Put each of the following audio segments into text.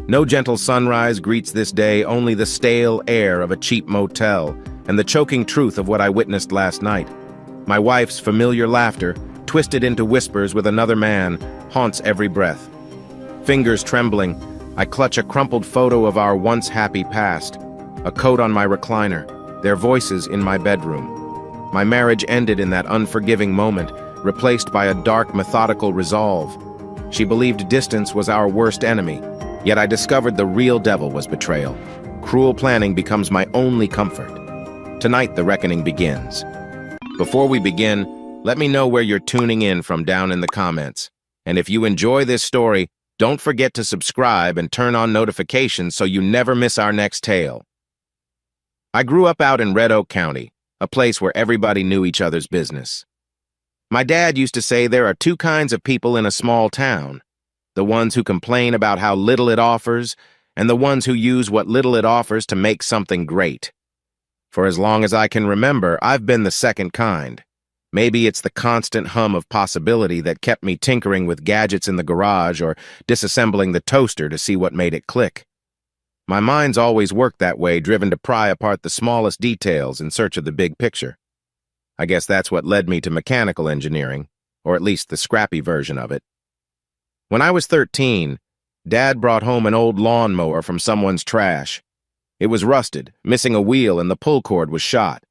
No gentle sunrise greets this day, only the stale air of a cheap motel and the choking truth of what I witnessed last night. My wife's familiar laughter, twisted into whispers with another man, haunts every breath. Fingers trembling, I clutch a crumpled photo of our once happy past, a coat on my recliner, their voices in my bedroom. My marriage ended in that unforgiving moment, replaced by a dark, methodical resolve. She believed distance was our worst enemy, yet I discovered the real devil was betrayal. Cruel planning becomes my only comfort. Tonight, the reckoning begins. Before we begin, let me know where you're tuning in from down in the comments. And if you enjoy this story, don't forget to subscribe and turn on notifications so you never miss our next tale. I grew up out in Red Oak County, a place where everybody knew each other's business. My dad used to say there are two kinds of people in a small town: the ones who complain about how little it offers, and the ones who use what little it offers to make something great. For as long as I can remember, I've been the second kind. Maybe it's the constant hum of possibility that kept me tinkering with gadgets in the garage or disassembling the toaster to see what made it click. My mind's always worked that way, driven to pry apart the smallest details in search of the big picture. I guess that's what led me to mechanical engineering, or at least the scrappy version of it. When I was 13, Dad brought home an old lawnmower from someone's trash. It was rusted, missing a wheel, and the pull cord was shot.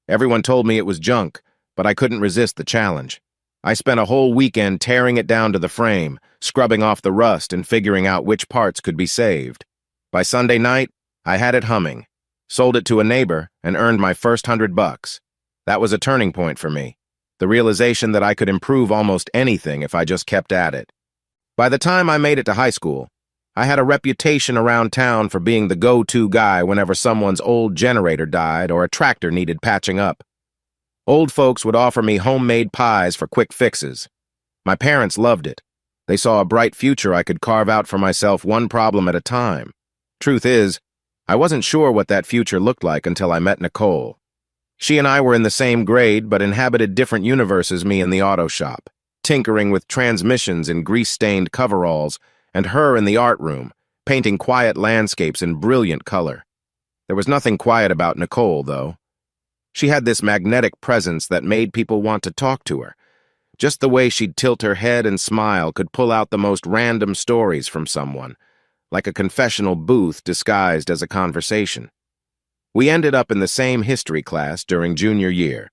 Everyone told me it was junk, but I couldn't resist the challenge. I spent a whole weekend tearing it down to the frame, scrubbing off the rust and figuring out which parts could be saved. By Sunday night, I had it humming, sold it to a neighbor, and earned my first $100. That was a turning point for me, the realization that I could improve almost anything if I just kept at it. By the time I made it to high school, I had a reputation around town for being the go-to guy whenever someone's old generator died or a tractor needed patching up. Old folks would offer me homemade pies for quick fixes. My parents loved it. They saw a bright future I could carve out for myself one problem at a time. Truth is, I wasn't sure what that future looked like until I met Nicole. She and I were in the same grade but inhabited different universes, me in the auto shop, tinkering with transmissions in grease-stained coveralls, and her in the art room, painting quiet landscapes in brilliant color. There was nothing quiet about Nicole, though. She had this magnetic presence that made people want to talk to her. Just the way she'd tilt her head and smile could pull out the most random stories from someone, like a confessional booth disguised as a conversation. We ended up in the same history class during junior year.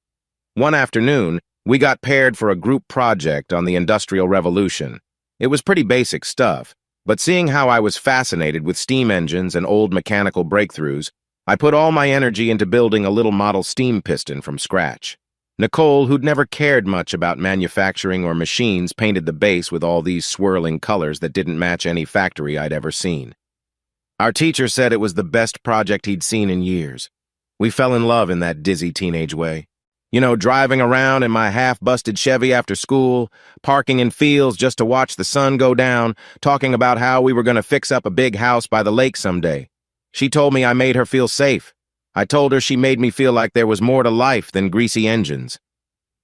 One afternoon, we got paired for a group project on the Industrial Revolution. It was pretty basic stuff, but seeing how I was fascinated with steam engines and old mechanical breakthroughs, I put all my energy into building a little model steam piston from scratch. Nicole, who'd never cared much about manufacturing or machines, painted the base with all these swirling colors that didn't match any factory I'd ever seen. Our teacher said it was the best project he'd seen in years. We fell in love in that dizzy teenage way. You know, driving around in my half-busted Chevy after school, parking in fields just to watch the sun go down, talking about how we were going to fix up a big house by the lake someday. She told me I made her feel safe. I told her she made me feel like there was more to life than greasy engines.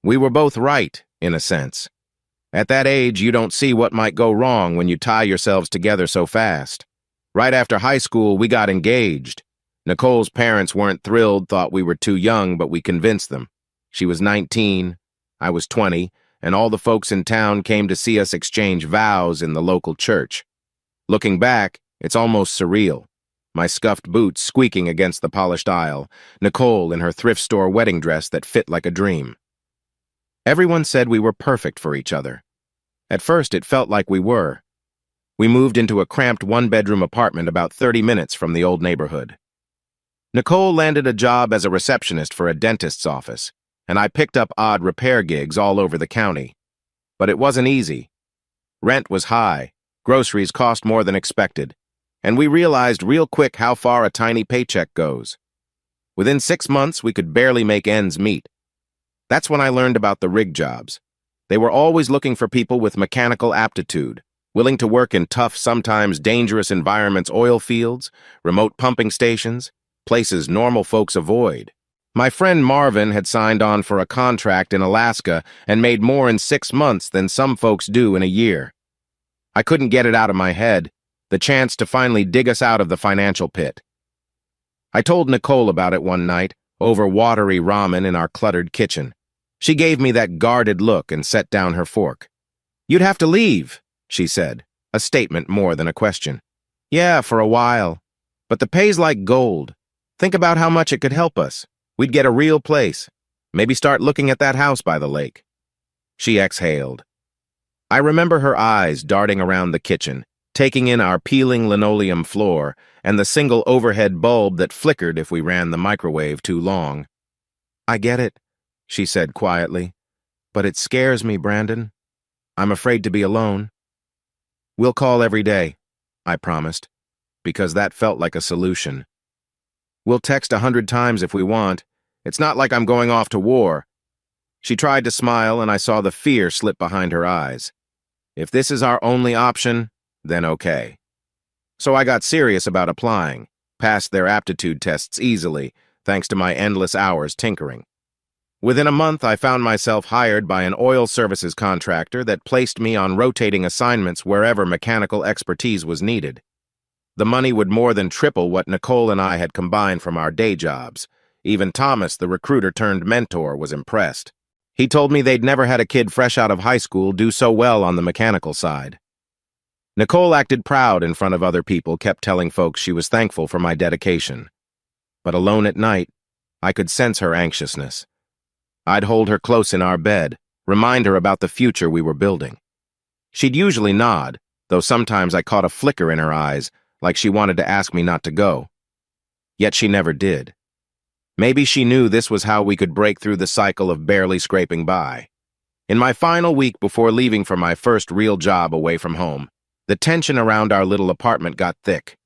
We were both right, in a sense. At that age, you don't see what might go wrong when you tie yourselves together so fast. Right after high school, we got engaged. Nicole's parents weren't thrilled, thought we were too young, but we convinced them. She was 19, I was 20, and all the folks in town came to see us exchange vows in the local church. Looking back, it's almost surreal. My scuffed boots squeaking against the polished aisle, Nicole in her thrift store wedding dress that fit like a dream. Everyone said we were perfect for each other. At first, it felt like we were. We moved into a cramped one-bedroom apartment about 30 minutes from the old neighborhood. Nicole landed a job as a receptionist for a dentist's office, and I picked up odd repair gigs all over the county. But it wasn't easy. Rent was high, groceries cost more than expected, and we realized real quick how far a tiny paycheck goes. Within 6 months, we could barely make ends meet. That's when I learned about the rig jobs. They were always looking for people with mechanical aptitude, willing to work in tough, sometimes dangerous environments, oil fields, remote pumping stations, places normal folks avoid. My friend Marvin had signed on for a contract in Alaska and made more in 6 months than some folks do in a year. I couldn't get it out of my head. the chance to finally dig us out of the financial pit. I told Nicole about it one night, over watery ramen in our cluttered kitchen. She gave me that guarded look and set down her fork. "You'd have to leave," she said, a statement more than a question. "Yeah, for a while. But the pay's like gold. Think about how much it could help us. We'd get a real place. Maybe start looking at that house by the lake." She exhaled. I remember her eyes darting around the kitchen, taking in our peeling linoleum floor and the single overhead bulb that flickered if we ran the microwave too long. "I get it," she said quietly, "but it scares me, Brandon. I'm afraid to be alone." "We'll call every day," I promised, because that felt like a solution. "We'll text 100 times if we want. It's not like I'm going off to war." She tried to smile, and I saw the fear slip behind her eyes. If this is our only option, then okay. So I got serious about applying, passed their aptitude tests easily, thanks to my endless hours tinkering. Within a month, I found myself hired by an oil services contractor that placed me on rotating assignments wherever mechanical expertise was needed. The money would more than triple what Nicole and I had combined from our day jobs. Even Thomas, the recruiter-turned-mentor, was impressed. He told me they'd never had a kid fresh out of high school do so well on the mechanical side. Nicole acted proud in front of other people, kept telling folks she was thankful for my dedication. But alone at night, I could sense her anxiousness. I'd hold her close in our bed, remind her about the future we were building. She'd usually nod, though sometimes I caught a flicker in her eyes, like she wanted to ask me not to go. Yet she never did. Maybe she knew this was how we could break through the cycle of barely scraping by. In my final week before leaving for my first real job away from home, the tension around our little apartment got thick.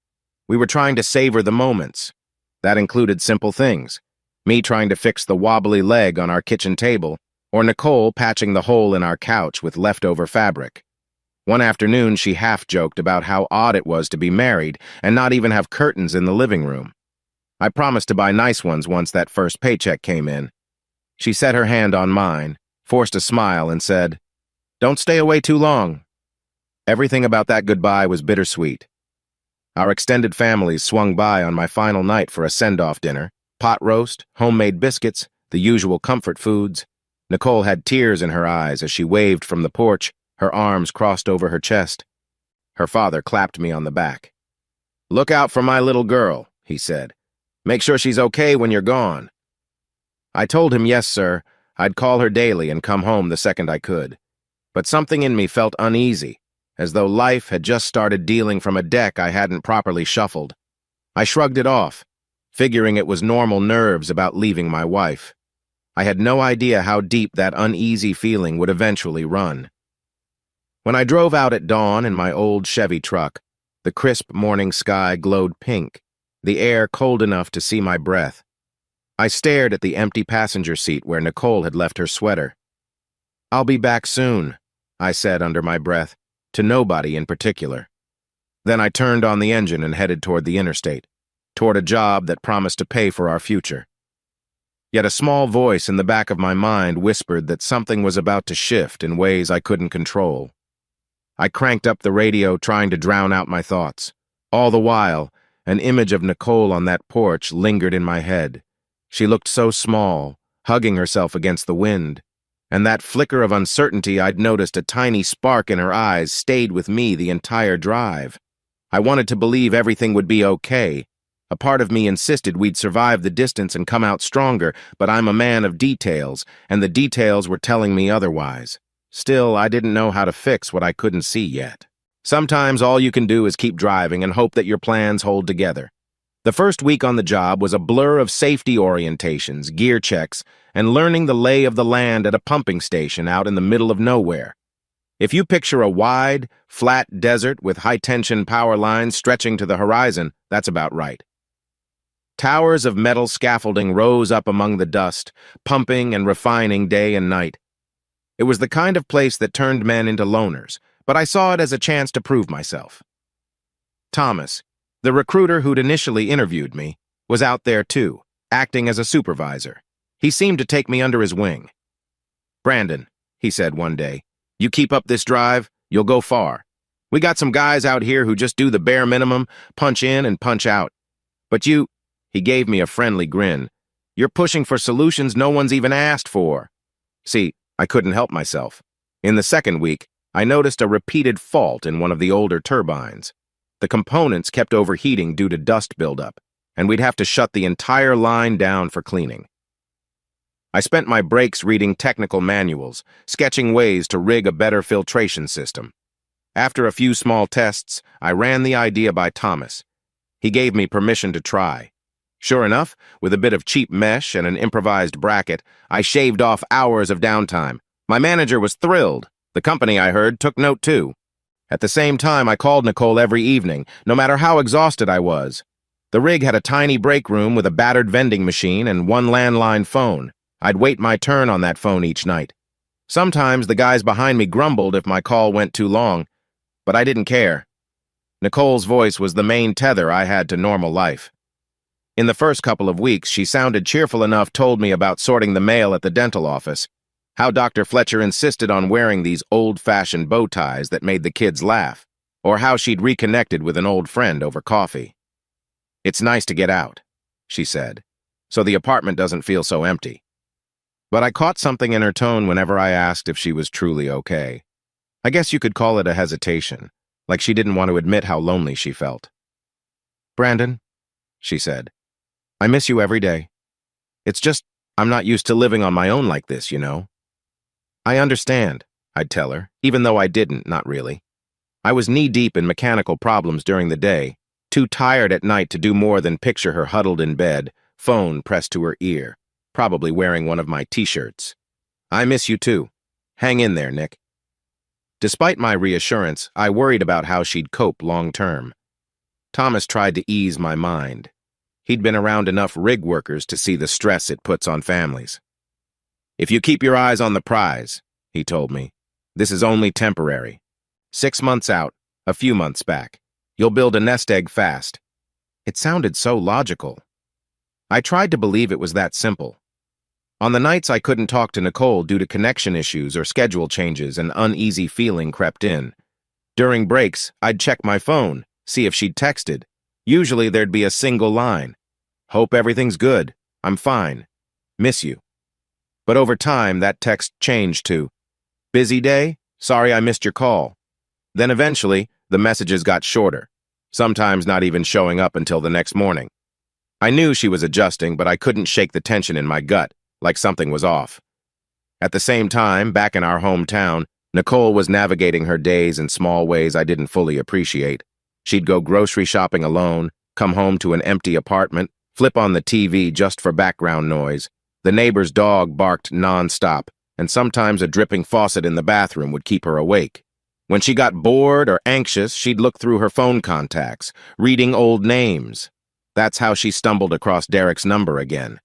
We were trying to savor the moments. That included simple things. Me trying to fix the wobbly leg on our kitchen table, or Nicole patching the hole in our couch with leftover fabric. One afternoon, she half-joked about how odd it was to be married and not even have curtains in the living room. I promised to buy nice ones once that first paycheck came in. She set her hand on mine, forced a smile, and said, "Don't stay away too long." Everything about that goodbye was bittersweet. Our extended families swung by on my final night for a send-off dinner. Pot roast, homemade biscuits, the usual comfort foods. Nicole had tears in her eyes as she waved from the porch, her arms crossed over her chest. Her father clapped me on the back. "Look out for my little girl," he said. "Make sure she's okay when you're gone." I told him yes, sir. I'd call her daily and come home the second I could. But something in me felt uneasy, as though life had just started dealing from a deck I hadn't properly shuffled. I shrugged it off, figuring it was normal nerves about leaving my wife. I had no idea how deep that uneasy feeling would eventually run. When I drove out at dawn in my old Chevy truck, the crisp morning sky glowed pink, the air cold enough to see my breath. I stared at the empty passenger seat where Nicole had left her sweater. "I'll be back soon," I said under my breath, to nobody in particular. Then I turned on the engine and headed toward the interstate, toward a job that promised to pay for our future. Yet a small voice in the back of my mind whispered that something was about to shift in ways I couldn't control. I cranked up the radio, trying to drown out my thoughts. All the while, an image of Nicole on that porch lingered in my head. She looked so small, hugging herself against the wind, and that flicker of uncertainty I'd noticed, a tiny spark in her eyes, stayed with me the entire drive. I wanted to believe everything would be okay. A part of me insisted we'd survive the distance and come out stronger, but I'm a man of details, and the details were telling me otherwise. Still, I didn't know how to fix what I couldn't see yet. Sometimes all you can do is keep driving and hope that your plans hold together. The first week on the job was a blur of safety orientations, gear checks, and learning the lay of the land at a pumping station out in the middle of nowhere. If you picture a wide, flat desert with high-tension power lines stretching to the horizon, that's about right. Towers of metal scaffolding rose up among the dust, pumping and refining day and night. It was the kind of place that turned men into loners, but I saw it as a chance to prove myself. Thomas, the recruiter who'd initially interviewed me, was out there too, acting as a supervisor. He seemed to take me under his wing. "Brandon," he said one day, "you keep up this drive, you'll go far. We got some guys out here who just do the bare minimum, punch in and punch out. But you, he gave me a friendly grin, you're pushing for solutions no one's even asked for. See, I couldn't help myself. In the second week, I noticed a repeated fault in one of the older turbines. The components kept overheating due to dust buildup, and we'd have to shut the entire line down for cleaning. I spent my breaks reading technical manuals, sketching ways to rig a better filtration system. After a few small tests, I ran the idea by Thomas. He gave me permission to try. Sure enough, with a bit of cheap mesh and an improvised bracket, I shaved off hours of downtime. My manager was thrilled. The company, I heard, took note too. At the same time, I called Nicole every evening, no matter how exhausted I was. The rig had a tiny break room with a battered vending machine and one landline phone. I'd wait my turn on that phone each night. Sometimes the guys behind me grumbled if my call went too long, but I didn't care. Nicole's voice was the main tether I had to normal life. In the first couple of weeks, she sounded cheerful enough, told me about sorting the mail at the dental office, how Dr. Fletcher insisted on wearing these old-fashioned bow ties that made the kids laugh, or how she'd reconnected with an old friend over coffee. It's nice to get out, she said, so the apartment doesn't feel so empty. But I caught something in her tone whenever I asked if she was truly okay. I guess you could call it a hesitation, like she didn't want to admit how lonely she felt. "Brandon," she said, "I miss you every day. It's just, I'm not used to living on my own like this, you know." "I understand," I'd tell her, even though I didn't, not really. I was knee-deep in mechanical problems during the day, too tired at night to do more than picture her huddled in bed, phone pressed to her ear, probably wearing one of my t-shirts. "I miss you too. Hang in there, Nick." Despite my reassurance, I worried about how she'd cope long-term. Thomas tried to ease my mind. He'd been around enough rig workers to see the stress it puts on families. "If you keep your eyes on the prize," he told me, "this is only temporary. 6 months out, a few months back, you'll build a nest egg fast." It sounded so logical. I tried to believe it was that simple. On the nights I couldn't talk to Nicole due to connection issues or schedule changes, an uneasy feeling crept in. During breaks, I'd check my phone, see if she'd texted. Usually there'd be a single line. "Hope everything's good. I'm fine. Miss you." But over time, that text changed to, "Busy day? Sorry I missed your call." Then eventually, the messages got shorter, sometimes not even showing up until the next morning. I knew she was adjusting, but I couldn't shake the tension in my gut, like something was off. At the same time, back in our hometown, Nicole was navigating her days in small ways I didn't fully appreciate. She'd go grocery shopping alone, come home to an empty apartment, flip on the TV just for background noise. The neighbor's dog barked nonstop, and sometimes a dripping faucet in the bathroom would keep her awake. When she got bored or anxious, she'd look through her phone contacts, reading old names. That's how she stumbled across Derek's number again.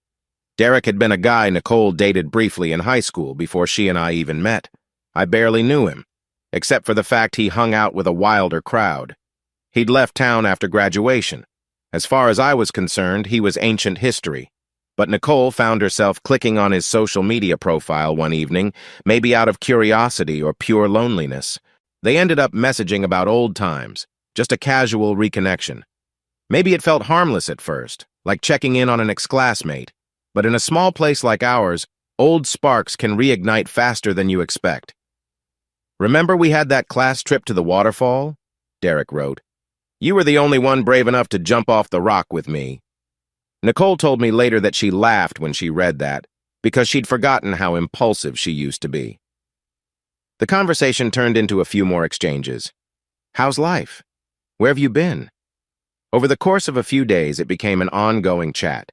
Derek had been a guy Nicole dated briefly in high school before she and I even met. I barely knew him, except for the fact he hung out with a wilder crowd. He'd left town after graduation. As far as I was concerned, he was ancient history. But Nicole found herself clicking on his social media profile one evening, maybe out of curiosity or pure loneliness. They ended up messaging about old times, just a casual reconnection. Maybe it felt harmless at first, like checking in on an ex-classmate. But in a small place like ours, old sparks can reignite faster than you expect. "Remember we had that class trip to the waterfall?" Derek wrote. "You were the only one brave enough to jump off the rock with me." Nicole told me later that she laughed when she read that, because she'd forgotten how impulsive she used to be. The conversation turned into a few more exchanges. "How's life? Where have you been?" Over the course of a few days, it became an ongoing chat.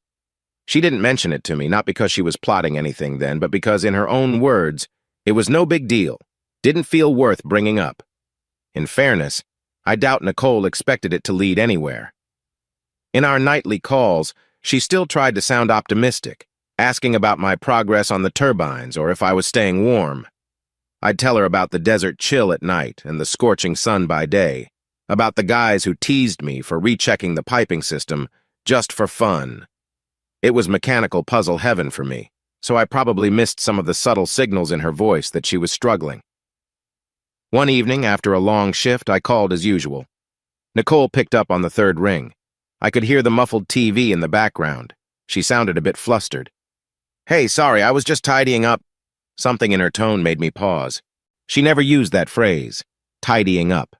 She didn't mention it to me, not because she was plotting anything then, but because, in her own words, it was no big deal, didn't feel worth bringing up. In fairness, I doubt Nicole expected it to lead anywhere. In our nightly calls, she still tried to sound optimistic, asking about my progress on the turbines or if I was staying warm. I'd tell her about the desert chill at night and the scorching sun by day, about the guys who teased me for rechecking the piping system just for fun. It was mechanical puzzle heaven for me, so I probably missed some of the subtle signals in her voice that she was struggling. One evening, after a long shift, I called as usual. Nicole picked up on the third ring. I could hear the muffled TV in the background. She sounded a bit flustered. "Hey, sorry, I was just tidying up." Something in her tone made me pause. She never used that phrase, tidying up.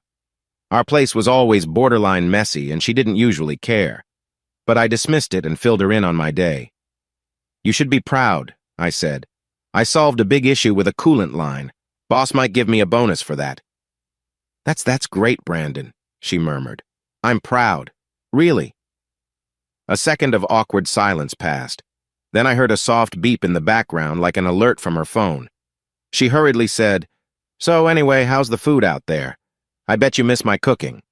Our place was always borderline messy, and she didn't usually care. But I dismissed it and filled her in on my day. "You should be proud," I said. "I solved a big issue with a coolant line. Boss might give me a bonus for that." That's great, Brandon," she murmured. "I'm proud. Really." A second of awkward silence passed. Then I heard a soft beep in the background like an alert from her phone. She hurriedly said, "So anyway, how's the food out there? I bet you miss my cooking."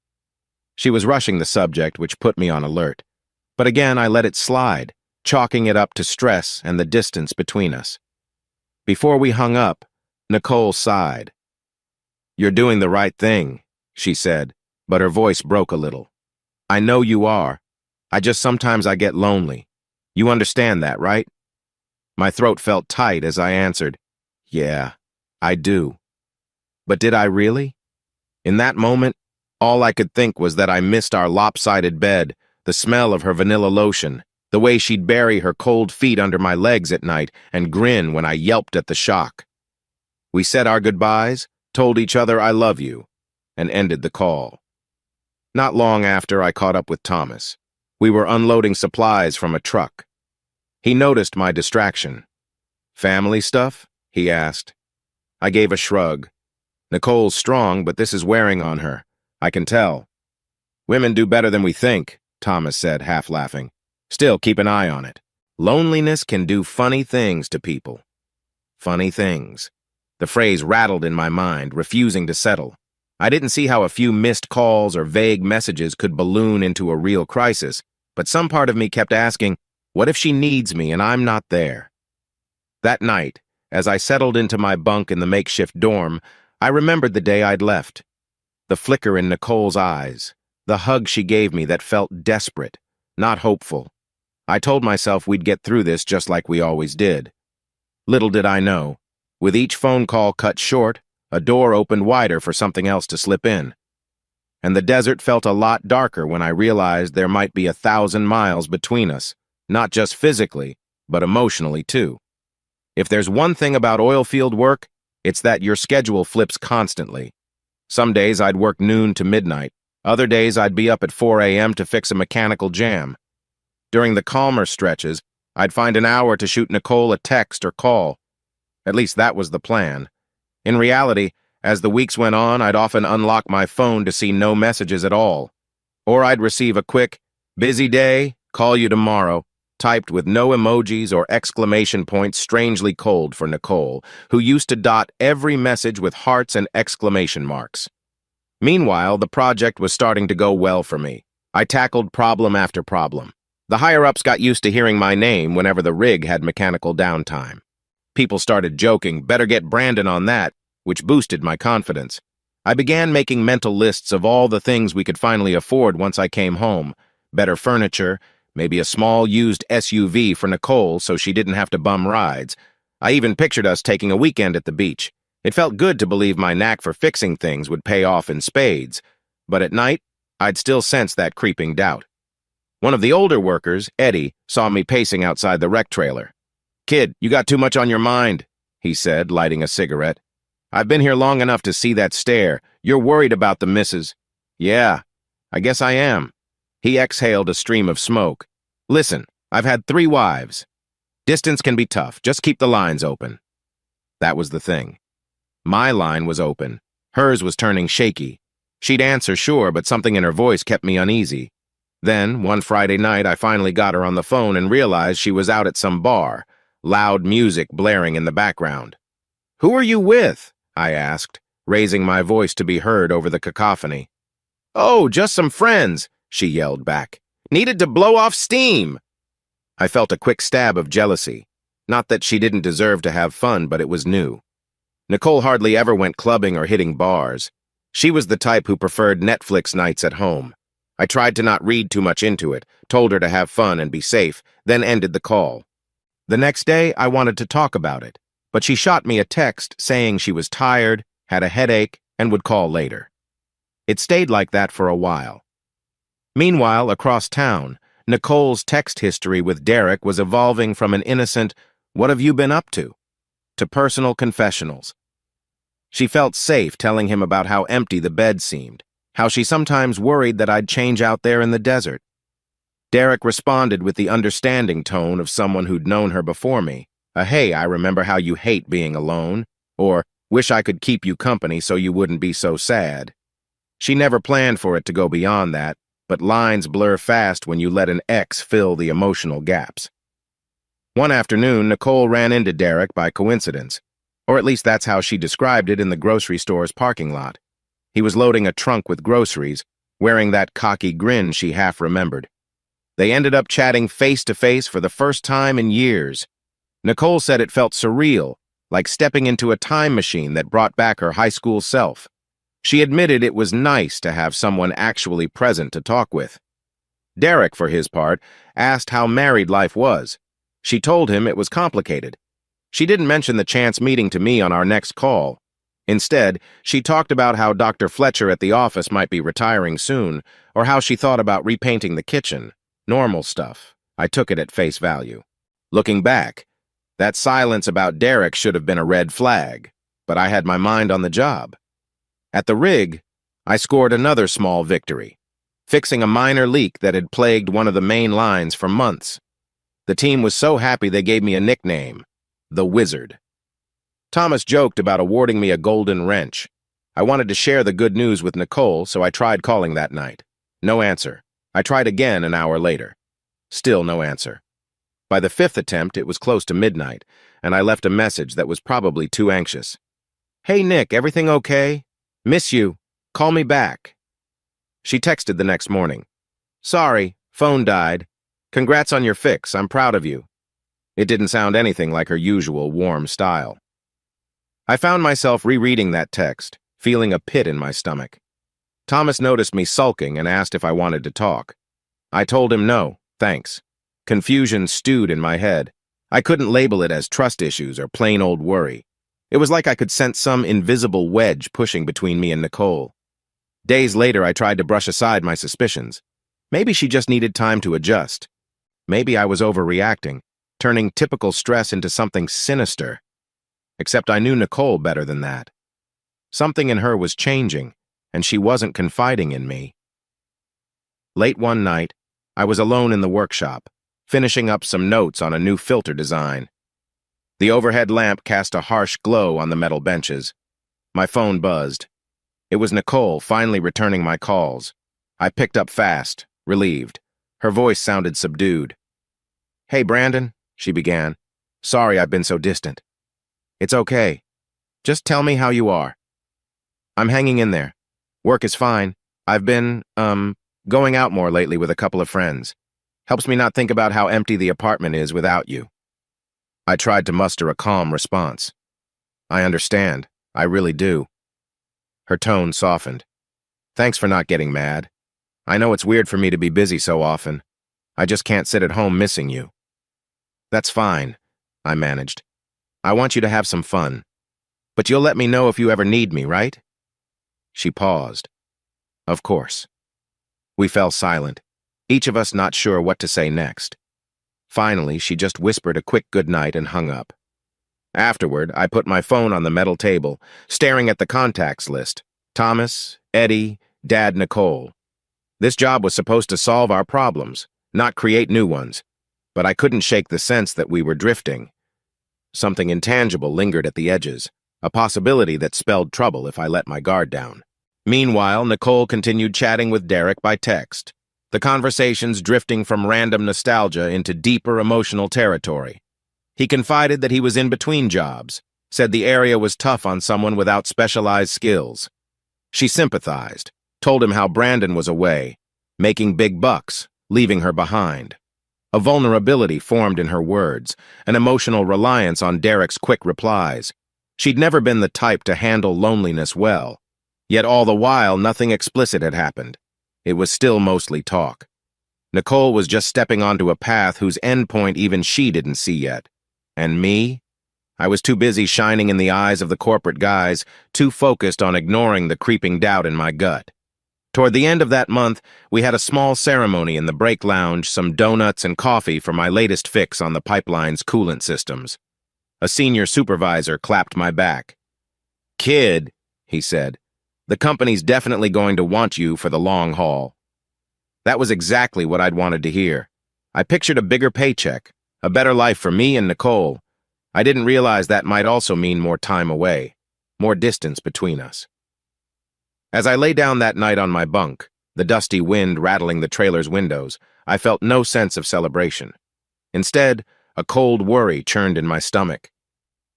She was rushing the subject, which put me on alert. But again, I let it slide, chalking it up to stress and the distance between us. Before we hung up, Nicole sighed. "You're doing the right thing," she said, but her voice broke a little. "I know you are. Sometimes I get lonely. You understand that, right?" My throat felt tight as I answered, "Yeah, I do." But did I really? In that moment, all I could think was that I missed our lopsided bed, the smell of her vanilla lotion, the way she'd bury her cold feet under my legs at night and grin when I yelped at the shock. We said our goodbyes, told each other I love you, and ended the call. Not long after, I caught up with Thomas. We were unloading supplies from a truck. He noticed my distraction. "Family stuff?" he asked. I gave a shrug. "Nicole's strong, but this is wearing on her. I can tell." "Women do better than we think," Thomas said, half laughing. "Still, keep an eye on it. Loneliness can do funny things to people." Funny things. The phrase rattled in my mind, refusing to settle. I didn't see how a few missed calls or vague messages could balloon into a real crisis, but some part of me kept asking, what if she needs me and I'm not there? That night, as I settled into my bunk in the makeshift dorm, I remembered the day I'd left. The flicker in Nicole's eyes, the hug she gave me that felt desperate, not hopeful. I told myself we'd get through this just like we always did. Little did I know, with each phone call cut short, a door opened wider for something else to slip in. And the desert felt a lot darker when I realized there might be 1,000 miles between us, not just physically, but emotionally too. If there's one thing about oilfield work, it's that your schedule flips constantly. Some days I'd work noon to midnight. Other days I'd be up at 4 a.m. to fix a mechanical jam. During the calmer stretches, I'd find an hour to shoot Nicole a text or call. At least that was the plan. In reality, as the weeks went on, I'd often unlock my phone to see no messages at all. Or I'd receive a quick, "Busy day, call you tomorrow," typed with no emojis or exclamation points, strangely cold for Nicole, who used to dot every message with hearts and exclamation marks. Meanwhile, the project was starting to go well for me. I tackled problem after problem. The higher-ups got used to hearing my name whenever the rig had mechanical downtime. People started joking, "Better get Brandon on that," which boosted my confidence. I began making mental lists of all the things we could finally afford once I came home. Better furniture, maybe a small used SUV for Nicole so she didn't have to bum rides. I even pictured us taking a weekend at the beach. It felt good to believe my knack for fixing things would pay off in spades. But at night, I'd still sense that creeping doubt. One of the older workers, Eddie, saw me pacing outside the rec trailer. "Kid, you got too much on your mind," he said, lighting a cigarette. "I've been here long enough to see that stare. You're worried about the missus." "Yeah, I guess I am." He exhaled a stream of smoke. "Listen, I've had 3 wives. Distance can be tough. Just keep the lines open." That was the thing. My line was open. Hers was turning shaky. She'd answer, sure, but something in her voice kept me uneasy. Then, one Friday night, I finally got her on the phone and realized she was out at some bar, loud music blaring in the background. "Who are you with?" I asked, raising my voice to be heard over the cacophony. "Oh, just some friends," she yelled back. "Needed to blow off steam." I felt a quick stab of jealousy. Not that she didn't deserve to have fun, but it was new. Nicole hardly ever went clubbing or hitting bars. She was the type who preferred Netflix nights at home. I tried to not read too much into it, told her to have fun and be safe, then ended the call. The next day, I wanted to talk about it, but she shot me a text saying she was tired, had a headache, and would call later. It stayed like that for a while. Meanwhile, across town, Nicole's text history with Derek was evolving from an innocent, "What have you been up to?" to personal confessionals. She felt safe telling him about how empty the bed seemed, how she sometimes worried that I'd change out there in the desert. Derek responded with the understanding tone of someone who'd known her before me. "Hey, I remember how you hate being alone," or "wish I could keep you company so you wouldn't be so sad." She never planned for it to go beyond that, but lines blur fast when you let an ex fill the emotional gaps. One afternoon, Nicole ran into Derek by coincidence, or at least that's how she described it in the grocery store's parking lot. He was loading a trunk with groceries, wearing that cocky grin she half remembered. They ended up chatting face-to-face for the first time in years. Nicole said it felt surreal, like stepping into a time machine that brought back her high school self. She admitted it was nice to have someone actually present to talk with. Derek, for his part, asked how married life was. She told him it was complicated. She didn't mention the chance meeting to me on our next call. Instead, she talked about how Dr. Fletcher at the office might be retiring soon, or how she thought about repainting the kitchen. Normal stuff. I took it at face value. Looking back, that silence about Derek should have been a red flag, but I had my mind on the job. At the rig, I scored another small victory, fixing a minor leak that had plagued one of the main lines for months. The team was so happy they gave me a nickname, the Wizard. Thomas joked about awarding me a golden wrench. I wanted to share the good news with Nicole, so I tried calling that night. No answer. I tried again an hour later. Still no answer. By the fifth attempt, it was close to midnight, and I left a message that was probably too anxious. "Hey, Nick, everything okay? Miss you. Call me back." She texted the next morning. "Sorry, phone died. Congrats on your fix, I'm proud of you." It didn't sound anything like her usual warm style. I found myself rereading that text, feeling a pit in my stomach. Thomas noticed me sulking and asked if I wanted to talk. I told him no, thanks. Confusion stewed in my head. I couldn't label it as trust issues or plain old worry. It was like I could sense some invisible wedge pushing between me and Nicole. Days later, I tried to brush aside my suspicions. Maybe she just needed time to adjust. Maybe I was overreacting, turning typical stress into something sinister. Except I knew Nicole better than that. Something in her was changing, and she wasn't confiding in me. Late one night, I was alone in the workshop, finishing up some notes on a new filter design. The overhead lamp cast a harsh glow on the metal benches. My phone buzzed. It was Nicole finally returning my calls. I picked up fast, relieved. Her voice sounded subdued. "Hey, Brandon," she began. "Sorry I've been so distant." "It's okay. Just tell me how you are." "I'm hanging in there. Work is fine. I've been, going out more lately with a couple of friends. Helps me not think about how empty the apartment is without you." I tried to muster a calm response. "I understand. I really do." Her tone softened. "Thanks for not getting mad. I know it's weird for me to be busy so often. I just can't sit at home missing you." "That's fine," I managed. "I want you to have some fun. But you'll let me know if you ever need me, right?" She paused. "Of course." We fell silent, each of us not sure what to say next. Finally, she just whispered a quick goodnight and hung up. Afterward, I put my phone on the metal table, staring at the contacts list. Thomas, Eddie, Dad, Nicole. This job was supposed to solve our problems, not create new ones, but I couldn't shake the sense that we were drifting. Something intangible lingered at the edges, a possibility that spelled trouble if I let my guard down. Meanwhile, Nicole continued chatting with Derek by text, the conversations drifting from random nostalgia into deeper emotional territory. He confided that he was in between jobs, said the area was tough on someone without specialized skills. She sympathized, told him how Brandon was away, making big bucks, leaving her behind. A vulnerability formed in her words, an emotional reliance on Derek's quick replies. She'd never been the type to handle loneliness well. Yet all the while, nothing explicit had happened. It was still mostly talk. Nicole was just stepping onto a path whose endpoint even she didn't see yet. And me? I was too busy shining in the eyes of the corporate guys, too focused on ignoring the creeping doubt in my gut. Toward the end of that month, we had a small ceremony in the break lounge, some donuts and coffee for my latest fix on the pipeline's coolant systems. A senior supervisor clapped my back. "Kid," he said, "the company's definitely going to want you for the long haul." That was exactly what I'd wanted to hear. I pictured a bigger paycheck, a better life for me and Nicole. I didn't realize that might also mean more time away, more distance between us. As I lay down that night on my bunk, the dusty wind rattling the trailer's windows, I felt no sense of celebration. Instead, a cold worry churned in my stomach.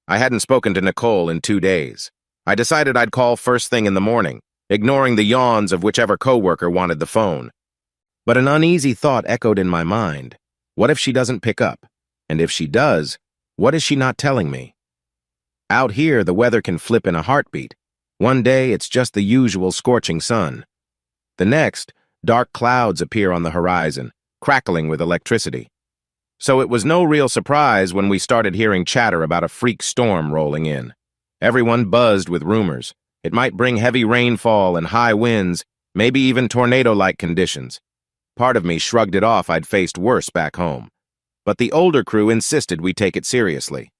I hadn't spoken to Nicole in 2 days. I decided I'd call first thing in the morning, ignoring the yawns of whichever coworker wanted the phone. But an uneasy thought echoed in my mind. What if she doesn't pick up? And if she does, what is she not telling me? Out here, the weather can flip in a heartbeat. One day, it's just the usual scorching sun. The next, dark clouds appear on the horizon, crackling with electricity. So it was no real surprise when we started hearing chatter about a freak storm rolling in. Everyone buzzed with rumors. It might bring heavy rainfall and high winds, maybe even tornado-like conditions. Part of me shrugged it off. I'd faced worse back home. But the older crew insisted we take it seriously.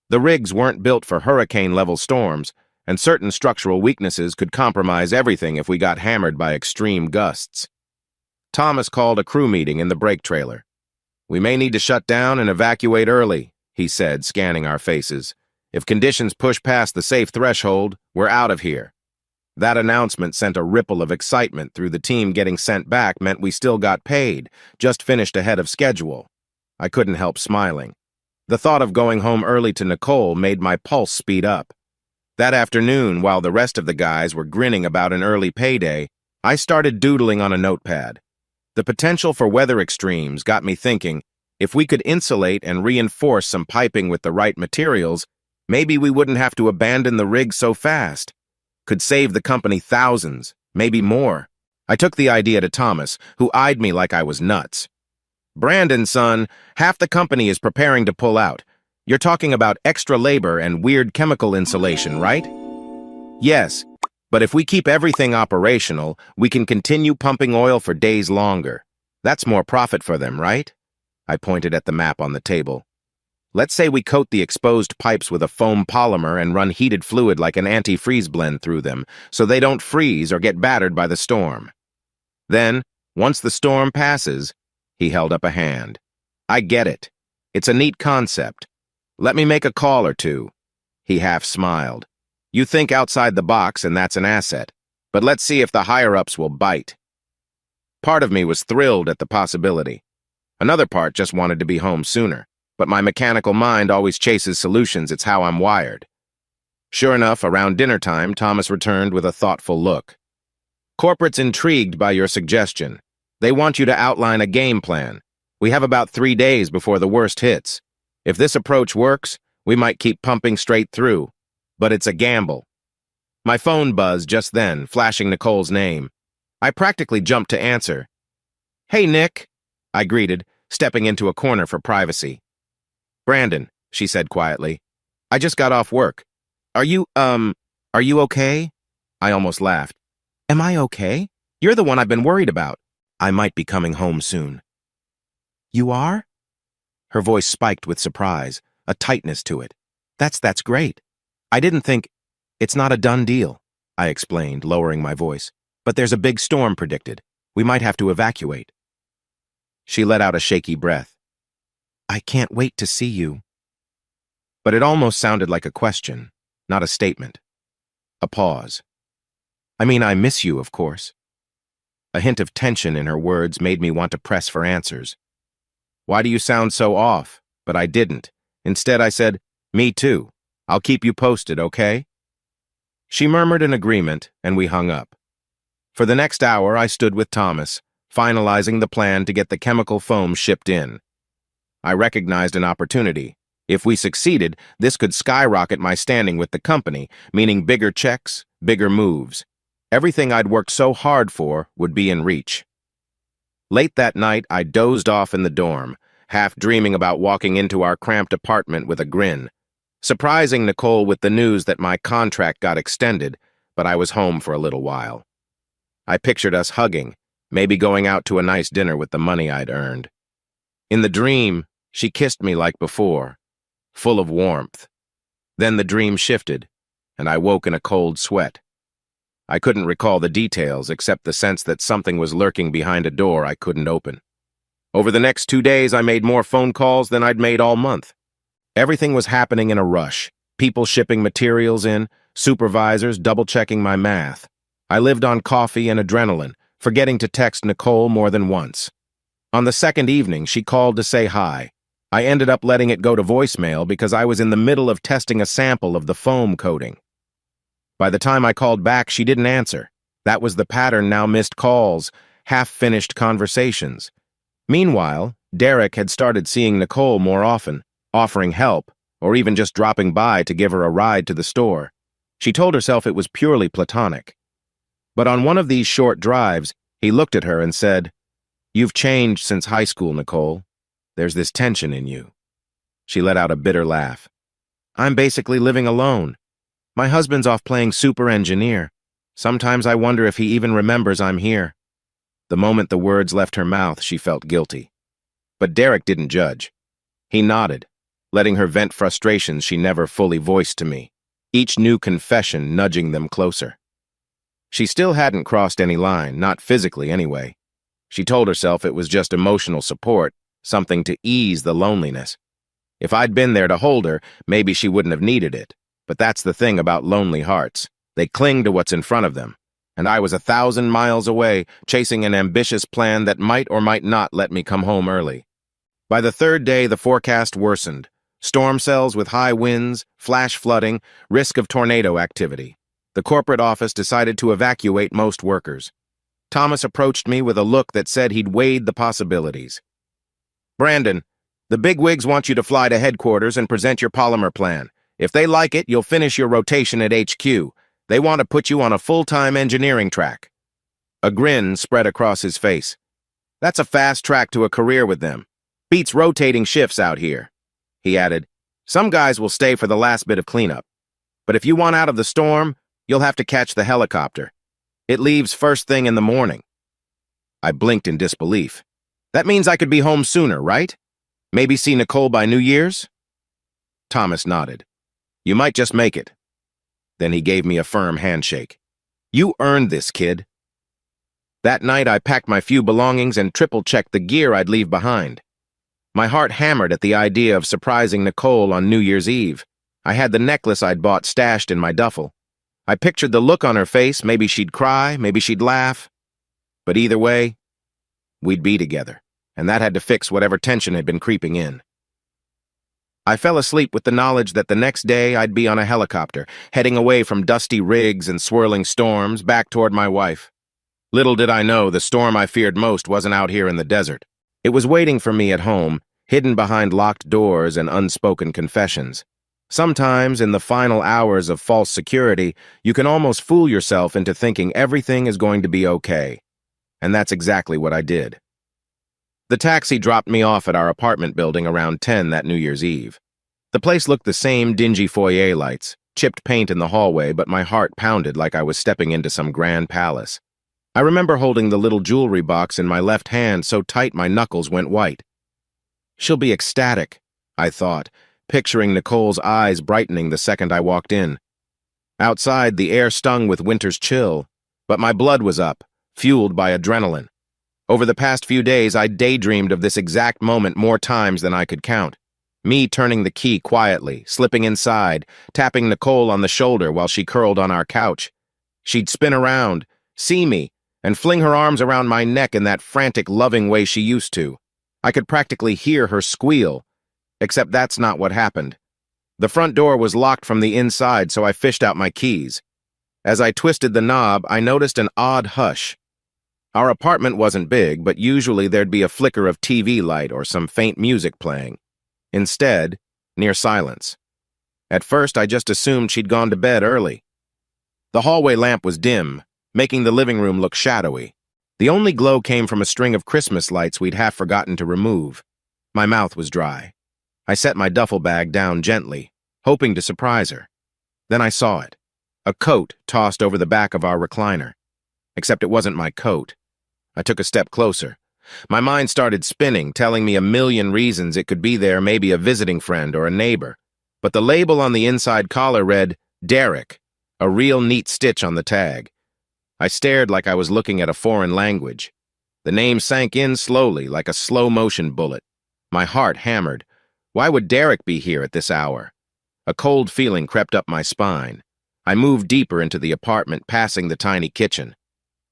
The rigs weren't built for hurricane-level storms, and certain structural weaknesses could compromise everything if we got hammered by extreme gusts. Thomas called a crew meeting in the brake trailer. "We may need to shut down and evacuate early," he said, scanning our faces. "If conditions push past the safe threshold, we're out of here." That announcement sent a ripple of excitement through the team. Getting sent back meant we still got paid, just finished ahead of schedule. I couldn't help smiling. The thought of going home early to Nicole made my pulse speed up. That afternoon, while the rest of the guys were grinning about an early payday, I started doodling on a notepad. The potential for weather extremes got me thinking, if we could insulate and reinforce some piping with the right materials, maybe we wouldn't have to abandon the rig so fast. Could save the company thousands, maybe more. I took the idea to Thomas, who eyed me like I was nuts. "Brandon, son, half the company is preparing to pull out. You're talking about extra labor and weird chemical insulation, right?" "Yes, but if we keep everything operational, we can continue pumping oil for days longer. That's more profit for them, right?" I pointed at the map on the table. "Let's say we coat the exposed pipes with a foam polymer and run heated fluid like an antifreeze blend through them, so they don't freeze or get battered by the storm. Then, once the storm passes," he held up a hand. "I get it. It's a neat concept. Let me make a call or two." He half smiled. "You think outside the box, and that's an asset. But let's see if the higher-ups will bite." Part of me was thrilled at the possibility. Another part just wanted to be home sooner. But my mechanical mind always chases solutions. It's how I'm wired. Sure enough, around dinner time, Thomas returned with a thoughtful look. "Corporate's intrigued by your suggestion. They want you to outline a game plan. We have about 3 days before the worst hits. If this approach works, we might keep pumping straight through. But it's a gamble." My phone buzzed just then, flashing Nicole's name. I practically jumped to answer. "Hey, Nick," I greeted, stepping into a corner for privacy. "Brandon," she said quietly. "I just got off work. Are you okay?" I almost laughed. "Am I okay? You're the one I've been worried about. I might be coming home soon." "You are?" Her voice spiked with surprise, a tightness to it. That's great. I didn't think—" "It's not a done deal," I explained, lowering my voice. "But there's a big storm predicted. We might have to evacuate." She let out a shaky breath. "I can't wait to see you." But it almost sounded like a question, not a statement. A pause. "I mean, I miss you, of course." A hint of tension in her words made me want to press for answers. "Why do you sound so off?" But I didn't. Instead, I said, "Me too. I'll keep you posted, okay?" She murmured an agreement, and we hung up. For the next hour, I stood with Thomas, finalizing the plan to get the chemical foam shipped in. I recognized an opportunity. If we succeeded, this could skyrocket my standing with the company, meaning bigger checks, bigger moves. Everything I'd worked so hard for would be in reach. Late that night, I dozed off in the dorm, half dreaming about walking into our cramped apartment with a grin. surprising Nicole with the news that my contract got extended, but I was home for a little while. I pictured us hugging, maybe going out to a nice dinner with the money I'd earned. In the dream, she kissed me like before, full of warmth. Then the dream shifted, and I woke in a cold sweat. I couldn't recall the details except the sense that something was lurking behind a door I couldn't open. Over the next 2 days, I made more phone calls than I'd made all month. Everything was happening in a rush. People shipping materials in, supervisors double-checking my math. I lived on coffee and adrenaline, forgetting to text Nicole more than once. On the second evening, she called to say hi. I ended up letting it go to voicemail because I was in the middle of testing a sample of the foam coating. By the time I called back, she didn't answer. That was the pattern now: missed calls, half-finished conversations. Meanwhile, Derek had started seeing Nicole more often, offering help, or even just dropping by to give her a ride to the store. She told herself it was purely platonic. But on one of these short drives, he looked at her and said, "You've changed since high school, Nicole. There's this tension in you." She let out a bitter laugh. "I'm basically living alone. My husband's off playing super engineer. Sometimes I wonder if he even remembers I'm here." The moment the words left her mouth, she felt guilty. But Derek didn't judge. He nodded, letting her vent frustrations she never fully voiced to me, each new confession nudging them closer. She still hadn't crossed any line, not physically anyway. She told herself it was just emotional support, something to ease the loneliness. If I'd been there to hold her, maybe she wouldn't have needed it. But that's the thing about lonely hearts. They cling to what's in front of them. And I was 1,000 miles away, chasing an ambitious plan that might or might not let me come home early. By the third day, the forecast worsened. Storm cells with high winds, flash flooding, risk of tornado activity. The corporate office decided to evacuate most workers. Thomas approached me with a look that said he'd weighed the possibilities. "Brandon, the bigwigs want you to fly to headquarters and present your polymer plan. If they like it, you'll finish your rotation at HQ. They want to put you on a full-time engineering track." A grin spread across his face. "That's a fast track to a career with them. Beats rotating shifts out here." He added, "Some guys will stay for the last bit of cleanup. But if you want out of the storm, you'll have to catch the helicopter. It leaves first thing in the morning." I blinked in disbelief. "That means I could be home sooner, right? Maybe see Nicole by New Year's?" Thomas nodded. "You might just make it." Then he gave me a firm handshake. "You earned this, kid." That night, I packed my few belongings and triple-checked the gear I'd leave behind. My heart hammered at the idea of surprising Nicole on New Year's Eve. I had the necklace I'd bought stashed in my duffel. I pictured the look on her face. Maybe she'd cry, maybe she'd laugh. But either way, we'd be together, and that had to fix whatever tension had been creeping in. I fell asleep with the knowledge that the next day I'd be on a helicopter, heading away from dusty rigs and swirling storms back toward my wife. Little did I know the storm I feared most wasn't out here in the desert. It was waiting for me at home, hidden behind locked doors and unspoken confessions. Sometimes, in the final hours of false security, you can almost fool yourself into thinking everything is going to be okay. And that's exactly what I did. The taxi dropped me off at our apartment building around 10 that New Year's Eve. The place looked the same: dingy foyer lights, chipped paint in the hallway, but my heart pounded like I was stepping into some grand palace. I remember holding the little jewelry box in my left hand so tight my knuckles went white. She'll be ecstatic, I thought, picturing Nicole's eyes brightening the second I walked in. Outside, the air stung with winter's chill, but my blood was up, fueled by adrenaline. Over the past few days, I'd daydreamed of this exact moment more times than I could count. Me turning the key quietly, slipping inside, tapping Nicole on the shoulder while she curled on our couch. She'd spin around, see me, and fling her arms around my neck in that frantic, loving way she used to. I could practically hear her squeal. Except that's not what happened. The front door was locked from the inside, so I fished out my keys. As I twisted the knob, I noticed an odd hush. Our apartment wasn't big, but usually there'd be a flicker of TV light or some faint music playing. Instead, near silence. At first, I just assumed she'd gone to bed early. The hallway lamp was dim, making the living room look shadowy. The only glow came from a string of Christmas lights we'd half forgotten to remove. My mouth was dry. I set my duffel bag down gently, hoping to surprise her. Then I saw it. A coat tossed over the back of our recliner. Except it wasn't my coat. I took a step closer. My mind started spinning, telling me a million reasons it could be there, maybe a visiting friend or a neighbor. But the label on the inside collar read, Derek, a real neat stitch on the tag. I stared like I was looking at a foreign language. The name sank in slowly, like a slow-motion bullet. My heart hammered. Why would Derek be here at this hour? A cold feeling crept up my spine. I moved deeper into the apartment, passing the tiny kitchen.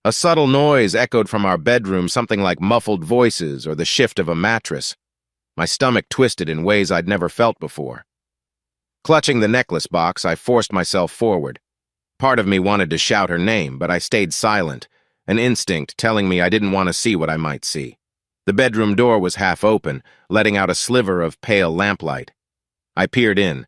A subtle noise echoed from our bedroom, something like muffled voices or the shift of a mattress. My stomach twisted in ways I'd never felt before. Clutching the necklace box, I forced myself forward. Part of me wanted to shout her name, but I stayed silent, an instinct telling me I didn't want to see what I might see. The bedroom door was half open, letting out a sliver of pale lamplight. I peered in.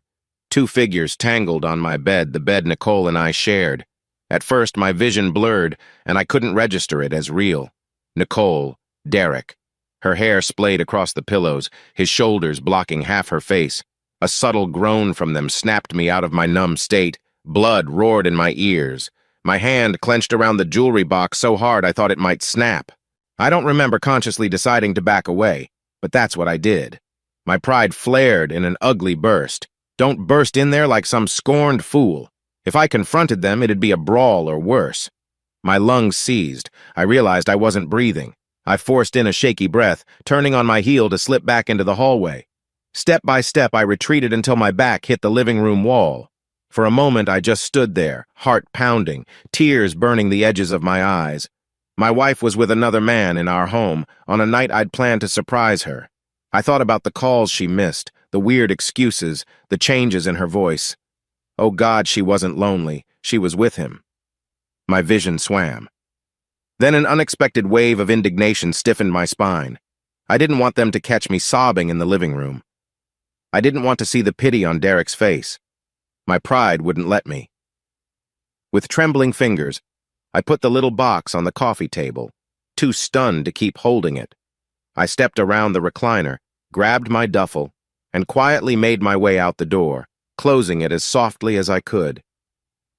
Two figures tangled on my bed, the bed Nicole and I shared. At first, my vision blurred, and I couldn't register it as real. Nicole, Derek. Her hair splayed across the pillows, his shoulders blocking half her face. A subtle groan from them snapped me out of my numb state. Blood roared in my ears. My hand clenched around the jewelry box so hard I thought it might snap. I don't remember consciously deciding to back away, but that's what I did. My pride flared in an ugly burst. Don't burst in there like some scorned fool. If I confronted them, it'd be a brawl or worse. My lungs seized. I realized I wasn't breathing. I forced in a shaky breath, turning on my heel to slip back into the hallway. Step by step, I retreated until my back hit the living room wall. For a moment, I just stood there, heart pounding, tears burning the edges of my eyes. My wife was with another man in our home, on a night I'd planned to surprise her. I thought about the calls she missed, the weird excuses, the changes in her voice. Oh God, she wasn't lonely. She was with him. My vision swam. Then an unexpected wave of indignation stiffened my spine. I didn't want them to catch me sobbing in the living room. I didn't want to see the pity on Derek's face. My pride wouldn't let me. With trembling fingers, I put the little box on the coffee table, too stunned to keep holding it. I stepped around the recliner, grabbed my duffel, and quietly made my way out the door, closing it as softly as I could.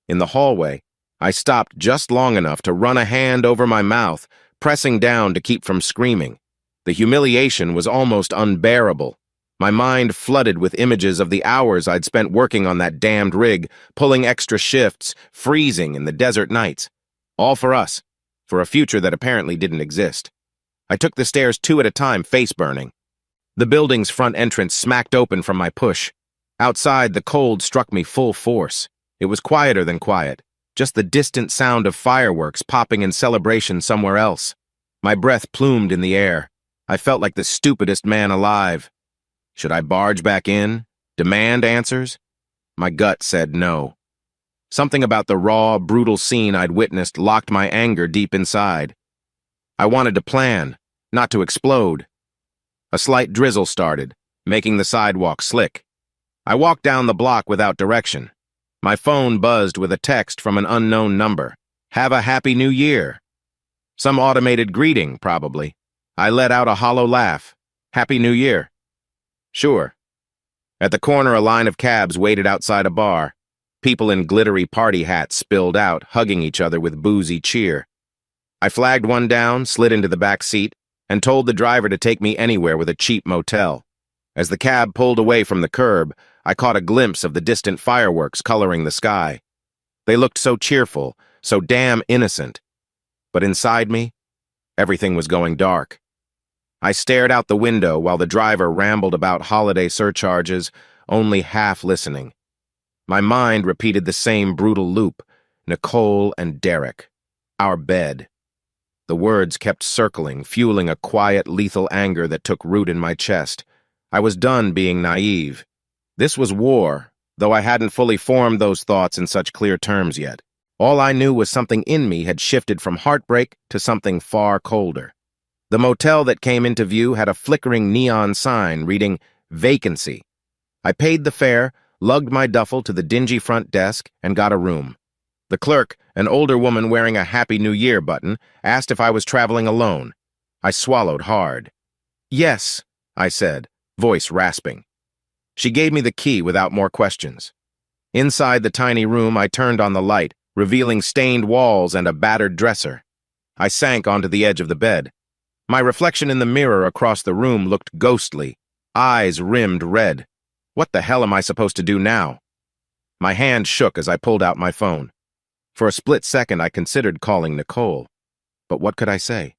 In the hallway, I stopped just long enough to run a hand over my mouth, pressing down to keep from screaming. The humiliation was almost unbearable. My mind flooded with images of the hours I'd spent working on that damned rig, pulling extra shifts, freezing in the desert nights. All for us, for a future that apparently didn't exist. I took the stairs 2 at a time, face burning. The building's front entrance smacked open from my push. Outside, the cold struck me full force. It was quieter than quiet, just the distant sound of fireworks popping in celebration somewhere else. My breath plumed in the air. I felt like the stupidest man alive. Should I barge back in? Demand answers? My gut said no. Something about the raw, brutal scene I'd witnessed locked my anger deep inside. I wanted to plan, not to explode. A slight drizzle started, making the sidewalk slick. I walked down the block without direction. My phone buzzed with a text from an unknown number. Have a happy new year. Some automated greeting, probably. I let out a hollow laugh. Happy New Year. Sure. At the corner, a line of cabs waited outside a bar. People in glittery party hats spilled out, hugging each other with boozy cheer. I flagged one down, slid into the back seat, and told the driver to take me anywhere with a cheap motel. As the cab pulled away from the curb, I caught a glimpse of the distant fireworks coloring the sky. They looked so cheerful, so damn innocent. But inside me, everything was going dark. I stared out the window while the driver rambled about holiday surcharges, only half listening. My mind repeated the same brutal loop. Nicole and Derek. Our bed. The words kept circling, fueling a quiet, lethal anger that took root in my chest. I was done being naive. This was war, though I hadn't fully formed those thoughts in such clear terms yet. All I knew was something in me had shifted from heartbreak to something far colder. The motel that came into view had a flickering neon sign reading, Vacancy. I paid the fare, lugged my duffel to the dingy front desk, and got a room. The clerk, an older woman wearing a Happy New Year button, asked if I was traveling alone. I swallowed hard. Yes, I said, voice rasping. She gave me the key without more questions. Inside the tiny room, I turned on the light, revealing stained walls and a battered dresser. I sank onto the edge of the bed. My reflection in the mirror across the room looked ghostly, eyes rimmed red. What the hell am I supposed to do now? My hand shook as I pulled out my phone. For a split second, I considered calling Nicole. But what could I say?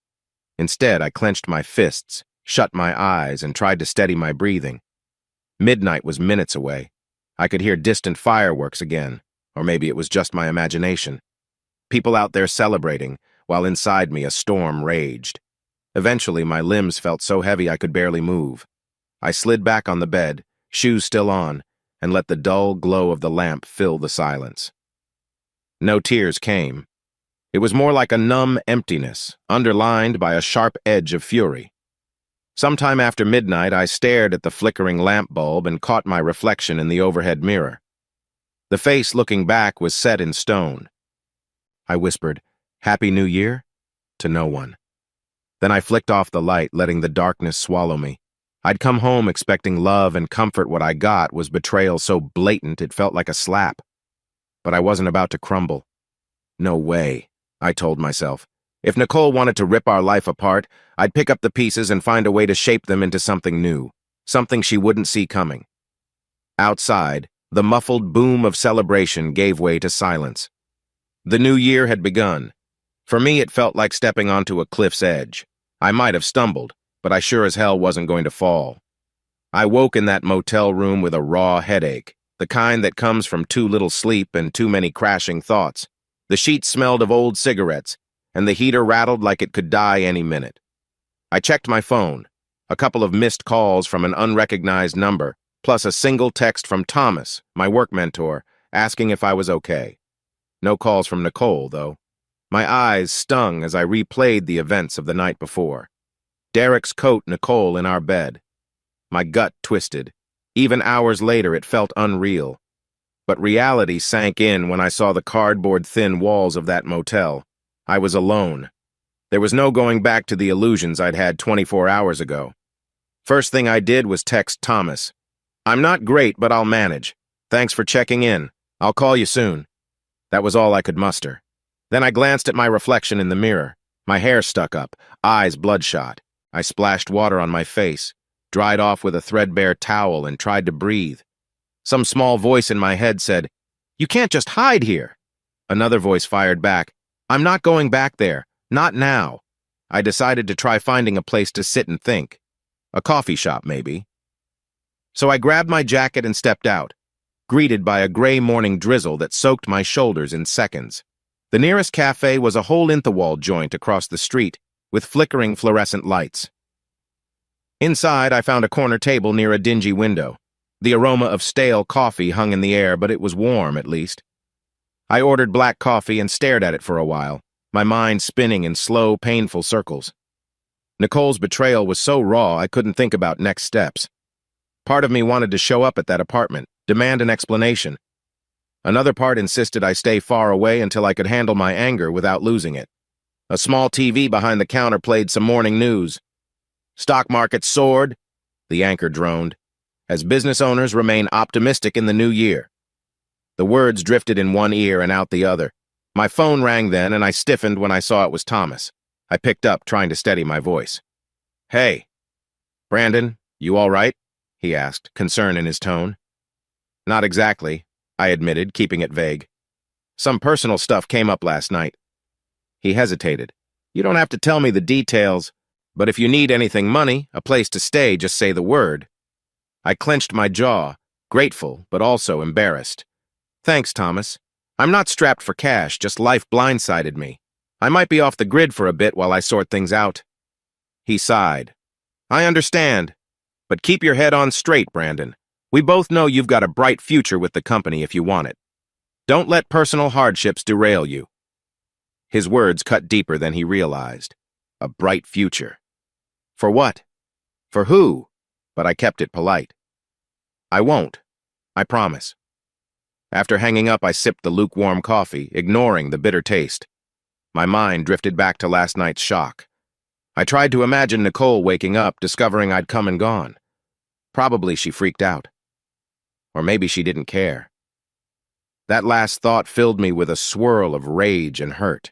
Instead, I clenched my fists, shut my eyes, and tried to steady my breathing. Midnight was minutes away. I could hear distant fireworks again, or maybe it was just my imagination. People out there celebrating, while inside me a storm raged. Eventually, my limbs felt so heavy I could barely move. I slid back on the bed, shoes still on, and let the dull glow of the lamp fill the silence. No tears came. It was more like a numb emptiness, underlined by a sharp edge of fury. Sometime after midnight, I stared at the flickering lamp bulb and caught my reflection in the overhead mirror. The face looking back was set in stone. I whispered, "Happy New Year?" to no one. Then I flicked off the light, letting the darkness swallow me. I'd come home expecting love and comfort. What I got was betrayal so blatant it felt like a slap. But I wasn't about to crumble. No way, I told myself. If Nicole wanted to rip our life apart, I'd pick up the pieces and find a way to shape them into something new, something she wouldn't see coming. Outside, the muffled boom of celebration gave way to silence. The new year had begun. For me, it felt like stepping onto a cliff's edge. I might have stumbled, but I sure as hell wasn't going to fall. I woke in that motel room with a raw headache, the kind that comes from too little sleep and too many crashing thoughts. The sheets smelled of old cigarettes, and the heater rattled like it could die any minute. I checked my phone, a couple of missed calls from an unrecognized number, plus a single text from Thomas, my work mentor, asking if I was okay. No calls from Nicole, though. My eyes stung as I replayed the events of the night before. Derek's coat, Nicole in our bed. My gut twisted. Even hours later, it felt unreal. But reality sank in when I saw the cardboard-thin walls of that motel. I was alone. There was no going back to the illusions I'd had 24 hours ago. First thing I did was text Thomas. "I'm not great, but I'll manage. Thanks for checking in. I'll call you soon." That was all I could muster. Then I glanced at my reflection in the mirror. My hair stuck up, eyes bloodshot. I splashed water on my face, dried off with a threadbare towel, and tried to breathe. Some small voice in my head said, "You can't just hide here." Another voice fired back, "I'm not going back there. Not now." I decided to try finding a place to sit and think. A coffee shop, maybe. So I grabbed my jacket and stepped out, greeted by a gray morning drizzle that soaked my shoulders in seconds. The nearest cafe was a hole-in-the-wall joint across the street, with flickering fluorescent lights. Inside, I found a corner table near a dingy window. The aroma of stale coffee hung in the air, but it was warm, at least. I ordered black coffee and stared at it for a while, my mind spinning in slow, painful circles. Nicole's betrayal was so raw I couldn't think about next steps. Part of me wanted to show up at that apartment, demand an explanation. Another part insisted I stay far away until I could handle my anger without losing it. A small TV behind the counter played some morning news. "Stock market soared," the anchor droned, "as business owners remain optimistic in the new year." The words drifted in one ear and out the other. My phone rang then, and I stiffened when I saw it was Thomas. I picked up, trying to steady my voice. "Hey, Brandon, you all right?" he asked, concern in his tone. "Not exactly," I admitted, keeping it vague. "Some personal stuff came up last night." He hesitated. "You don't have to tell me the details, but if you need anything, money, a place to stay, just say the word." I clenched my jaw, grateful but also embarrassed. "Thanks, Thomas. I'm not strapped for cash, just life blindsided me. I might be off the grid for a bit while I sort things out." He sighed. "I understand, but keep your head on straight, Brandon. We both know you've got a bright future with the company if you want it. Don't let personal hardships derail you." His words cut deeper than he realized. A bright future. For what? For who? But I kept it polite. "I won't. I promise." After hanging up, I sipped the lukewarm coffee, ignoring the bitter taste. My mind drifted back to last night's shock. I tried to imagine Nicole waking up, discovering I'd come and gone. Probably she freaked out. Or maybe she didn't care. That last thought filled me with a swirl of rage and hurt.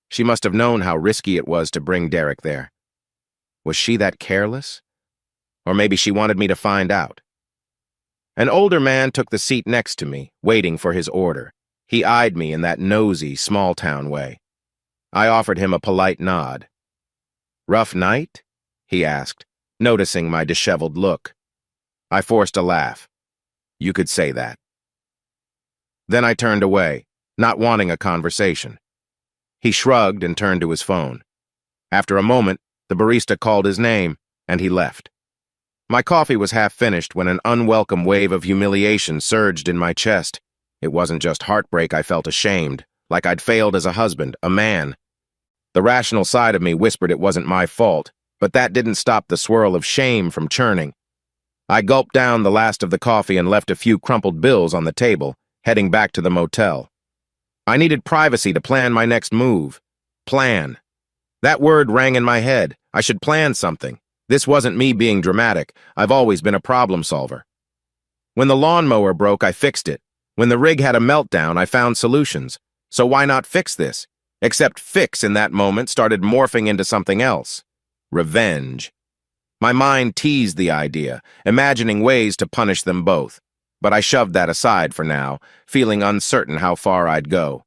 She must have known how risky it was to bring Derek there. Was she that careless? Or maybe she wanted me to find out. An older man took the seat next to me, waiting for his order. He eyed me in that nosy, small-town way. I offered him a polite nod. "Rough night?" he asked, noticing my disheveled look. I forced a laugh. "You could say that." Then I turned away, not wanting a conversation. He shrugged and turned to his phone. After a moment, the barista called his name, and he left. My coffee was half finished when an unwelcome wave of humiliation surged in my chest. It wasn't just heartbreak. I felt ashamed, like I'd failed as a husband, a man. The rational side of me whispered it wasn't my fault, but that didn't stop the swirl of shame from churning. I gulped down the last of the coffee and left a few crumpled bills on the table, heading back to the motel. I needed privacy to plan my next move. Plan. That word rang in my head. I should plan something. This wasn't me being dramatic. I've always been a problem solver. When the lawnmower broke, I fixed it. When the rig had a meltdown, I found solutions. So why not fix this? Except fix in that moment started morphing into something else. Revenge. My mind teased the idea, imagining ways to punish them both. But I shoved that aside for now, feeling uncertain how far I'd go.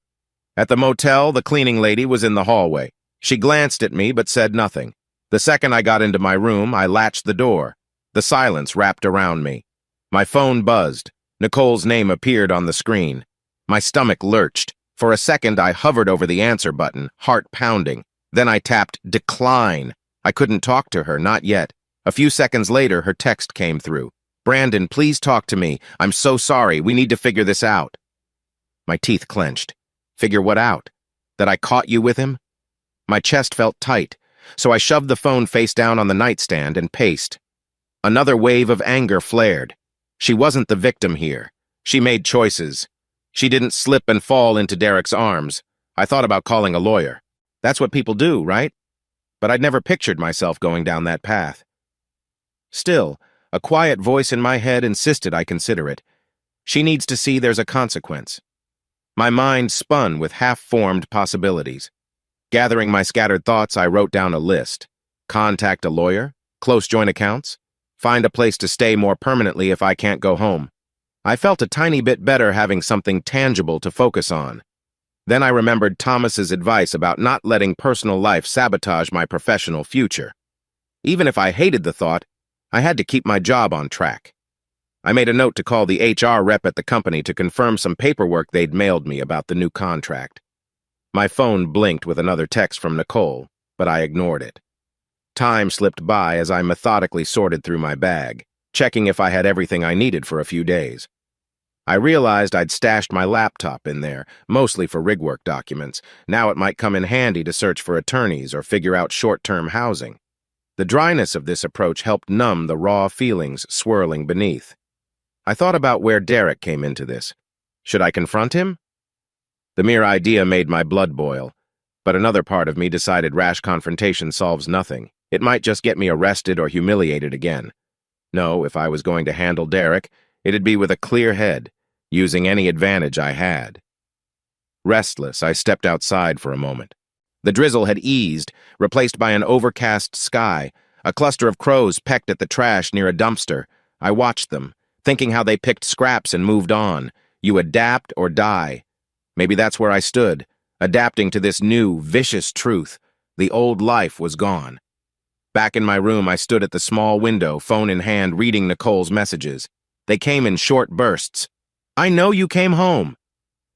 At the motel, the cleaning lady was in the hallway. She glanced at me but said nothing. The second I got into my room, I latched the door. The silence wrapped around me. My phone buzzed. Nicole's name appeared on the screen. My stomach lurched. For a second, I hovered over the answer button, heart pounding. Then I tapped decline. I couldn't talk to her, not yet. A few seconds later, her text came through. "Brandon, please talk to me. I'm so sorry. We need to figure this out." My teeth clenched. Figure what out? That I caught you with him? My chest felt tight, so I shoved the phone face down on the nightstand and paced. Another wave of anger flared. She wasn't the victim here. She made choices. She didn't slip and fall into Derek's arms. I thought about calling a lawyer. That's what people do, right? But I'd never pictured myself going down that path. Still, a quiet voice in my head insisted I consider it. She needs to see there's a consequence. My mind spun with half-formed possibilities. Gathering my scattered thoughts, I wrote down a list. Contact a lawyer, close joint accounts, find a place to stay more permanently if I can't go home. I felt a tiny bit better having something tangible to focus on. Then I remembered Thomas's advice about not letting personal life sabotage my professional future. Even if I hated the thought, I had to keep my job on track. I made a note to call the HR rep at the company to confirm some paperwork they'd mailed me about the new contract. My phone blinked with another text from Nicole, but I ignored it. Time slipped by as I methodically sorted through my bag, checking if I had everything I needed for a few days. I realized I'd stashed my laptop in there, mostly for rigwork documents. Now it might come in handy to search for attorneys or figure out short-term housing. The dryness of this approach helped numb the raw feelings swirling beneath. I thought about where Derek came into this. Should I confront him? The mere idea made my blood boil, but another part of me decided rash confrontation solves nothing. It might just get me arrested or humiliated again. No, if I was going to handle Derek, it'd be with a clear head, using any advantage I had. Restless, I stepped outside for a moment. The drizzle had eased, replaced by an overcast sky. A cluster of crows pecked at the trash near a dumpster. I watched them, thinking how they picked scraps and moved on. You adapt or die. Maybe that's where I stood, adapting to this new, vicious truth. The old life was gone. Back in my room, I stood at the small window, phone in hand, reading Nicole's messages. They came in short bursts. "I know you came home.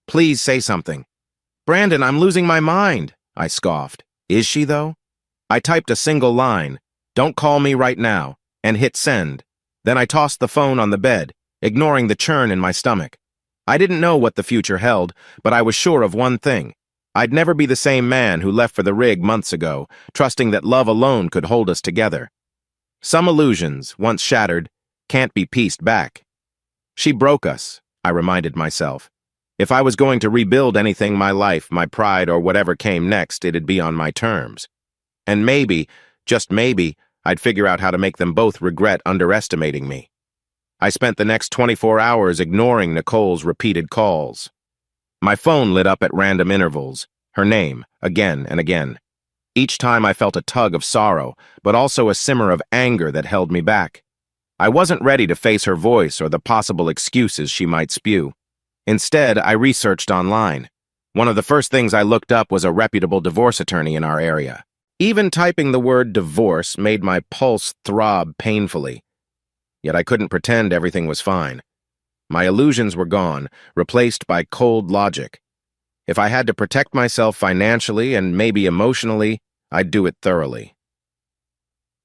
Please say something." "Brandon, I'm losing my mind," I scoffed. "Is she, though?" I typed a single line, "Don't call me right now," and hit send. Then I tossed the phone on the bed, ignoring the churn in my stomach. I didn't know what the future held, but I was sure of one thing. I'd never be the same man who left for the rig months ago, trusting that love alone could hold us together. Some illusions, once shattered, can't be pieced back. She broke us, I reminded myself. If I was going to rebuild anything, my life, my pride, or whatever came next, it'd be on my terms. And maybe, just maybe, I'd figure out how to make them both regret underestimating me. I spent the next 24 hours ignoring Nicole's repeated calls. My phone lit up at random intervals, her name, again and again. Each time I felt a tug of sorrow, but also a simmer of anger that held me back. I wasn't ready to face her voice or the possible excuses she might spew. Instead, I researched online. One of the first things I looked up was a reputable divorce attorney in our area. Even typing the word divorce made my pulse throb painfully. Yet I couldn't pretend everything was fine. My illusions were gone, replaced by cold logic. If I had to protect myself financially and maybe emotionally, I'd do it thoroughly.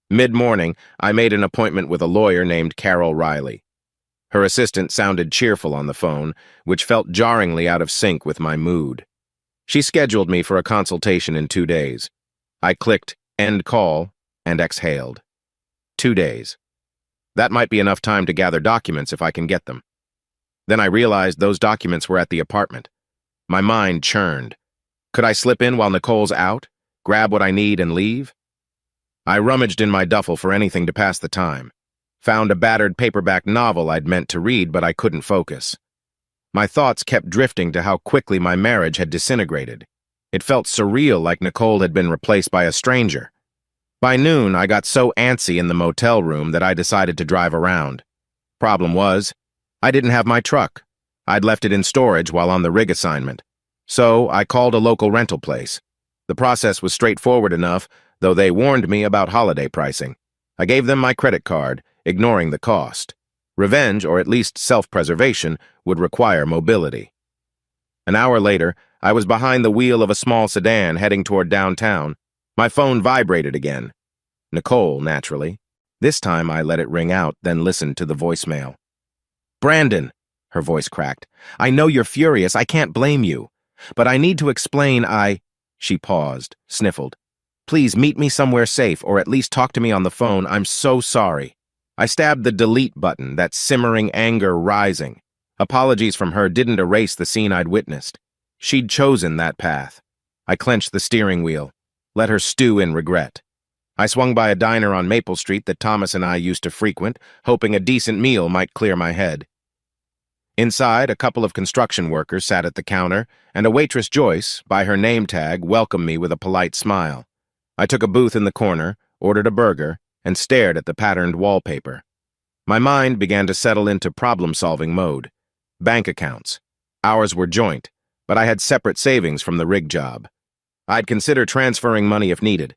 Mid-morning, I made an appointment with a lawyer named Carol Riley. Her assistant sounded cheerful on the phone, which felt jarringly out of sync with my mood. She scheduled me for a consultation in 2 days. I clicked end call and exhaled. 2 days. That might be enough time to gather documents if I can get them. Then I realized those documents were at the apartment. My mind churned. Could I slip in while Nicole's out, grab what I need, and leave? I rummaged in my duffel for anything to pass the time. Found a battered paperback novel I'd meant to read, but I couldn't focus. My thoughts kept drifting to how quickly my marriage had disintegrated. It felt surreal, like Nicole had been replaced by a stranger. By noon, I got so antsy in the motel room that I decided to drive around. Problem was, I didn't have my truck. I'd left it in storage while on the rig assignment. So I called a local rental place. The process was straightforward enough, though they warned me about holiday pricing. I gave them my credit card, ignoring the cost. Revenge, or at least self-preservation, would require mobility. An hour later, I was behind the wheel of a small sedan heading toward downtown. My phone vibrated again. Nicole, naturally. This time I let it ring out, then listened to the voicemail. "Brandon," her voice cracked. "I know you're furious. I can't blame you. But I need to explain She paused, sniffled. "Please meet me somewhere safe, or at least talk to me on the phone. I'm so sorry." I stabbed the delete button, that simmering anger rising. Apologies from her didn't erase the scene I'd witnessed. She'd chosen that path. I clenched the steering wheel, let her stew in regret. I swung by a diner on Maple Street that Thomas and I used to frequent, hoping a decent meal might clear my head. Inside, a couple of construction workers sat at the counter, and a waitress, Joyce, by her name tag, welcomed me with a polite smile. I took a booth in the corner, ordered a burger, and stared at the patterned wallpaper. My mind began to settle into problem-solving mode. Bank accounts. Ours were joint, but I had separate savings from the rig job. I'd consider transferring money if needed.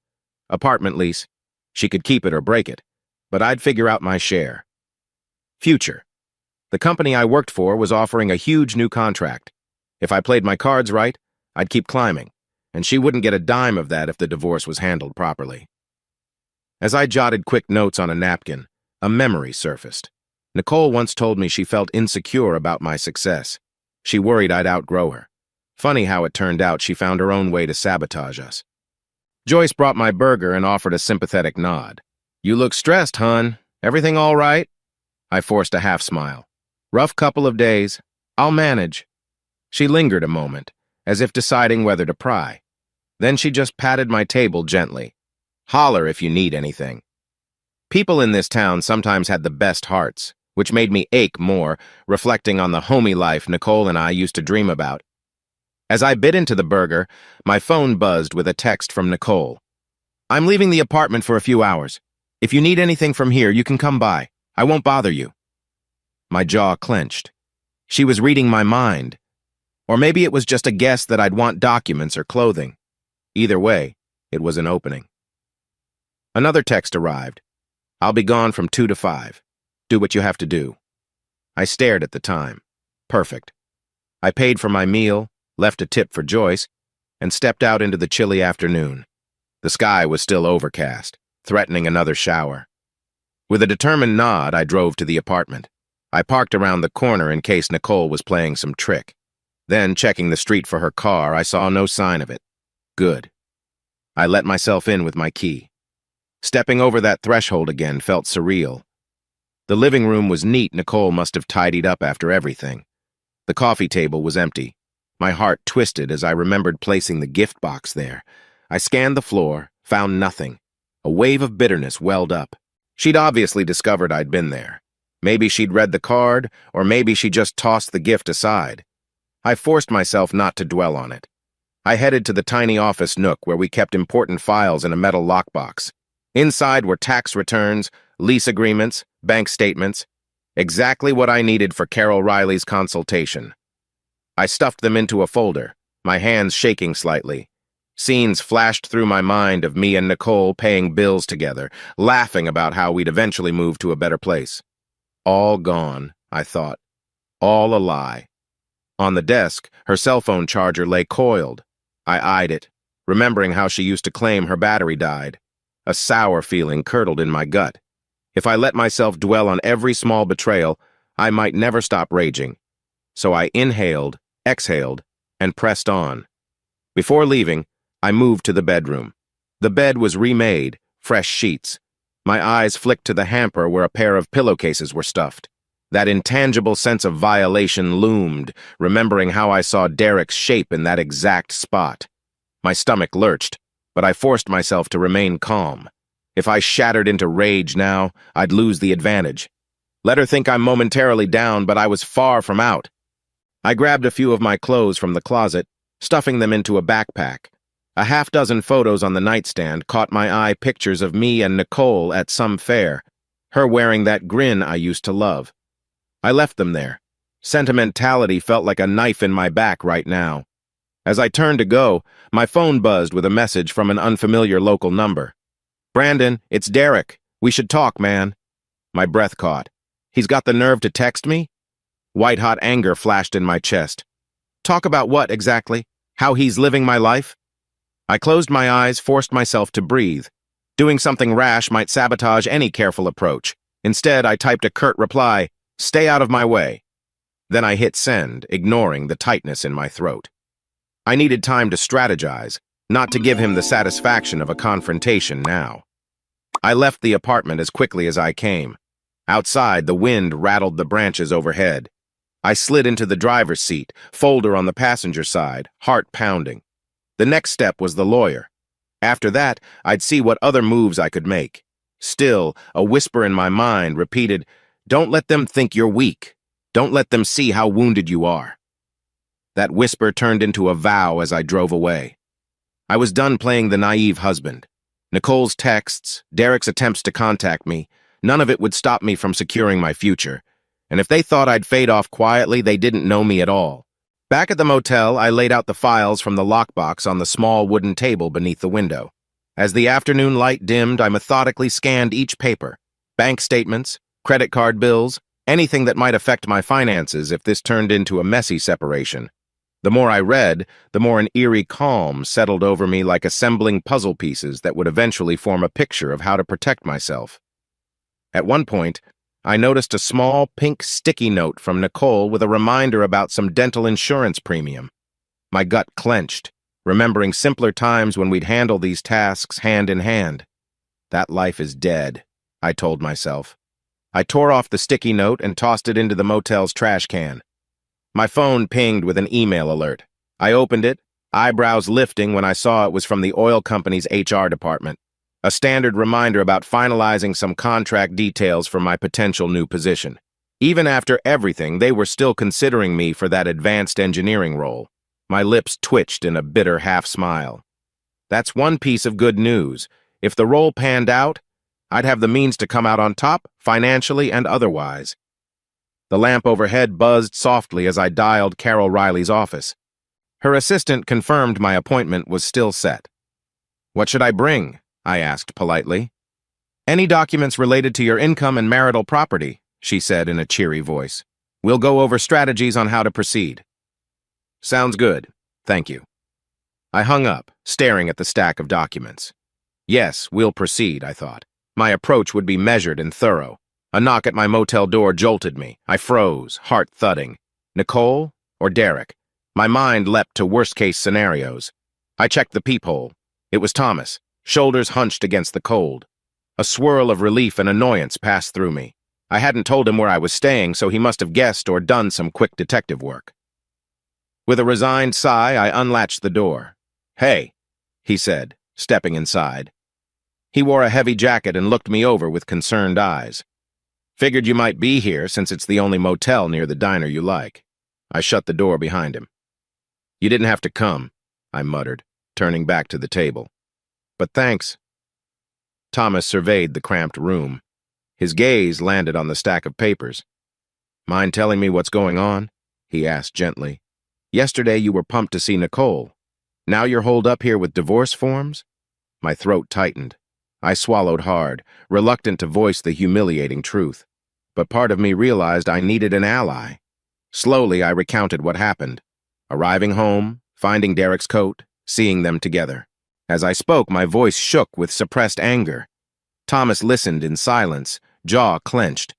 Apartment lease. She could keep it or break it, but I'd figure out my share. Future. The company I worked for was offering a huge new contract. If I played my cards right, I'd keep climbing, and she wouldn't get a dime of that if the divorce was handled properly. As I jotted quick notes on a napkin, a memory surfaced. Nicole once told me she felt insecure about my success. She worried I'd outgrow her. Funny how it turned out she found her own way to sabotage us. Joyce brought my burger and offered a sympathetic nod. "You look stressed, hon. Everything all right?" I forced a half smile. "Rough couple of days. I'll manage." She lingered a moment, as if deciding whether to pry. Then she just patted my table gently. "Holler if you need anything." People in this town sometimes had the best hearts, which made me ache more, reflecting on the homey life Nicole and I used to dream about. As I bit into the burger, my phone buzzed with a text from Nicole. "I'm leaving the apartment for a few hours. If you need anything from here, you can come by. I won't bother you." My jaw clenched. She was reading my mind. Or maybe it was just a guess that I'd want documents or clothing. Either way, it was an opening. Another text arrived. "I'll be gone from 2 to 5. Do what you have to do." I stared at the time. Perfect. I paid for my meal, left a tip for Joyce, and stepped out into the chilly afternoon. The sky was still overcast, threatening another shower. With a determined nod, I drove to the apartment. I parked around the corner in case Nicole was playing some trick. Then, checking the street for her car, I saw no sign of it. Good. I let myself in with my key. Stepping over that threshold again felt surreal. The living room was neat. Nicole must have tidied up after everything. The coffee table was empty. My heart twisted as I remembered placing the gift box there. I scanned the floor, found nothing. A wave of bitterness welled up. She'd obviously discovered I'd been there. Maybe she'd read the card, or maybe she just tossed the gift aside. I forced myself not to dwell on it. I headed to the tiny office nook where we kept important files in a metal lockbox. Inside were tax returns, lease agreements, bank statements, exactly what I needed for Carol Riley's consultation. I stuffed them into a folder, my hands shaking slightly. Scenes flashed through my mind of me and Nicole paying bills together, laughing about how we'd eventually move to a better place. All gone, I thought. All a lie. On the desk, her cell phone charger lay coiled. I eyed it, remembering how she used to claim her battery died. A sour feeling curdled in my gut. If I let myself dwell on every small betrayal, I might never stop raging. So I inhaled, exhaled, and pressed on. Before leaving, I moved to the bedroom. The bed was remade, fresh sheets. My eyes flicked to the hamper where a pair of pillowcases were stuffed. That intangible sense of violation loomed, remembering how I saw Derek's shape in that exact spot. My stomach lurched, but I forced myself to remain calm. If I shattered into rage now, I'd lose the advantage. Let her think I'm momentarily down, but I was far from out. I grabbed a few of my clothes from the closet, stuffing them into a backpack. A half-dozen photos on the nightstand caught my eye, pictures of me and Nicole at some fair, her wearing that grin I used to love. I left them there. Sentimentality felt like a knife in my back right now. As I turned to go, my phone buzzed with a message from an unfamiliar local number. "Brandon, it's Derek. We should talk, man." My breath caught. He's got the nerve to text me? White-hot anger flashed in my chest. Talk about what, exactly? How he's living my life? I closed my eyes, forced myself to breathe. Doing something rash might sabotage any careful approach. Instead, I typed a curt reply, "Stay out of my way." Then I hit send, ignoring the tightness in my throat. I needed time to strategize, not to give him the satisfaction of a confrontation now. I left the apartment as quickly as I came. Outside, the wind rattled the branches overhead. I slid into the driver's seat, folder on the passenger side, heart pounding. The next step was the lawyer. After that, I'd see what other moves I could make. Still, a whisper in my mind repeated, "Don't let them think you're weak. Don't let them see how wounded you are." That whisper turned into a vow as I drove away. I was done playing the naive husband. Nicole's texts, Derek's attempts to contact me, none of it would stop me from securing my future. And if they thought I'd fade off quietly, they didn't know me at all. Back at the motel, I laid out the files from the lockbox on the small wooden table beneath the window. As the afternoon light dimmed, I methodically scanned each paper. Bank statements, credit card bills, anything that might affect my finances if this turned into a messy separation. The more I read, the more an eerie calm settled over me, like assembling puzzle pieces that would eventually form a picture of how to protect myself. At one point, I noticed a small pink sticky note from Nicole with a reminder about some dental insurance premium. My gut clenched, remembering simpler times when we'd handle these tasks hand in hand. That life is dead, I told myself. I tore off the sticky note and tossed it into the motel's trash can. My phone pinged with an email alert. I opened it, eyebrows lifting when I saw it was from the oil company's HR department. A standard reminder about finalizing some contract details for my potential new position. Even after everything, they were still considering me for that advanced engineering role. My lips twitched in a bitter half-smile. That's one piece of good news. If the role panned out, I'd have the means to come out on top, financially and otherwise. The lamp overhead buzzed softly as I dialed Carol Riley's office. Her assistant confirmed my appointment was still set. "What should I bring?" I asked politely. "Any documents related to your income and marital property," she said in a cheery voice. "We'll go over strategies on how to proceed." "Sounds good. Thank you." I hung up, staring at the stack of documents. Yes, we'll proceed, I thought. My approach would be measured and thorough. A knock at my motel door jolted me. I froze, heart thudding. Nicole or Derek? My mind leapt to worst-case scenarios. I checked the peephole. It was Thomas, shoulders hunched against the cold. A swirl of relief and annoyance passed through me. I hadn't told him where I was staying, so he must have guessed or done some quick detective work. With a resigned sigh, I unlatched the door. "Hey," he said, stepping inside. He wore a heavy jacket and looked me over with concerned eyes. Figured you might be here since it's the only motel near the diner you like. I shut the door behind him. You didn't have to come, I muttered, turning back to the table. But thanks. Thomas surveyed the cramped room. His gaze landed on the stack of papers. Mind telling me what's going on? He asked gently. Yesterday you were pumped to see Nicole. Now you're holed up here with divorce forms? My throat tightened. I swallowed hard, reluctant to voice the humiliating truth. But part of me realized I needed an ally. Slowly, I recounted what happened. Arriving home, finding Derek's coat, seeing them together. As I spoke, my voice shook with suppressed anger. Thomas listened in silence, jaw clenched.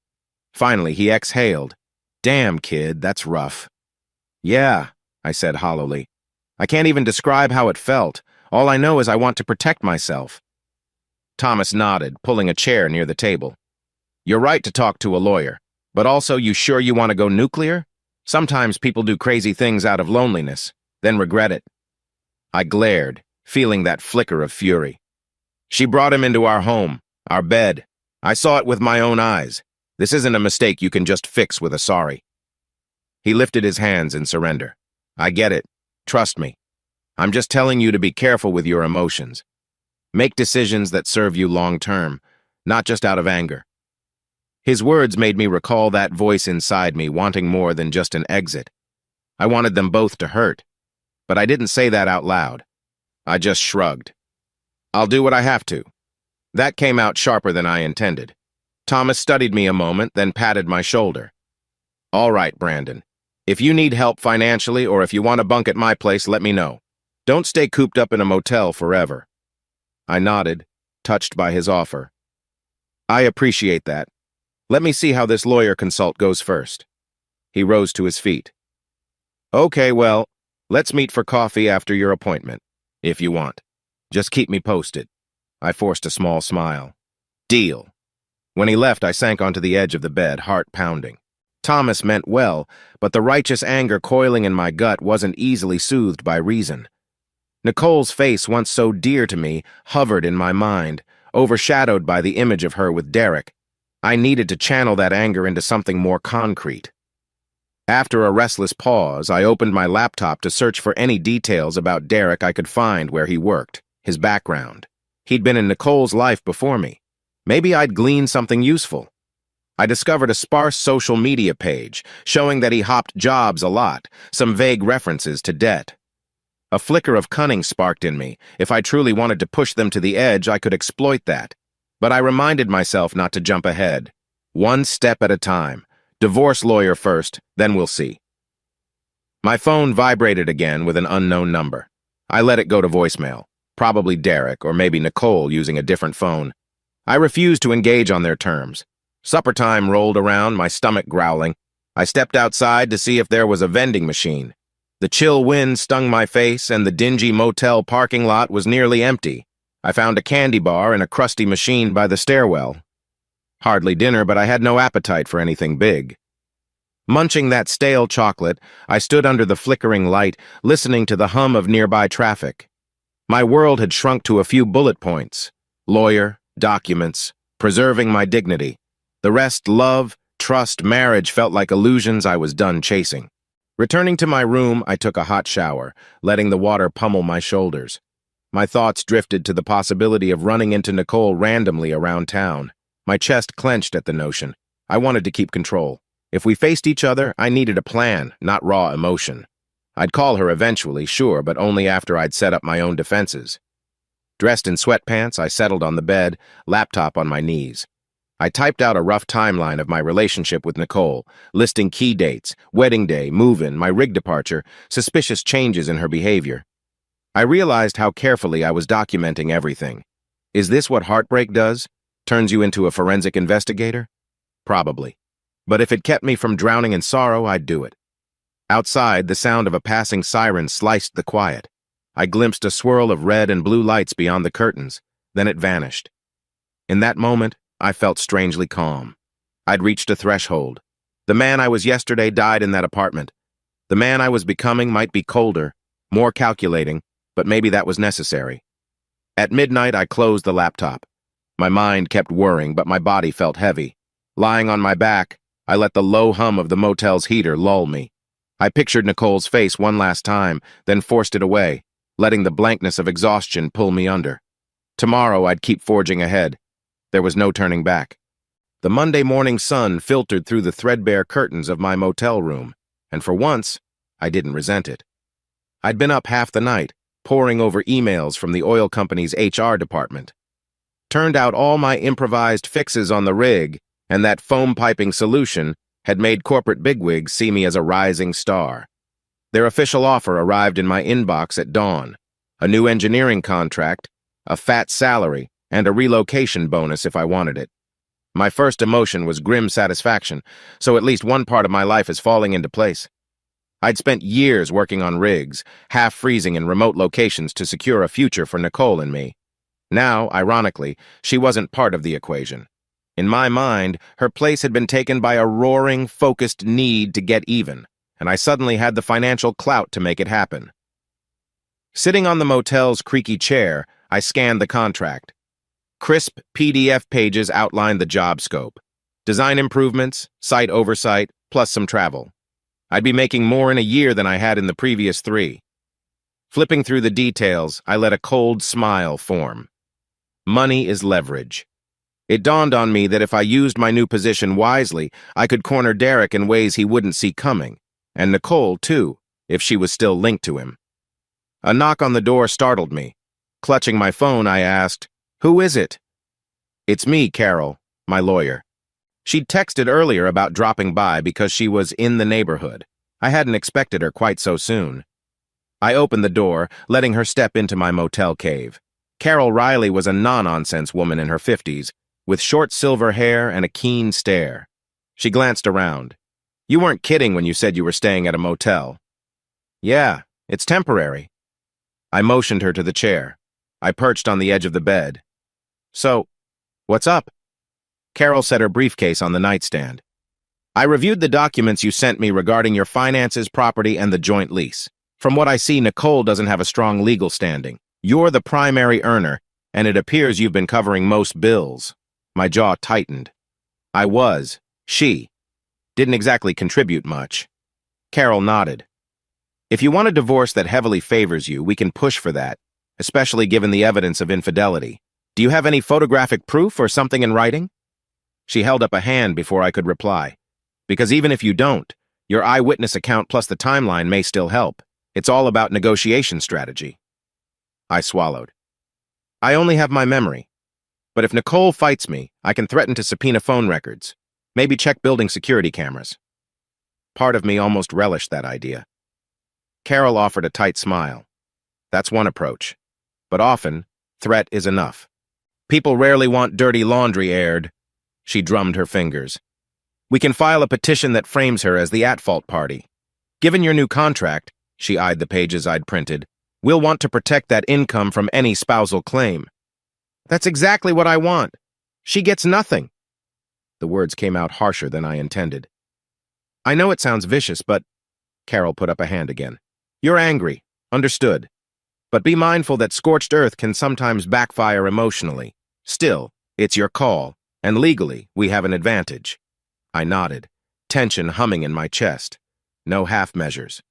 Finally, he exhaled. Damn, kid, that's rough. Yeah, I said hollowly. I can't even describe how it felt. All I know is I want to protect myself. Thomas nodded, pulling a chair near the table. You're right to talk to a lawyer, but also you sure you want to go nuclear? Sometimes people do crazy things out of loneliness, then regret it. I glared, feeling that flicker of fury. She brought him into our home, our bed. I saw it with my own eyes. This isn't a mistake you can just fix with a sorry. He lifted his hands in surrender. I get it. Trust me. I'm just telling you to be careful with your emotions. Make decisions that serve you long-term, not just out of anger. His words made me recall that voice inside me wanting more than just an exit. I wanted them both to hurt, but I didn't say that out loud. I just shrugged. I'll do what I have to. That came out sharper than I intended. Thomas studied me a moment, then patted my shoulder. All right, Brandon. If you need help financially or if you want to bunk at my place, let me know. Don't stay cooped up in a motel forever. I nodded, touched by his offer. I appreciate that. Let me see how this lawyer consult goes first. He rose to his feet. Okay, well, let's meet for coffee after your appointment, if you want. Just keep me posted. I forced a small smile. Deal. When he left, I sank onto the edge of the bed, heart pounding. Thomas meant well, but the righteous anger coiling in my gut wasn't easily soothed by reason. Nicole's face, once so dear to me, hovered in my mind, overshadowed by the image of her with Derek. I needed to channel that anger into something more concrete. After a restless pause, I opened my laptop to search for any details about Derek I could find where he worked, his background. He'd been in Nicole's life before me. Maybe I'd glean something useful. I discovered a sparse social media page showing that he hopped jobs a lot, some vague references to debt. A flicker of cunning sparked in me. If I truly wanted to push them to the edge, I could exploit that. But I reminded myself not to jump ahead. One step at a time. Divorce lawyer first, then we'll see. My phone vibrated again with an unknown number. I let it go to voicemail. Probably Derek, or maybe Nicole using a different phone. I refused to engage on their terms. Supper time rolled around, my stomach growling. I stepped outside to see if there was a vending machine. The chill wind stung my face, and the dingy motel parking lot was nearly empty. I found a candy bar and a crusty machine by the stairwell. Hardly dinner, but I had no appetite for anything big. Munching that stale chocolate, I stood under the flickering light, listening to the hum of nearby traffic. My world had shrunk to a few bullet points. Lawyer, documents, preserving my dignity. The rest, love, trust, marriage, felt like illusions I was done chasing. Returning to my room, I took a hot shower, letting the water pummel my shoulders. My thoughts drifted to the possibility of running into Nicole randomly around town. My chest clenched at the notion. I wanted to keep control. If we faced each other, I needed a plan, not raw emotion. I'd call her eventually, sure, but only after I'd set up my own defenses. Dressed in sweatpants, I settled on the bed, laptop on my knees. I typed out a rough timeline of my relationship with Nicole, listing key dates, wedding day, move-in, my rig departure, suspicious changes in her behavior. I realized how carefully I was documenting everything. Is this what heartbreak does? Turns you into a forensic investigator? Probably. But if it kept me from drowning in sorrow, I'd do it. Outside, the sound of a passing siren sliced the quiet. I glimpsed a swirl of red and blue lights beyond the curtains, then it vanished. In that moment, I felt strangely calm. I'd reached a threshold. The man I was yesterday died in that apartment. The man I was becoming might be colder, more calculating, but maybe that was necessary. At midnight, I closed the laptop. My mind kept whirring, but my body felt heavy. Lying on my back, I let the low hum of the motel's heater lull me. I pictured Nicole's face one last time, then forced it away, letting the blankness of exhaustion pull me under. Tomorrow I'd keep forging ahead. There was no turning back. The Monday morning sun filtered through the threadbare curtains of my motel room, and for once, I didn't resent it. I'd been up half the night, poring over emails from the oil company's HR department. Turned out all my improvised fixes on the rig and that foam piping solution had made corporate bigwigs see me as a rising star. Their official offer arrived in my inbox at dawn: a new engineering contract, a fat salary, and a relocation bonus if I wanted it. My first emotion was grim satisfaction, so at least one part of my life is falling into place. I'd spent years working on rigs, half freezing in remote locations to secure a future for Nicole and me. Now, ironically, she wasn't part of the equation. In my mind, her place had been taken by a roaring, focused need to get even, and I suddenly had the financial clout to make it happen. Sitting on the motel's creaky chair, I scanned the contract. Crisp PDF pages outlined the job scope: design improvements, site oversight, plus some travel. I'd be making more in a year than I had in the previous 3. Flipping through the details, I let a cold smile form. Money is leverage. It dawned on me that if I used my new position wisely, I could corner Derek in ways he wouldn't see coming, and Nicole, too, if she was still linked to him. A knock on the door startled me. Clutching my phone, I asked, "Who is it?" "It's me, Carol, my lawyer." She'd texted earlier about dropping by because she was in the neighborhood. I hadn't expected her quite so soon. I opened the door, letting her step into my motel cave. Carol Riley was a no-nonsense woman in her 50s, with short silver hair and a keen stare. She glanced around. "You weren't kidding when you said you were staying at a motel." "Yeah, it's temporary." I motioned her to the chair. I perched on the edge of the bed. "So, what's up?" Carol set her briefcase on the nightstand. "I reviewed the documents you sent me regarding your finances, property, and the joint lease. From what I see, Nicole doesn't have a strong legal standing. You're the primary earner, and it appears you've been covering most bills." My jaw tightened. I was. She didn't exactly contribute much. Carol nodded. "If you want a divorce that heavily favors you, we can push for that, especially given the evidence of infidelity. Do you have any photographic proof or something in writing?" She held up a hand before I could reply. "Because even if you don't, your eyewitness account plus the timeline may still help. It's all about negotiation strategy." I swallowed. "I only have my memory. But if Nicole fights me, I can threaten to subpoena phone records. Maybe check building security cameras." Part of me almost relished that idea. Carol offered a tight smile. "That's one approach. But often, threat is enough. People rarely want dirty laundry aired." She drummed her fingers. "We can file a petition that frames her as the at-fault party. Given your new contract," she eyed the pages I'd printed, "we'll want to protect that income from any spousal claim." "That's exactly what I want. She gets nothing." The words came out harsher than I intended. "I know it sounds vicious, but—" Carol put up a hand again. "You're angry. Understood. But be mindful that scorched earth can sometimes backfire emotionally. Still, it's your call, and legally, we have an advantage." I nodded, tension humming in my chest. No half measures.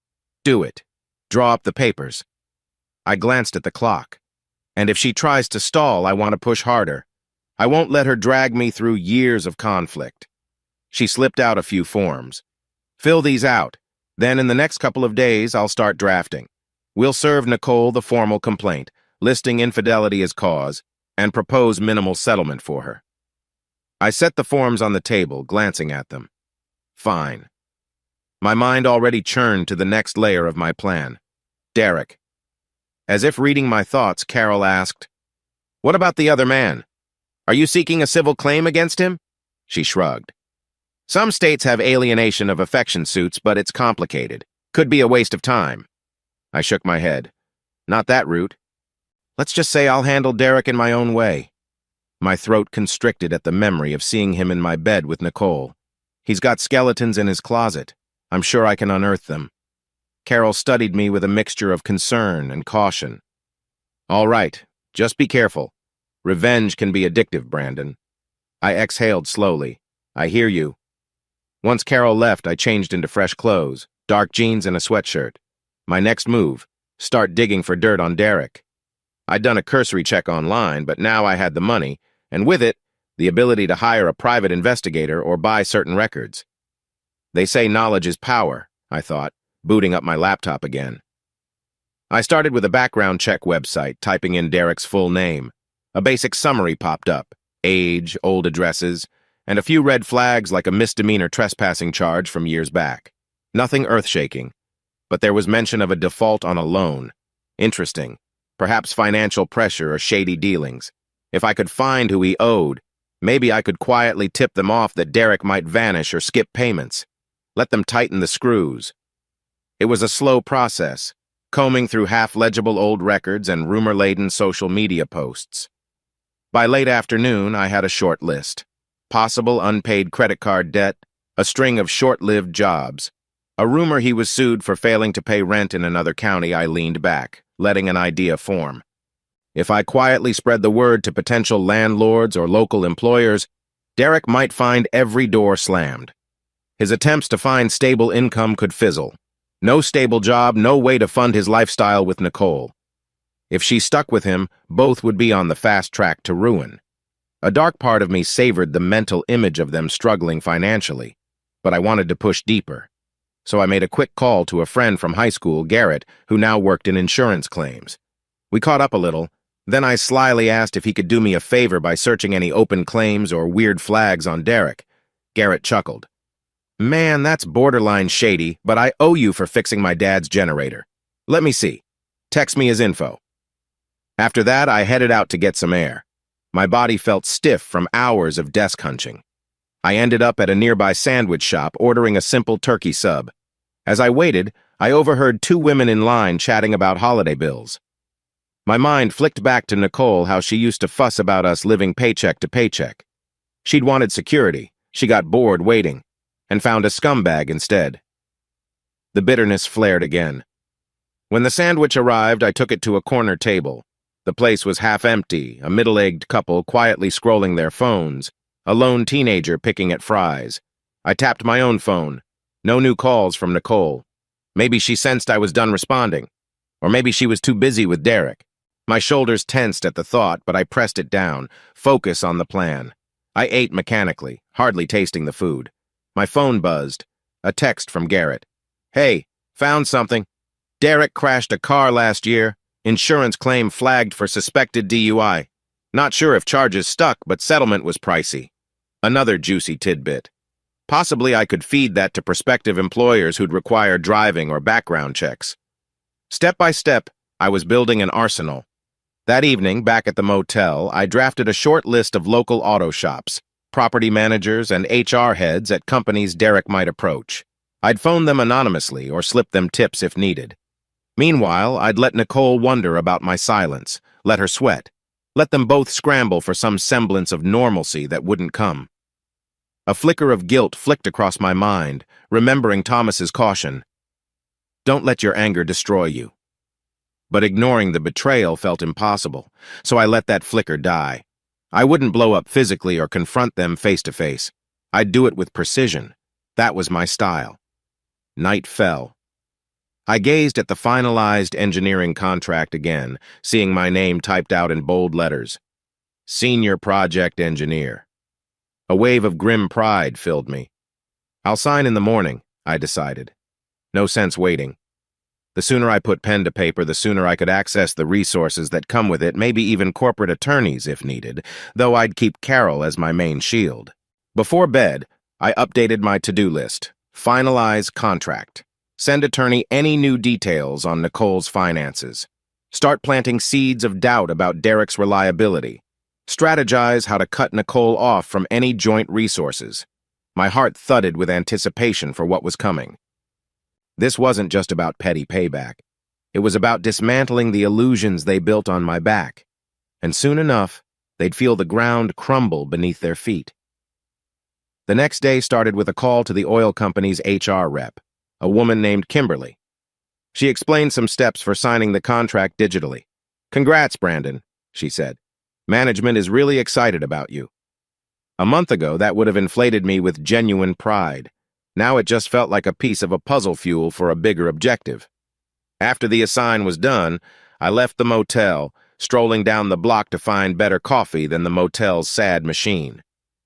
"Do it. Draw up the papers." I glanced at the clock. "And if she tries to stall, I want to push harder. I won't let her drag me through years of conflict." She slipped out a few forms. "Fill these out. Then in the next couple of days, I'll start drafting. We'll serve Nicole the formal complaint, listing infidelity as cause, and propose minimal settlement for her." I set the forms on the table, glancing at them. Fine. My mind already churned to the next layer of my plan. Derek. As if reading my thoughts, Carol asked, "What about the other man? Are you seeking a civil claim against him?" She shrugged. "Some states have alienation of affection suits, but it's complicated. Could be a waste of time." I shook my head. "Not that route. Let's just say I'll handle Derek in my own way." My throat constricted at the memory of seeing him in my bed with Nicole. He's got skeletons in his closet. I'm sure I can unearth them. Carol studied me with a mixture of concern and caution. "All right, just be careful. Revenge can be addictive, Brandon." I exhaled slowly. I hear you. Once Carol left, I changed into fresh clothes, dark jeans and a sweatshirt. My next move, start digging for dirt on Derek. I'd done a cursory check online, but now I had the money, and with it, the ability to hire a private investigator or buy certain records. They say knowledge is power, I thought, booting up my laptop again. I started with a background check website, typing in Derek's full name. A basic summary popped up, age, old addresses, and a few red flags like a misdemeanor trespassing charge from years back. Nothing earth-shaking, but there was mention of a default on a loan. Interesting. Perhaps financial pressure or shady dealings. If I could find who he owed, maybe I could quietly tip them off that Derek might vanish or skip payments. Let them tighten the screws. It was a slow process, combing through half-legible old records and rumor-laden social media posts. By late afternoon, I had a short list. Possible unpaid credit card debt, a string of short-lived jobs. A rumor he was sued for failing to pay rent in another county. I leaned back, letting an idea form. If I quietly spread the word to potential landlords or local employers, Derek might find every door slammed. His attempts to find stable income could fizzle. No stable job, no way to fund his lifestyle with Nicole. If she stuck with him, both would be on the fast track to ruin. A dark part of me savored the mental image of them struggling financially, but I wanted to push deeper. So I made a quick call to a friend from high school, Garrett, who now worked in insurance claims. We caught up a little, then I slyly asked if he could do me a favor by searching any open claims or weird flags on Derek. Garrett chuckled. Man, that's borderline shady, but I owe you for fixing my dad's generator. Let me see. Text me his info. After that, I headed out to get some air. My body felt stiff from hours of desk hunching. I ended up at a nearby sandwich shop ordering a simple turkey sub. As I waited, I overheard two women in line chatting about holiday bills. My mind flicked back to Nicole, how she used to fuss about us living paycheck to paycheck. She'd wanted security, she got bored waiting, and found a scumbag instead. The bitterness flared again. When the sandwich arrived, I took it to a corner table. The place was half empty, a middle-aged couple quietly scrolling their phones, a lone teenager picking at fries. I tapped my own phone. No new calls from Nicole. Maybe she sensed I was done responding. Or maybe she was too busy with Derek. My shoulders tensed at the thought, but I pressed it down. Focus on the plan. I ate mechanically, hardly tasting the food. My phone buzzed. A text from Garrett. Hey, found something. Derek crashed a car last year. Insurance claim flagged for suspected DUI. Not sure if charges stuck, but settlement was pricey. Another juicy tidbit. Possibly I could feed that to prospective employers who'd require driving or background checks. Step by step, I was building an arsenal. That evening, back at the motel, I drafted a short list of local auto shops, property managers, and HR heads at companies Derek might approach. I'd phone them anonymously or slip them tips if needed. Meanwhile, I'd let Nicole wonder about my silence, let her sweat, let them both scramble for some semblance of normalcy that wouldn't come. A flicker of guilt flicked across my mind, remembering Thomas's caution. Don't let your anger destroy you. But ignoring the betrayal felt impossible, so I let that flicker die. I wouldn't blow up physically or confront them face to face. I'd do it with precision. That was my style. Night fell. I gazed at the finalized engineering contract again, seeing my name typed out in bold letters. Senior Project Engineer. A wave of grim pride filled me. I'll sign in the morning, I decided. No sense waiting. The sooner I put pen to paper, the sooner I could access the resources that come with it, maybe even corporate attorneys if needed, though I'd keep Carol as my main shield. Before bed, I updated my to-do list. Finalize contract. Send attorney any new details on Nicole's finances. Start planting seeds of doubt about Derek's reliability. Strategize how to cut Nicole off from any joint resources. My heart thudded with anticipation for what was coming. This wasn't just about petty payback. It was about dismantling the illusions they built on my back. And soon enough, they'd feel the ground crumble beneath their feet. The next day started with a call to the oil company's HR rep, a woman named Kimberly. She explained some steps for signing the contract digitally. Congrats, Brandon, she said. Management is really excited about you. A month ago, that would have inflated me with genuine pride. Now it just felt like a piece of a puzzle fuel for a bigger objective. After the assign was done, I left the motel, strolling down the block to find better coffee than the motel's sad machine.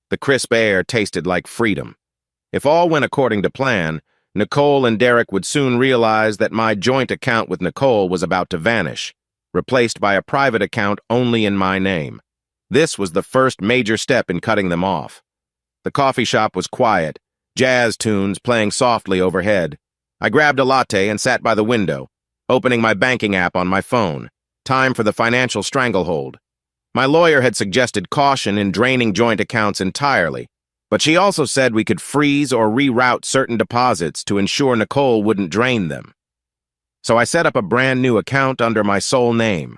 The crisp air tasted like freedom. If all went according to plan, Nicole and Derek would soon realize that my joint account with Nicole was about to vanish, replaced by a private account only in my name. This was the first major step in cutting them off. The coffee shop was quiet, jazz tunes playing softly overhead. I grabbed a latte and sat by the window, opening my banking app on my phone. Time for the financial stranglehold. My lawyer had suggested caution in draining joint accounts entirely, but she also said we could freeze or reroute certain deposits to ensure Nicole wouldn't drain them. So I set up a brand new account under my sole name.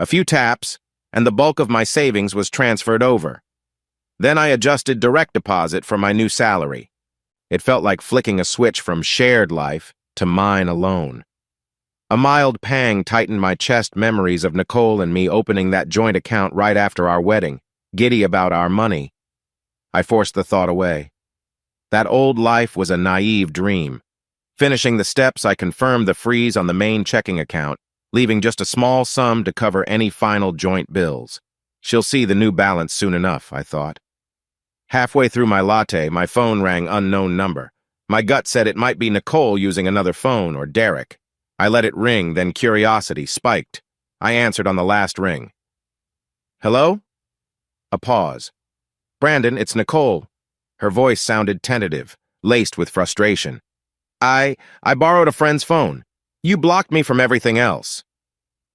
A few taps, and the bulk of my savings was transferred over. Then I adjusted direct deposit for my new salary. It felt like flicking a switch from shared life to mine alone. A mild pang tightened my chest, memories of Nicole and me opening that joint account right after our wedding, giddy about our money. I forced the thought away. That old life was a naive dream. Finishing the steps, I confirmed the freeze on the main checking account, leaving just a small sum to cover any final joint bills. She'll see the new balance soon enough, I thought. Halfway through my latte, my phone rang unknown number. My gut said it might be Nicole using another phone or Derek. I let it ring, then curiosity spiked. I answered on the last ring. Hello? A pause. Brandon, it's Nicole. Her voice sounded tentative, laced with frustration. I borrowed a friend's phone. You blocked me from everything else.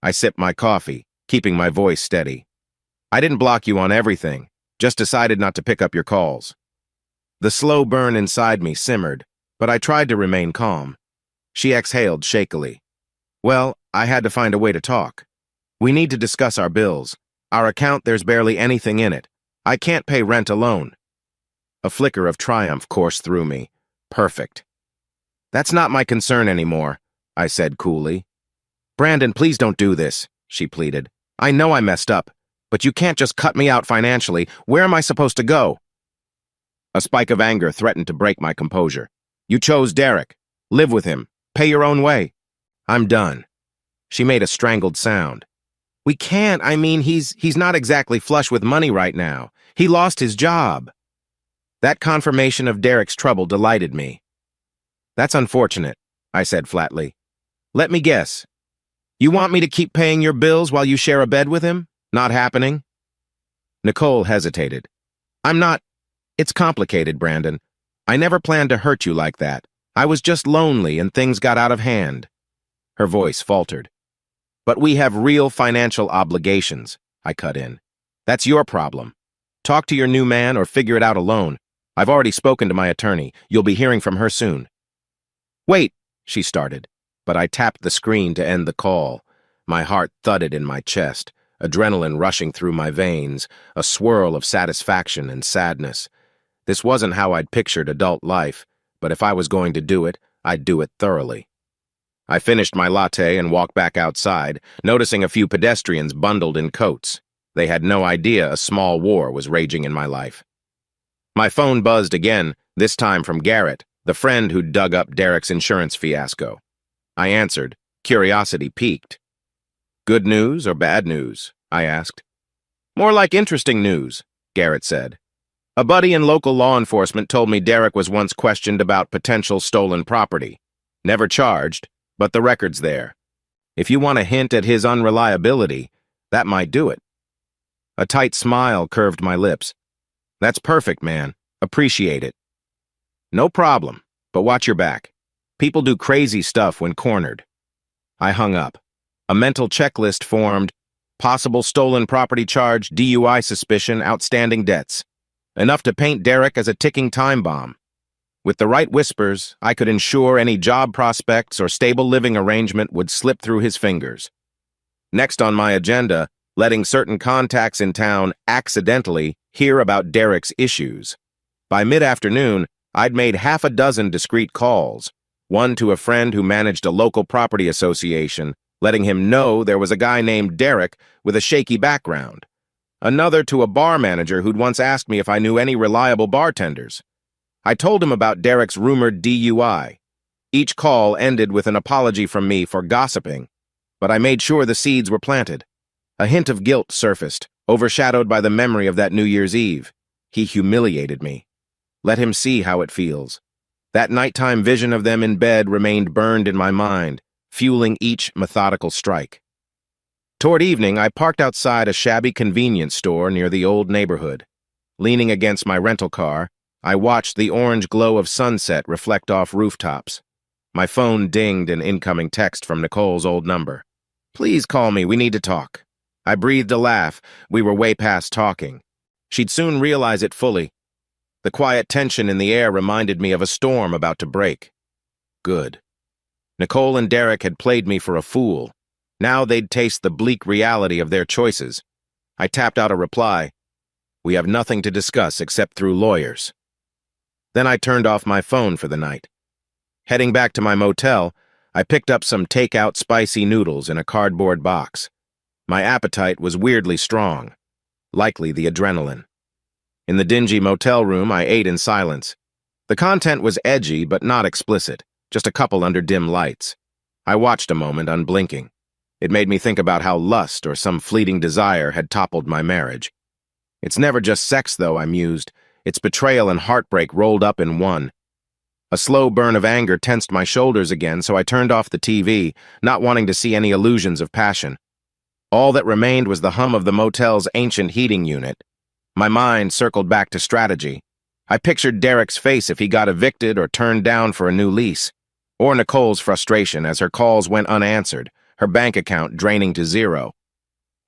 I sipped my coffee, keeping my voice steady. I didn't block you on everything, just decided not to pick up your calls. The slow burn inside me simmered, but I tried to remain calm. She exhaled shakily. Well, I had to find a way to talk. We need to discuss our bills. Our account, there's barely anything in it. I can't pay rent alone. A flicker of triumph coursed through me. Perfect. That's not my concern anymore, I said coolly. Brandon, please don't do this, she pleaded. I know I messed up, but you can't just cut me out financially. Where am I supposed to go? A spike of anger threatened to break my composure. You chose Derek. Live with him. Pay your own way. I'm done. She made a strangled sound. We can't. I mean, he's not exactly flush with money right now. He lost his job. That confirmation of Derek's trouble delighted me. That's unfortunate, I said flatly. Let me guess. You want me to keep paying your bills while you share a bed with him? Not happening? Nicole hesitated. It's complicated, Brandon. I never planned to hurt you like that. I was just lonely and things got out of hand. Her voice faltered. But we have real financial obligations, I cut in. That's your problem. Talk to your new man or figure it out alone. I've already spoken to my attorney. You'll be hearing from her soon. Wait, she started, but I tapped the screen to end the call. My heart thudded in my chest, adrenaline rushing through my veins, a swirl of satisfaction and sadness. This wasn't how I'd pictured adult life, but if I was going to do it, I'd do it thoroughly. I finished my latte and walked back outside, noticing a few pedestrians bundled in coats. They had no idea a small war was raging in my life. My phone buzzed again, this time from Garrett, the friend who'd dug up Derek's insurance fiasco. I answered, curiosity piqued. Good news or bad news? I asked. More like interesting news, Garrett said. A buddy in local law enforcement told me Derek was once questioned about potential stolen property. Never charged, but the record's there. If you want a hint at his unreliability, that might do it. A tight smile curved my lips. That's perfect, man. Appreciate it. No problem, but watch your back. People do crazy stuff when cornered. I hung up. A mental checklist formed: possible stolen property charge, DUI suspicion, outstanding debts. Enough to paint Derek as a ticking time bomb. With the right whispers, I could ensure any job prospects or stable living arrangement would slip through his fingers. Next on my agenda, letting certain contacts in town accidentally hear about Derek's issues. By mid-afternoon, I'd made half a dozen discreet calls, one to a friend who managed a local property association, letting him know there was a guy named Derek with a shaky background. Another to a bar manager who'd once asked me if I knew any reliable bartenders. I told him about Derek's rumored DUI. Each call ended with an apology from me for gossiping, but I made sure the seeds were planted. A hint of guilt surfaced, overshadowed by the memory of that New Year's Eve. He humiliated me. Let him see how it feels. That nighttime vision of them in bed remained burned in my mind, fueling each methodical strike. Toward evening, I parked outside a shabby convenience store near the old neighborhood. Leaning against my rental car, I watched the orange glow of sunset reflect off rooftops. My phone dinged an incoming text from Nicole's old number. "Please call me, we need to talk." I breathed a laugh. We were way past talking. She'd soon realize it fully. The quiet tension in the air reminded me of a storm about to break. Good. Nicole and Derek had played me for a fool. Now they'd taste the bleak reality of their choices. I tapped out a reply. "We have nothing to discuss except through lawyers." Then I turned off my phone for the night. Heading back to my motel, I picked up some takeout spicy noodles in a cardboard box. My appetite was weirdly strong, likely the adrenaline. In the dingy motel room, I ate in silence. The content was edgy but not explicit, just a couple under dim lights. I watched a moment, unblinking. It made me think about how lust or some fleeting desire had toppled my marriage. It's never just sex, though, I mused. It's betrayal and heartbreak rolled up in one. A slow burn of anger tensed my shoulders again, so I turned off the TV, not wanting to see any illusions of passion. All that remained was the hum of the motel's ancient heating unit. My mind circled back to strategy. I pictured Derek's face if he got evicted or turned down for a new lease, or Nicole's frustration as her calls went unanswered, her bank account draining to zero.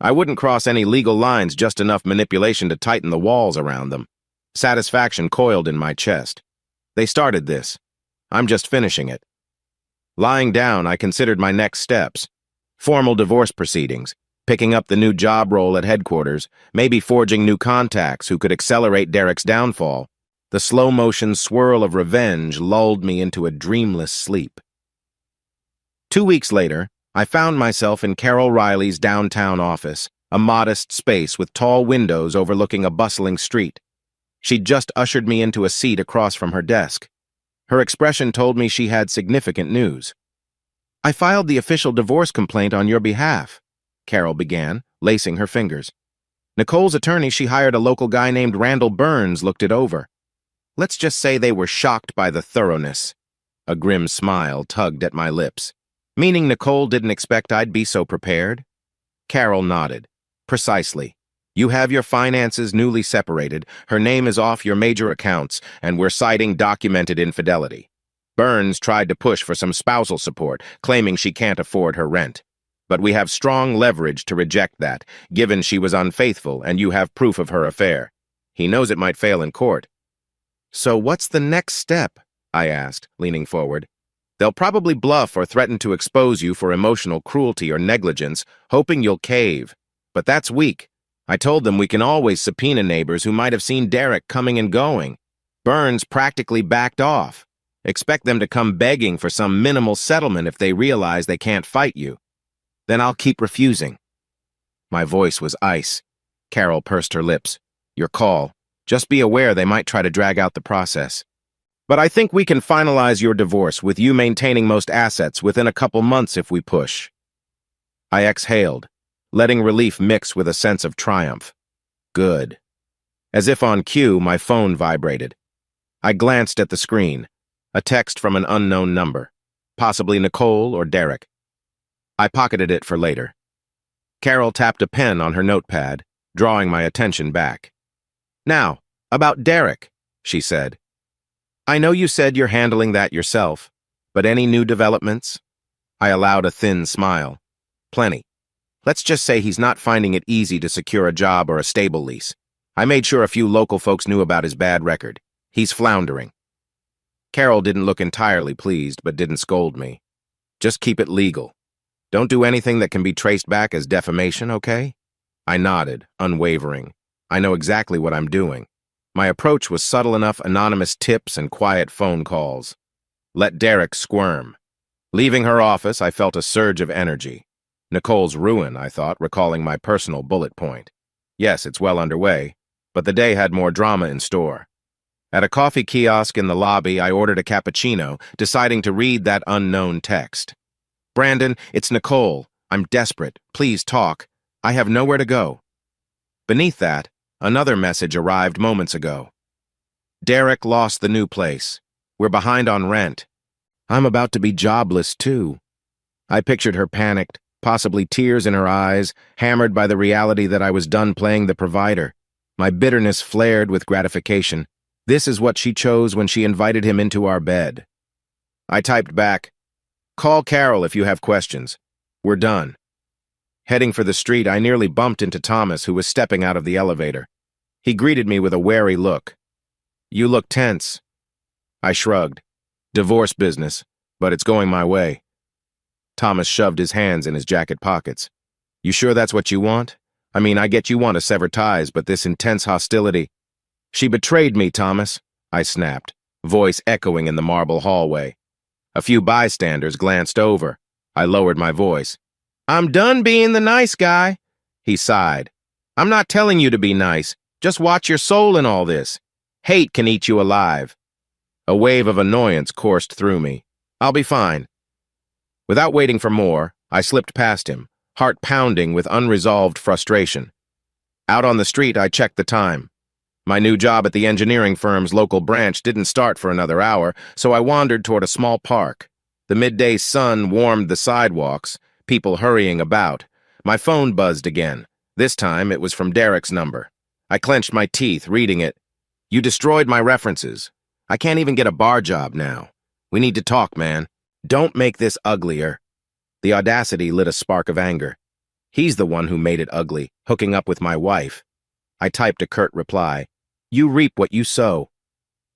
I wouldn't cross any legal lines, just enough manipulation to tighten the walls around them. Satisfaction coiled in my chest. They started this. I'm just finishing it. Lying down, I considered my next steps. Formal divorce proceedings, picking up the new job role at headquarters, maybe forging new contacts who could accelerate Derek's downfall. The slow-motion swirl of revenge lulled me into a dreamless sleep. 2 weeks later, I found myself in Carol Riley's downtown office, a modest space with tall windows overlooking a bustling street. She'd just ushered me into a seat across from her desk. Her expression told me she had significant news. "I filed the official divorce complaint on your behalf," Carol began, lacing her fingers. "Nicole's attorney, she hired a local guy named Randall Burns, looked it over. Let's just say they were shocked by the thoroughness." A grim smile tugged at my lips. "Meaning Nicole didn't expect I'd be so prepared?" Carol nodded. "Precisely. You have your finances newly separated, her name is off your major accounts, and we're citing documented infidelity. Burns tried to push for some spousal support, claiming she can't afford her rent. But we have strong leverage to reject that, given she was unfaithful and you have proof of her affair. He knows it might fail in court." "So what's the next step?" I asked, leaning forward. "They'll probably bluff or threaten to expose you for emotional cruelty or negligence, hoping you'll cave. But that's weak. I told them we can always subpoena neighbors who might have seen Derek coming and going. Burns practically backed off. Expect them to come begging for some minimal settlement if they realize they can't fight you. Then I'll keep refusing." My voice was ice. Carol pursed her lips. "Your call. Just be aware they might try to drag out the process. But I think we can finalize your divorce with you maintaining most assets within a couple months if we push." I exhaled, letting relief mix with a sense of triumph. Good. As if on cue, my phone vibrated. I glanced at the screen. A text from an unknown number. Possibly Nicole or Derek. I pocketed it for later. Carol tapped a pen on her notepad, drawing my attention back. "Now, about Derek," she said. "I know you said you're handling that yourself, but any new developments?" I allowed a thin smile. "Plenty. Let's just say he's not finding it easy to secure a job or a stable lease. I made sure a few local folks knew about his bad record. He's floundering." Carol didn't look entirely pleased, but didn't scold me. "Just keep it legal. Don't do anything that can be traced back as defamation, okay?" I nodded, unwavering. I know exactly what I'm doing. My approach was subtle enough: anonymous tips and quiet phone calls. Let Derek squirm. Leaving her office, I felt a surge of energy. Nicole's ruin, I thought, recalling my personal bullet point. Yes, it's well underway, but the day had more drama in store. At a coffee kiosk in the lobby, I ordered a cappuccino, deciding to read that unknown text. Brandon, it's Nicole. I'm desperate. Please talk. I have nowhere to go. Beneath that, another message arrived moments ago. Derek lost the new place. We're behind on rent. I'm about to be jobless, too. I pictured her panicked, possibly tears in her eyes, hammered by the reality that I was done playing the provider. My bitterness flared with gratification. This is what she chose when she invited him into our bed. I typed back, "Call Carol if you have questions. We're done." Heading for the street, I nearly bumped into Thomas, who was stepping out of the elevator. He greeted me with a wary look. "You look tense." I shrugged. "Divorce business, but it's going my way." Thomas shoved his hands in his jacket pockets. "You sure that's what you want? I mean, I get you want to sever ties, but this intense hostility—" "She betrayed me, Thomas," I snapped, voice echoing in the marble hallway. A few bystanders glanced over. I lowered my voice. "I'm done being the nice guy," he sighed. "I'm not telling you to be nice. Just watch your soul in all this. Hate can eat you alive." A wave of annoyance coursed through me. "I'll be fine." Without waiting for more, I slipped past him, heart pounding with unresolved frustration. Out on the street, I checked the time. My new job at the engineering firm's local branch didn't start for another hour, so I wandered toward a small park. The midday sun warmed the sidewalks, people hurrying about. My phone buzzed again. This time, it was from Derek's number. I clenched my teeth, reading it. "You destroyed my references. I can't even get a bar job now. We need to talk, man. Don't make this uglier." The audacity lit a spark of anger. He's the one who made it ugly, hooking up with my wife. I typed a curt reply. "You reap what you sow."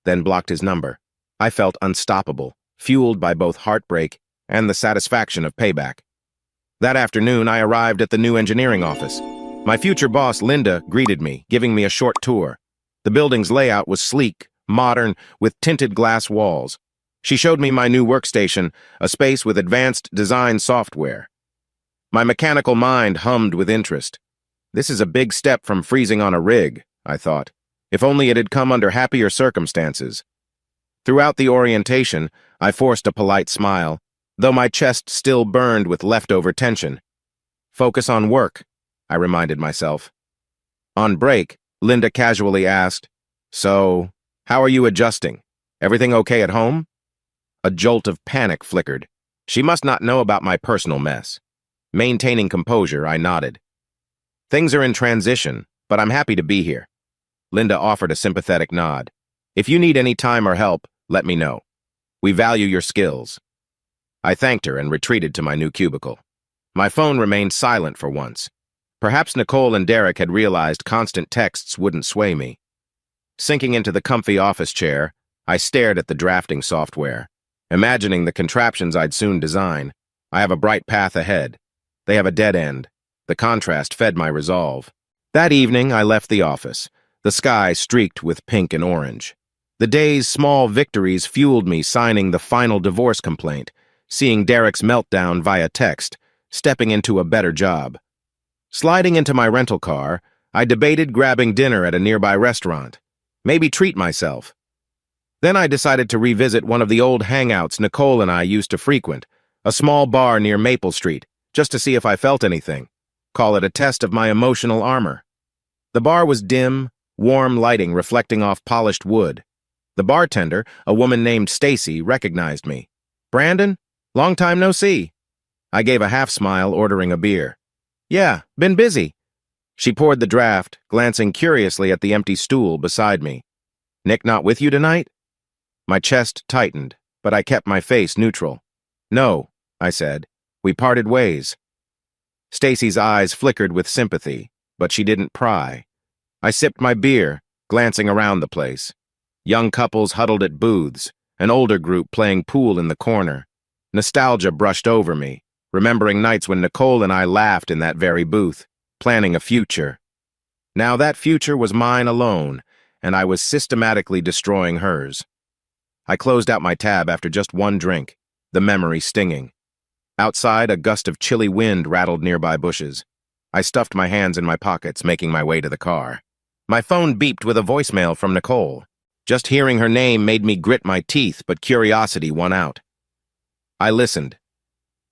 Then blocked his number. I felt unstoppable, fueled by both heartbreak and the satisfaction of payback. That afternoon, I arrived at the new engineering office. My future boss, Linda, greeted me, giving me a short tour. The building's layout was sleek, modern, with tinted glass walls. She showed me my new workstation, a space with advanced design software. My mechanical mind hummed with interest. This is a big step from freezing on a rig, I thought. If only it had come under happier circumstances. Throughout the orientation, I forced a polite smile, though my chest still burned with leftover tension. "Focus on work," I reminded myself. On break, Linda casually asked, "So, how are you adjusting? Everything okay at home?" A jolt of panic flickered. She must not know about my personal mess. Maintaining composure, I nodded. "Things are in transition, but I'm happy to be here." Linda offered a sympathetic nod. "If you need any time or help, let me know. We value your skills." I thanked her and retreated to my new cubicle. My phone remained silent for once. Perhaps Nicole and Derek had realized constant texts wouldn't sway me. Sinking into the comfy office chair, I stared at the drafting software, imagining the contraptions I'd soon design. I have a bright path ahead. They have a dead end. The contrast fed my resolve. That evening, I left the office, the sky streaked with pink and orange. The day's small victories fueled me signing the final divorce complaint, seeing Derek's meltdown via text, stepping into a better job. Sliding into my rental car, I debated grabbing dinner at a nearby restaurant. Maybe treat myself. Then I decided to revisit one of the old hangouts Nicole and I used to frequent, a small bar near Maple Street, just to see if I felt anything. Call it a test of my emotional armor. The bar was dim, warm lighting reflecting off polished wood. The bartender, a woman named Stacy, recognized me. "Brandon? Long time no see." I gave a half-smile, ordering a beer. "Yeah, been busy." She poured the draft, glancing curiously at the empty stool beside me. "Nick not with you tonight?" My chest tightened, but I kept my face neutral. "No," I said. "We parted ways." Stacy's eyes flickered with sympathy, but she didn't pry. I sipped my beer, glancing around the place. Young couples huddled at booths, an older group playing pool in the corner. Nostalgia brushed over me, remembering nights when Nicole and I laughed in that very booth, planning a future. Now that future was mine alone, and I was systematically destroying hers. I closed out my tab after just one drink, the memory stinging. Outside, a gust of chilly wind rattled nearby bushes. I stuffed my hands in my pockets, making my way to the car. My phone beeped with a voicemail from Nicole. Just hearing her name made me grit my teeth, but curiosity won out. I listened.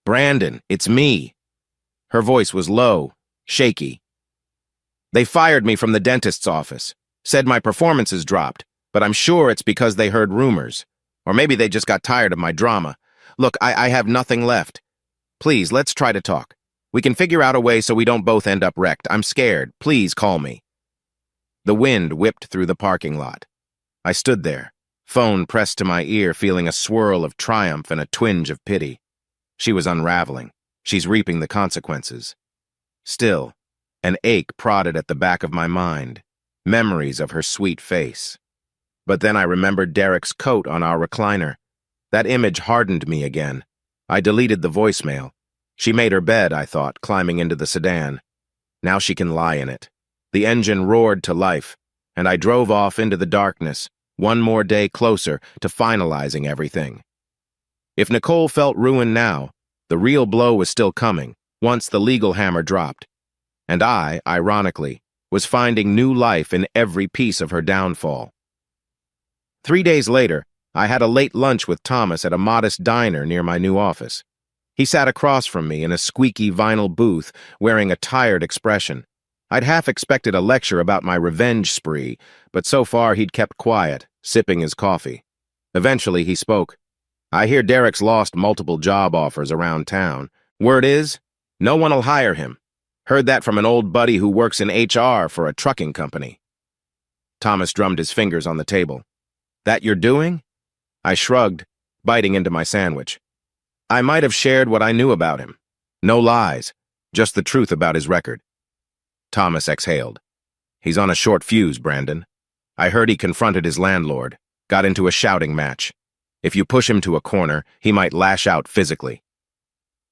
"Brandon, it's me." Her voice was low, shaky. "They fired me from the dentist's office. Said my performances dropped, but I'm sure it's because they heard rumors. Or maybe they just got tired of my drama. Look, I have nothing left. Please, let's try to talk. We can figure out a way so we don't both end up wrecked. I'm scared. Please call me." The wind whipped through the parking lot. I stood there, phone pressed to my ear, feeling a swirl of triumph and a twinge of pity. She was unraveling. She's reaping the consequences. Still, an ache prodded at the back of my mind, memories of her sweet face. But then I remembered Derek's coat on our recliner. That image hardened me again. I deleted the voicemail. She made her bed, I thought, climbing into the sedan. Now she can lie in it. The engine roared to life, and I drove off into the darkness, one more day closer to finalizing everything. If Nicole felt ruined now, the real blow was still coming, once the legal hammer dropped. And I, ironically, was finding new life in every piece of her downfall. 3 days later, I had a late lunch with Thomas at a modest diner near my new office. He sat across from me in a squeaky vinyl booth, wearing a tired expression. I'd half expected a lecture about my revenge spree, but so far he'd kept quiet, sipping his coffee. Eventually he spoke. "I hear Derek's lost multiple job offers around town. Word is, no one'll hire him. Heard that from an old buddy who works in HR for a trucking company." Thomas drummed his fingers on the table. "That you're doing?" I shrugged, biting into my sandwich. I might have shared what I knew about him. No lies, just the truth about his record. Thomas exhaled. "He's on a short fuse, Brandon. I heard he confronted his landlord, got into a shouting match. If you push him to a corner, he might lash out physically."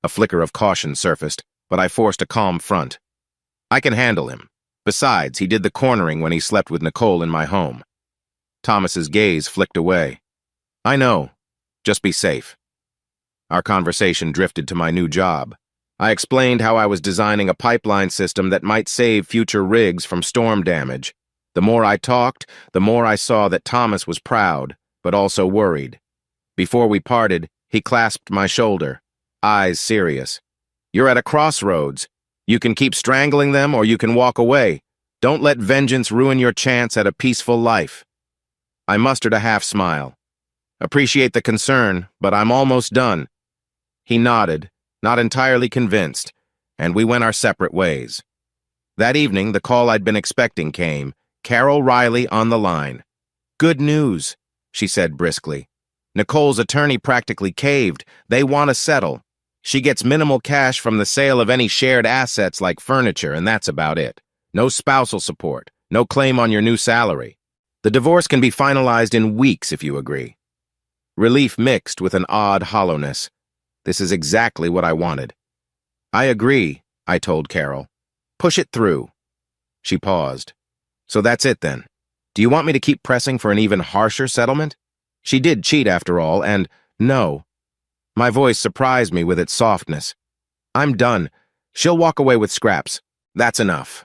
A flicker of caution surfaced, but I forced a calm front. "I can handle him. Besides, he did the cornering when he slept with Nicole in my home." Thomas's gaze flicked away. "I know. Just be safe." Our conversation drifted to my new job. I explained how I was designing a pipeline system that might save future rigs from storm damage. The more I talked, the more I saw that Thomas was proud, but also worried. Before we parted, he clasped my shoulder, eyes serious. "You're at a crossroads. You can keep strangling them or you can walk away. Don't let vengeance ruin your chance at a peaceful life." I mustered a half smile. "Appreciate the concern, but I'm almost done." He nodded, not entirely convinced, and we went our separate ways. That evening, the call I'd been expecting came, Carol Riley on the line. "Good news," she said briskly. "Nicole's attorney practically caved. They want to settle. She gets minimal cash from the sale of any shared assets like furniture, and that's about it. No spousal support, no claim on your new salary. The divorce can be finalized in weeks if you agree." Relief mixed with an odd hollowness. This is exactly what I wanted. "I agree," I told Carol. "Push it through." She paused. "So that's it then. Do you want me to keep pressing for an even harsher settlement? She did cheat after all, and no." My voice surprised me with its softness. "I'm done. She'll walk away with scraps. That's enough."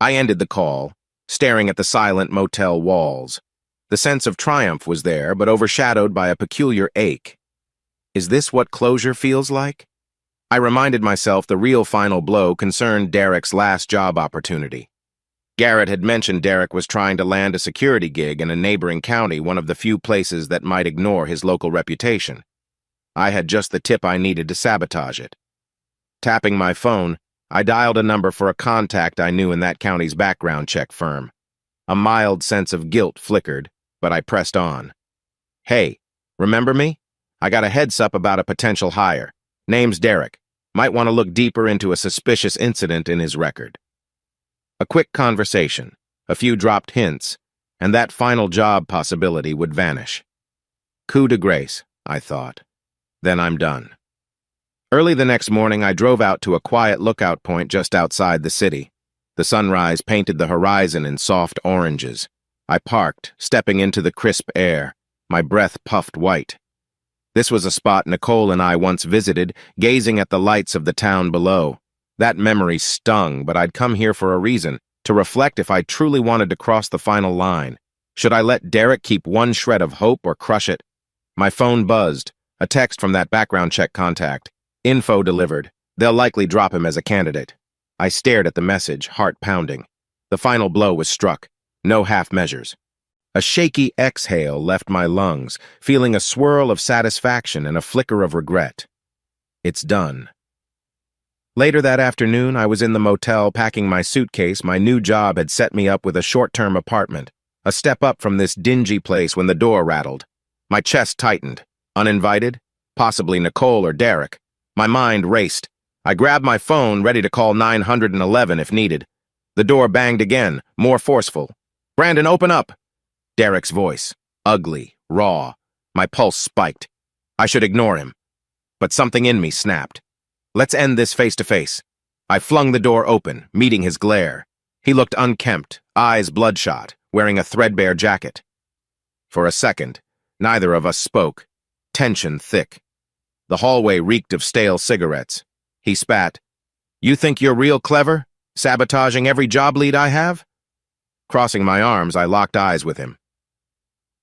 I ended the call, staring at the silent motel walls. The sense of triumph was there, but overshadowed by a peculiar ache. Is this what closure feels like? I reminded myself the real final blow concerned Derek's last job opportunity. Garrett had mentioned Derek was trying to land a security gig in a neighboring county, one of the few places that might ignore his local reputation. I had just the tip I needed to sabotage it. Tapping my phone, I dialed a number for a contact I knew in that county's background check firm. A mild sense of guilt flickered, but I pressed on. "Hey, remember me? I got a heads-up about a potential hire. Name's Derek. Might want to look deeper into a suspicious incident in his record." A quick conversation, a few dropped hints, and that final job possibility would vanish. Coup de grace, I thought. Then I'm done. Early the next morning, I drove out to a quiet lookout point just outside the city. The sunrise painted the horizon in soft oranges. I parked, stepping into the crisp air, my breath puffed white. This was a spot Nicole and I once visited, gazing at the lights of the town below. That memory stung, but I'd come here for a reason, to reflect if I truly wanted to cross the final line. Should I let Derek keep one shred of hope or crush it? My phone buzzed. A text from that background check contact. Info delivered. They'll likely drop him as a candidate. I stared at the message, heart pounding. The final blow was struck. No half measures. A shaky exhale left my lungs, feeling a swirl of satisfaction and a flicker of regret. It's done. Later that afternoon, I was in the motel packing my suitcase. My new job had set me up with a short-term apartment, a step up from this dingy place when the door rattled. My chest tightened. Uninvited? Possibly Nicole or Derek. My mind raced. I grabbed my phone, ready to call 911 if needed. The door banged again, more forceful. "Brandon, open up!" Derek's voice. Ugly, raw. My pulse spiked. I should ignore him. But something in me snapped. Let's end this face-to-face. I flung the door open, meeting his glare. He looked unkempt, eyes bloodshot, wearing a threadbare jacket. For a second, neither of us spoke. Tension thick. The hallway reeked of stale cigarettes. He spat. "You think you're real clever? Sabotaging every job lead I have?" Crossing my arms, I locked eyes with him.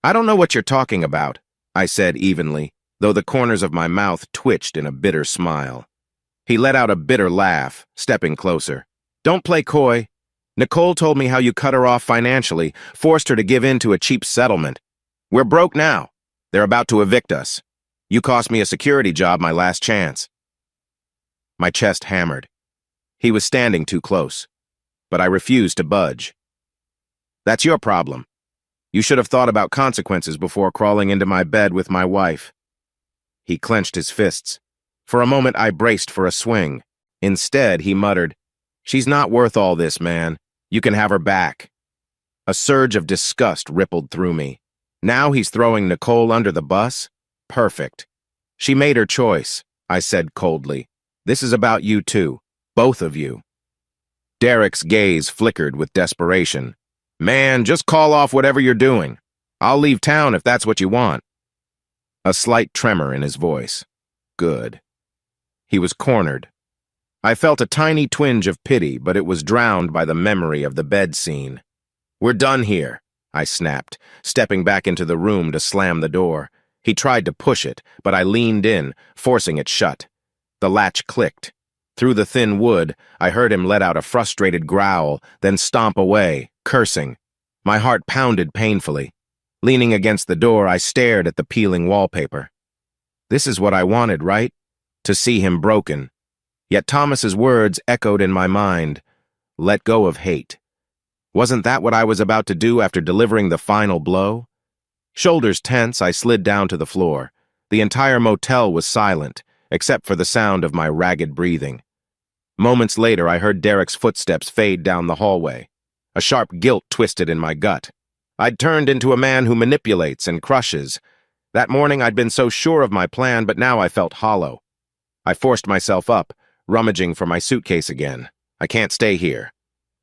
"I don't know what you're talking about," I said evenly, though the corners of my mouth twitched in a bitter smile. He let out a bitter laugh, stepping closer. "Don't play coy. Nicole told me how you cut her off financially, forced her to give in to a cheap settlement. We're broke now. They're about to evict us. You cost me a security job, my last chance." My chest hammered. He was standing too close, but I refused to budge. "That's your problem. You should have thought about consequences before crawling into my bed with my wife." He clenched his fists. For a moment, I braced for a swing. Instead, he muttered, "She's not worth all this, man. You can have her back." A surge of disgust rippled through me. Now he's throwing Nicole under the bus? Perfect. "She made her choice," I said coldly. "This is about you too. Both of you." Derek's gaze flickered with desperation. "Man, just call off whatever you're doing. I'll leave town if that's what you want." A slight tremor in his voice. Good. He was cornered. I felt a tiny twinge of pity, but it was drowned by the memory of the bed scene. "We're done here," I snapped, stepping back into the room to slam the door. He tried to push it, but I leaned in, forcing it shut. The latch clicked. Through the thin wood, I heard him let out a frustrated growl, then stomp away, cursing. My heart pounded painfully. Leaning against the door, I stared at the peeling wallpaper. This is what I wanted, right? To see him broken. Yet Thomas's words echoed in my mind. Let go of hate. Wasn't that what I was about to do after delivering the final blow? Shoulders tense, I slid down to the floor. The entire motel was silent, except for the sound of my ragged breathing. Moments later, I heard Derek's footsteps fade down the hallway. A sharp guilt twisted in my gut. I'd turned into a man who manipulates and crushes. That morning I'd been so sure of my plan, but now I felt hollow. I forced myself up, rummaging for my suitcase again. I can't stay here.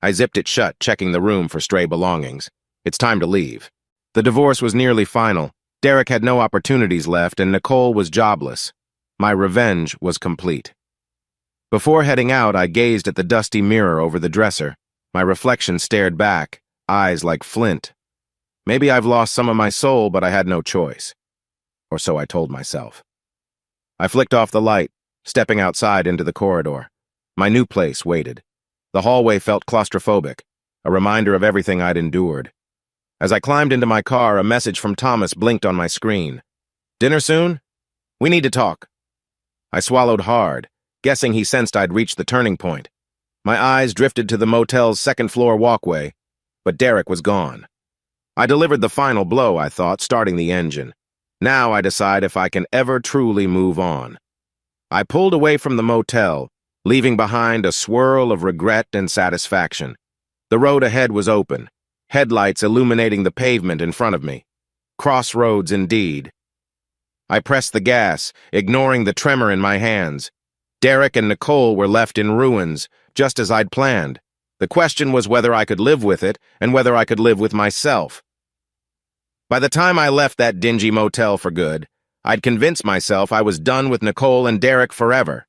I zipped it shut, checking the room for stray belongings. It's time to leave. The divorce was nearly final. Derek had no opportunities left, and Nicole was jobless. My revenge was complete. Before heading out, I gazed at the dusty mirror over the dresser. My reflection stared back, eyes like flint. Maybe I've lost some of my soul, but I had no choice. Or so I told myself. I flicked off the light, stepping outside into the corridor. My new place waited. The hallway felt claustrophobic, a reminder of everything I'd endured. As I climbed into my car, a message from Thomas blinked on my screen. "Dinner soon? We need to talk." I swallowed hard, guessing he sensed I'd reached the turning point. My eyes drifted to the motel's second-floor walkway, but Derek was gone. I delivered the final blow, I thought, starting the engine. Now I decide if I can ever truly move on. I pulled away from the motel, leaving behind a swirl of regret and satisfaction. The road ahead was open, headlights illuminating the pavement in front of me. Crossroads indeed. I pressed the gas, ignoring the tremor in my hands. Derek and Nicole were left in ruins, just as I'd planned. The question was whether I could live with it and whether I could live with myself. By the time I left that dingy motel for good, I'd convinced myself I was done with Nicole and Derek forever.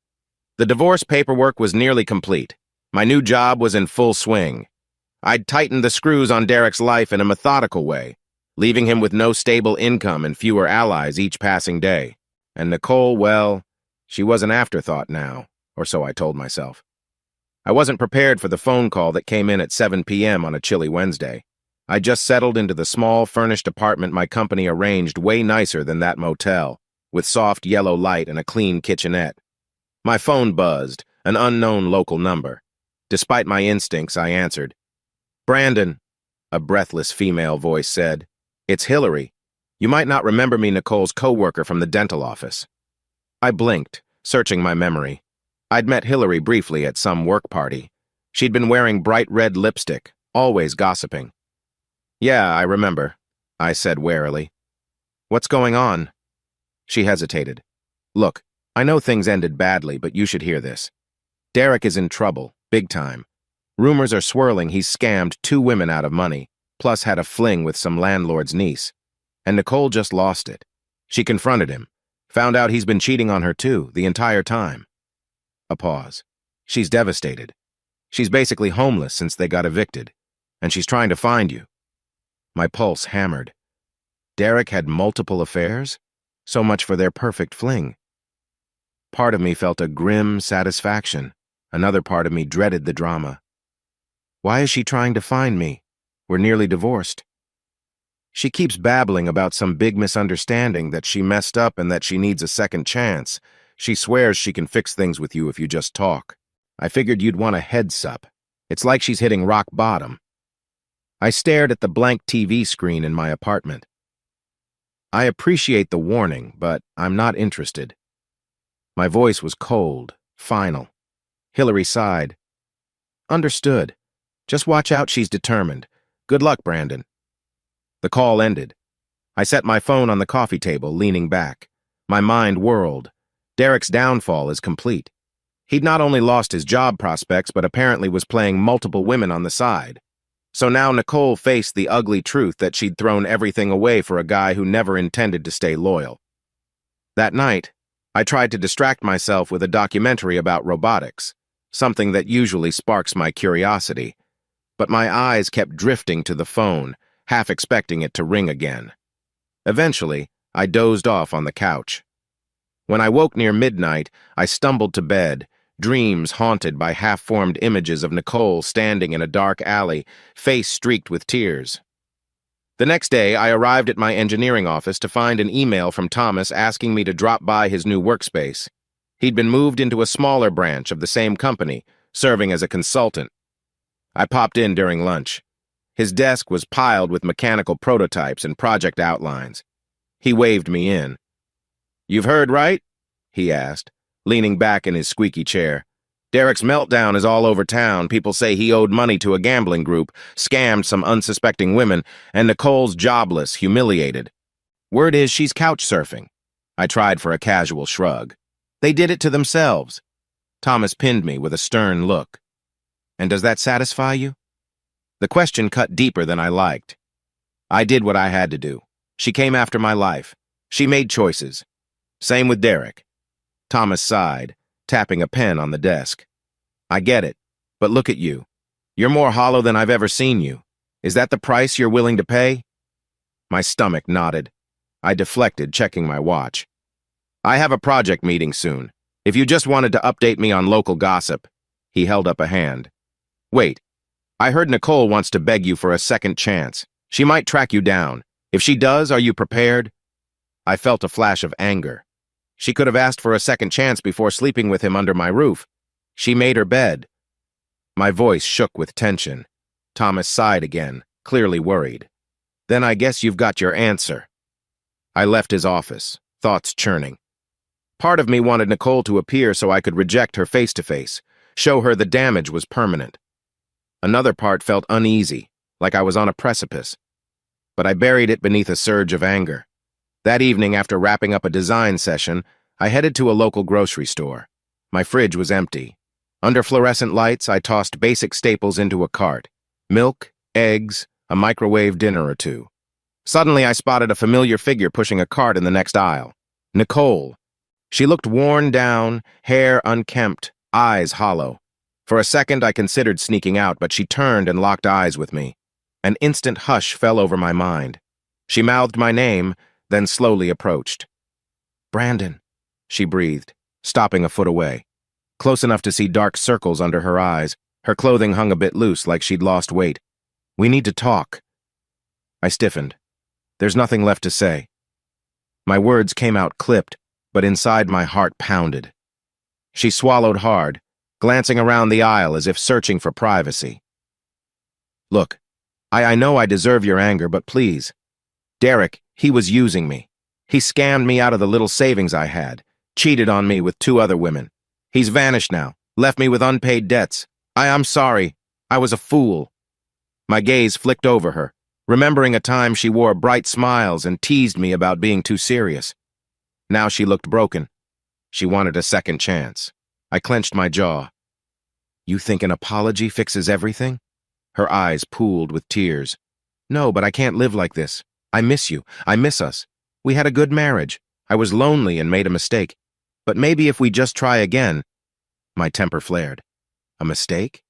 The divorce paperwork was nearly complete. My new job was in full swing. I'd tightened the screws on Derek's life in a methodical way, leaving him with no stable income and fewer allies each passing day. And Nicole, well, she was an afterthought now, or so I told myself. I wasn't prepared for the phone call that came in at 7 p.m. on a chilly Wednesday. I just settled into the small, furnished apartment my company arranged way nicer than that motel, with soft yellow light and a clean kitchenette. My phone buzzed, an unknown local number. Despite my instincts, I answered. "Brandon," a breathless female voice said. "It's Hillary. You might not remember me, Nicole's coworker from the dental office." I blinked, searching my memory. I'd met Hillary briefly at some work party. She'd been wearing bright red lipstick, always gossiping. "Yeah, I remember," I said warily. "What's going on?" She hesitated. "Look, I know things ended badly, but you should hear this. Derek is in trouble, big time. Rumors are swirling he's scammed 2 women out of money, plus had a fling with some landlord's niece. And Nicole just lost it. She confronted him, found out he's been cheating on her too, the entire time." A pause. "She's devastated. She's basically homeless since they got evicted, and she's trying to find you." My pulse hammered. Derek had multiple affairs? So much for their perfect fling. Part of me felt a grim satisfaction. Another part of me dreaded the drama. Why is she trying to find me? We're nearly divorced. She keeps babbling about some big misunderstanding, that she messed up and that she needs a second chance. She swears she can fix things with you if you just talk. I figured you'd want a heads up. It's like she's hitting rock bottom. I stared at the blank TV screen in my apartment. "I appreciate the warning, but I'm not interested." My voice was cold, final. Hillary sighed. "Understood. Just watch out, she's determined. Good luck, Brandon." The call ended. I set my phone on the coffee table, leaning back. My mind whirled. Derek's downfall is complete. He'd not only lost his job prospects, but apparently was playing multiple women on the side. So now Nicole faced the ugly truth that she'd thrown everything away for a guy who never intended to stay loyal. That night, I tried to distract myself with a documentary about robotics, something that usually sparks my curiosity. But my eyes kept drifting to the phone, half expecting it to ring again. Eventually, I dozed off on the couch. When I woke near midnight, I stumbled to bed, dreams haunted by half-formed images of Nicole standing in a dark alley, face streaked with tears. The next day, I arrived at my engineering office to find an email from Thomas asking me to drop by his new workspace. He'd been moved into a smaller branch of the same company, serving as a consultant. I popped in during lunch. His desk was piled with mechanical prototypes and project outlines. He waved me in. "You've heard, right?" he asked, leaning back in his squeaky chair. "Derek's meltdown is all over town. People say he owed money to a gambling group, scammed some unsuspecting women, and Nicole's jobless, humiliated. Word is she's couch surfing." I tried for a casual shrug. "They did it to themselves." Thomas pinned me with a stern look. "And does that satisfy you?" The question cut deeper than I liked. I did what I had to do. She came after my life. She made choices. Same with Derek. Thomas sighed, tapping a pen on the desk. "I get it, but look at you. You're more hollow than I've ever seen you. Is that the price you're willing to pay?" My stomach nodded. I deflected, checking my watch. "I have a project meeting soon. If you just wanted to update me on local gossip." He held up a hand. "Wait. I heard Nicole wants to beg you for a second chance. She might track you down. If she does, are you prepared?" I felt a flash of anger. She could have asked for a second chance before sleeping with him under my roof. She made her bed. My voice shook with tension. Thomas sighed again, clearly worried. "Then I guess you've got your answer." I left his office, thoughts churning. Part of me wanted Nicole to appear so I could reject her face-to-face, show her the damage was permanent. Another part felt uneasy, like I was on a precipice. But I buried it beneath a surge of anger. That evening, after wrapping up a design session, I headed to a local grocery store. My fridge was empty. Under fluorescent lights, I tossed basic staples into a cart. Milk, eggs, a microwave dinner or two. Suddenly, I spotted a familiar figure pushing a cart in the next aisle. Nicole. She looked worn down, hair unkempt, eyes hollow. For a second I considered sneaking out, but she turned and locked eyes with me. An instant hush fell over my mind. She mouthed my name, then slowly approached. "Brandon," she breathed, stopping a foot away. Close enough to see dark circles under her eyes. Her clothing hung a bit loose, like she'd lost weight. "We need to talk." I stiffened. There's nothing left to say. My words came out clipped, but inside my heart pounded. She swallowed hard, glancing around the aisle as if searching for privacy. "Look, I know I deserve your anger, but please. Derek, he was using me. He scammed me out of the little savings I had, cheated on me with 2 other women. He's vanished now, left me with unpaid debts. I'm sorry. I was a fool." My gaze flicked over her, remembering a time she wore bright smiles and teased me about being too serious. Now she looked broken. She wanted a second chance. I clenched my jaw. "You think an apology fixes everything?" Her eyes pooled with tears. "No, but I can't live like this. I miss you. I miss us. We had a good marriage. I was lonely and made a mistake. But maybe if we just try again—" My temper flared. "A mistake?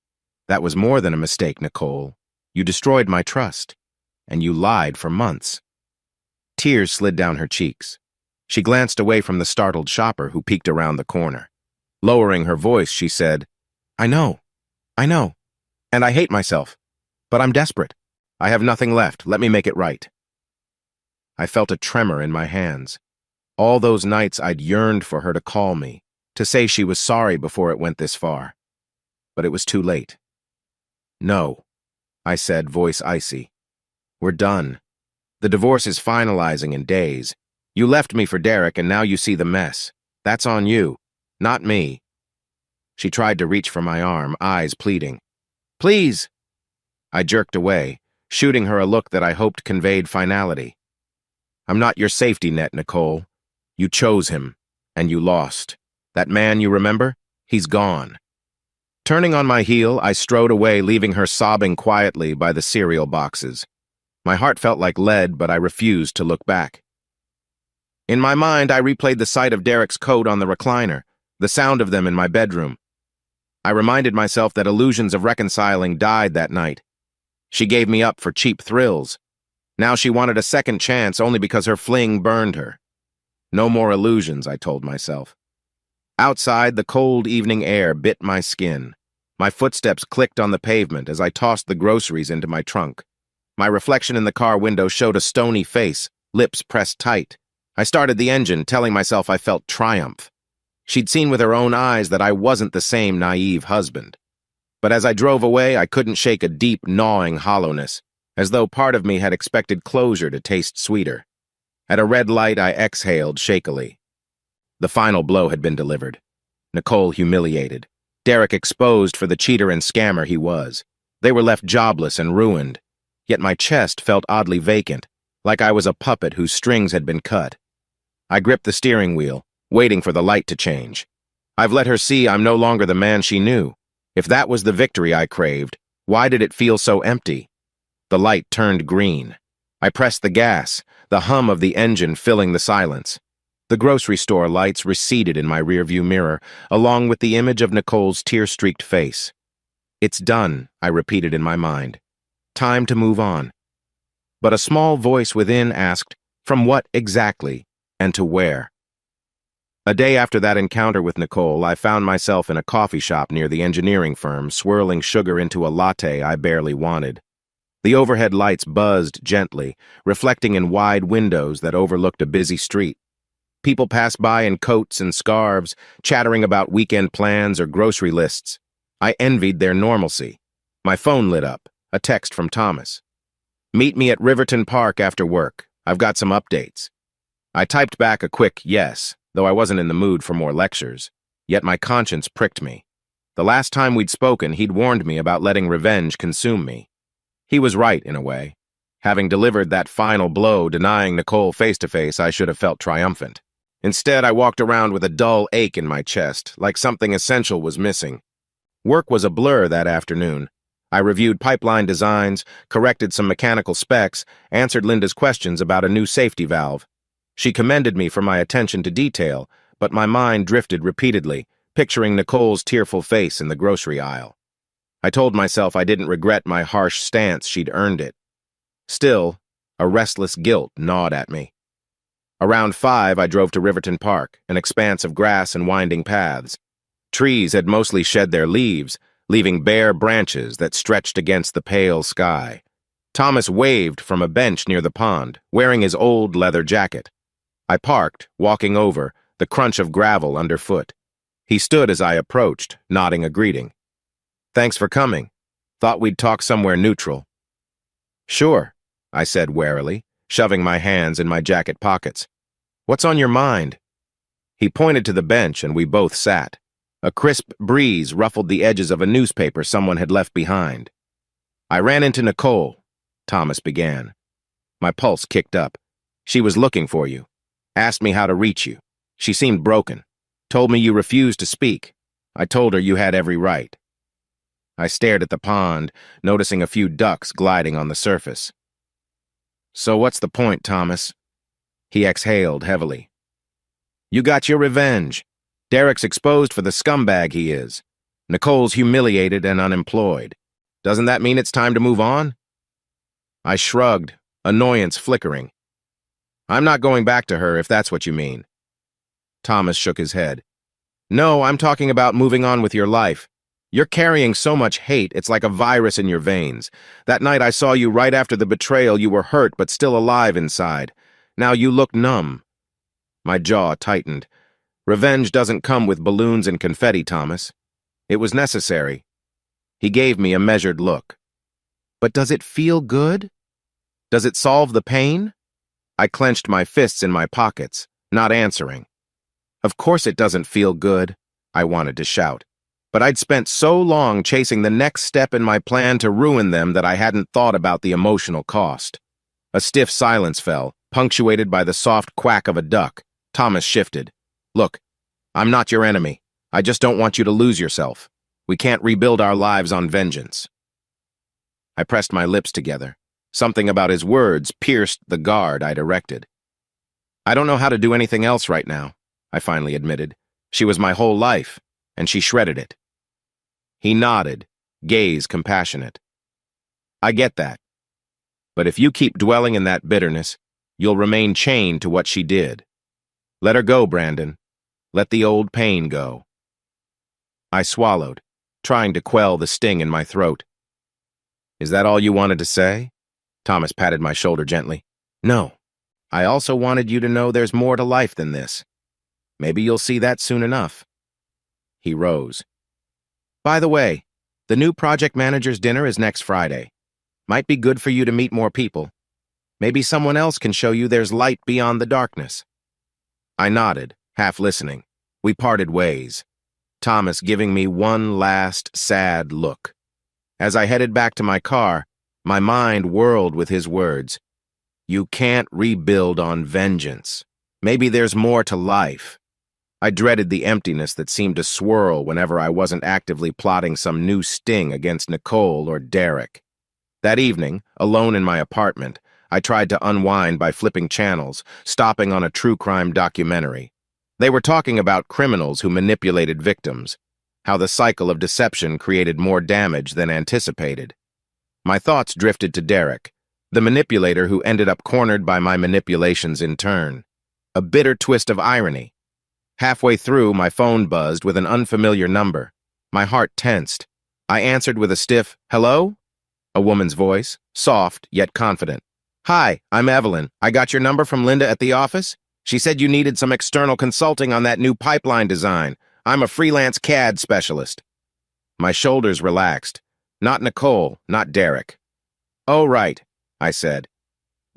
That was more than a mistake, Nicole. You destroyed my trust. And you lied for months." Tears slid down her cheeks. She glanced away from the startled shopper who peeked around the corner. Lowering her voice, she said, I know. And I hate myself. But I'm desperate. I have nothing left. Let me make it right." I felt a tremor in my hands. All those nights I'd yearned for her to call me, to say she was sorry before it went this far. But it was too late. "No," I said, voice icy. "We're done. The divorce is finalizing in days. You left me for Derek, and now you see the mess. That's on you, not me." She tried to reach for my arm, eyes pleading. "Please!" I jerked away, shooting her a look that I hoped conveyed finality. "I'm not your safety net, Nicole. You chose him, and you lost. That man you remember? He's gone." Turning on my heel, I strode away, leaving her sobbing quietly by the cereal boxes. My heart felt like lead, but I refused to look back. In my mind, I replayed the sight of Derek's coat on the recliner, the sound of them in my bedroom. I reminded myself that illusions of reconciling died that night. She gave me up for cheap thrills. Now she wanted a second chance only because her fling burned her. No more illusions, I told myself. Outside, the cold evening air bit my skin. My footsteps clicked on the pavement as I tossed the groceries into my trunk. My reflection in the car window showed a stony face, lips pressed tight. I started the engine, telling myself I felt triumph. She'd seen with her own eyes that I wasn't the same naive husband. But as I drove away, I couldn't shake a deep, gnawing hollowness, as though part of me had expected closure to taste sweeter. At a red light, I exhaled shakily. The final blow had been delivered. Nicole humiliated. Derek exposed for the cheater and scammer he was. They were left jobless and ruined. Yet my chest felt oddly vacant, like I was a puppet whose strings had been cut. I gripped the steering wheel, waiting for the light to change. I've let her see I'm no longer the man she knew. If that was the victory I craved, why did it feel so empty? The light turned green. I pressed the gas, the hum of the engine filling the silence. The grocery store lights receded in my rearview mirror, along with the image of Nicole's tear-streaked face. "It's done," I repeated in my mind. "Time to move on." But a small voice within asked, from what exactly, and to where? A day after that encounter with Nicole, I found myself in a coffee shop near the engineering firm, swirling sugar into a latte I barely wanted. The overhead lights buzzed gently, reflecting in wide windows that overlooked a busy street. People passed by in coats and scarves, chattering about weekend plans or grocery lists. I envied their normalcy. My phone lit up, a text from Thomas. "Meet me at Riverton Park after work. I've got some updates." I typed back a quick yes, though I wasn't in the mood for more lectures. Yet my conscience pricked me. The last time we'd spoken, he'd warned me about letting revenge consume me. He was right, in a way. Having delivered that final blow, denying Nicole face-to-face, I should have felt triumphant. Instead, I walked around with a dull ache in my chest, like something essential was missing. Work was a blur that afternoon. I reviewed pipeline designs, corrected some mechanical specs, answered Linda's questions about a new safety valve. She commended me for my attention to detail, but my mind drifted repeatedly, picturing Nicole's tearful face in the grocery aisle. I told myself I didn't regret my harsh stance, she'd earned it. Still, a restless guilt gnawed at me. Around 5, I drove to Riverton Park, an expanse of grass and winding paths. Trees had mostly shed their leaves, leaving bare branches that stretched against the pale sky. Thomas waved from a bench near the pond, wearing his old leather jacket. I parked, walking over, the crunch of gravel underfoot. He stood as I approached, nodding a greeting. "Thanks for coming. Thought we'd talk somewhere neutral." "Sure," I said warily, shoving my hands in my jacket pockets. "What's on your mind?" He pointed to the bench and we both sat. A crisp breeze ruffled the edges of a newspaper someone had left behind. "I ran into Nicole," Thomas began. My pulse kicked up. "She was looking for you. Asked me how to reach you. She seemed broken. Told me you refused to speak. I told her you had every right." I stared at the pond, noticing a few ducks gliding on the surface. "So what's the point, Thomas?" He exhaled heavily. "You got your revenge. Derek's exposed for the scumbag he is. Nicole's humiliated and unemployed. Doesn't that mean it's time to move on?" I shrugged, annoyance flickering. "I'm not going back to her, if that's what you mean." Thomas shook his head. "No, I'm talking about moving on with your life. You're carrying so much hate, it's like a virus in your veins. That night I saw you right after the betrayal, you were hurt but still alive inside. Now you look numb." My jaw tightened. "Revenge doesn't come with balloons and confetti, Thomas. It was necessary." He gave me a measured look. "But does it feel good? Does it solve the pain?" I clenched my fists in my pockets, not answering. "Of course it doesn't feel good," I wanted to shout. But I'd spent so long chasing the next step in my plan to ruin them that I hadn't thought about the emotional cost. A stiff silence fell, punctuated by the soft quack of a duck. Thomas shifted. "Look, I'm not your enemy. I just don't want you to lose yourself. We can't rebuild our lives on vengeance." I pressed my lips together. Something about his words pierced the guard I'd erected. "I don't know how to do anything else right now," I finally admitted. "She was my whole life, and she shredded it." He nodded, gaze compassionate. "I get that. But if you keep dwelling in that bitterness, you'll remain chained to what she did. Let her go, Brandon. Let the old pain go." I swallowed, trying to quell the sting in my throat. "Is that all you wanted to say?" Thomas patted my shoulder gently. "No. I also wanted you to know there's more to life than this. Maybe you'll see that soon enough." He rose. "By the way, the new project manager's dinner is next Friday. Might be good for you to meet more people. Maybe someone else can show you there's light beyond the darkness." I nodded, half listening. We parted ways, Thomas giving me one last sad look. As I headed back to my car, my mind whirled with his words. You can't rebuild on vengeance. Maybe there's more to life. I dreaded the emptiness that seemed to swirl whenever I wasn't actively plotting some new sting against Nicole or Derek. That evening, alone in my apartment, I tried to unwind by flipping channels, stopping on a true crime documentary. They were talking about criminals who manipulated victims, how the cycle of deception created more damage than anticipated. My thoughts drifted to Derek, the manipulator who ended up cornered by my manipulations in turn. A bitter twist of irony. Halfway through, my phone buzzed with an unfamiliar number. My heart tensed. I answered with a stiff, "Hello?" A woman's voice, soft yet confident. "Hi, I'm Evelyn. I got your number from Linda at the office. She said you needed some external consulting on that new pipeline design. I'm a freelance CAD specialist." My shoulders relaxed. Not Nicole, not Derek. "Oh, right," I said.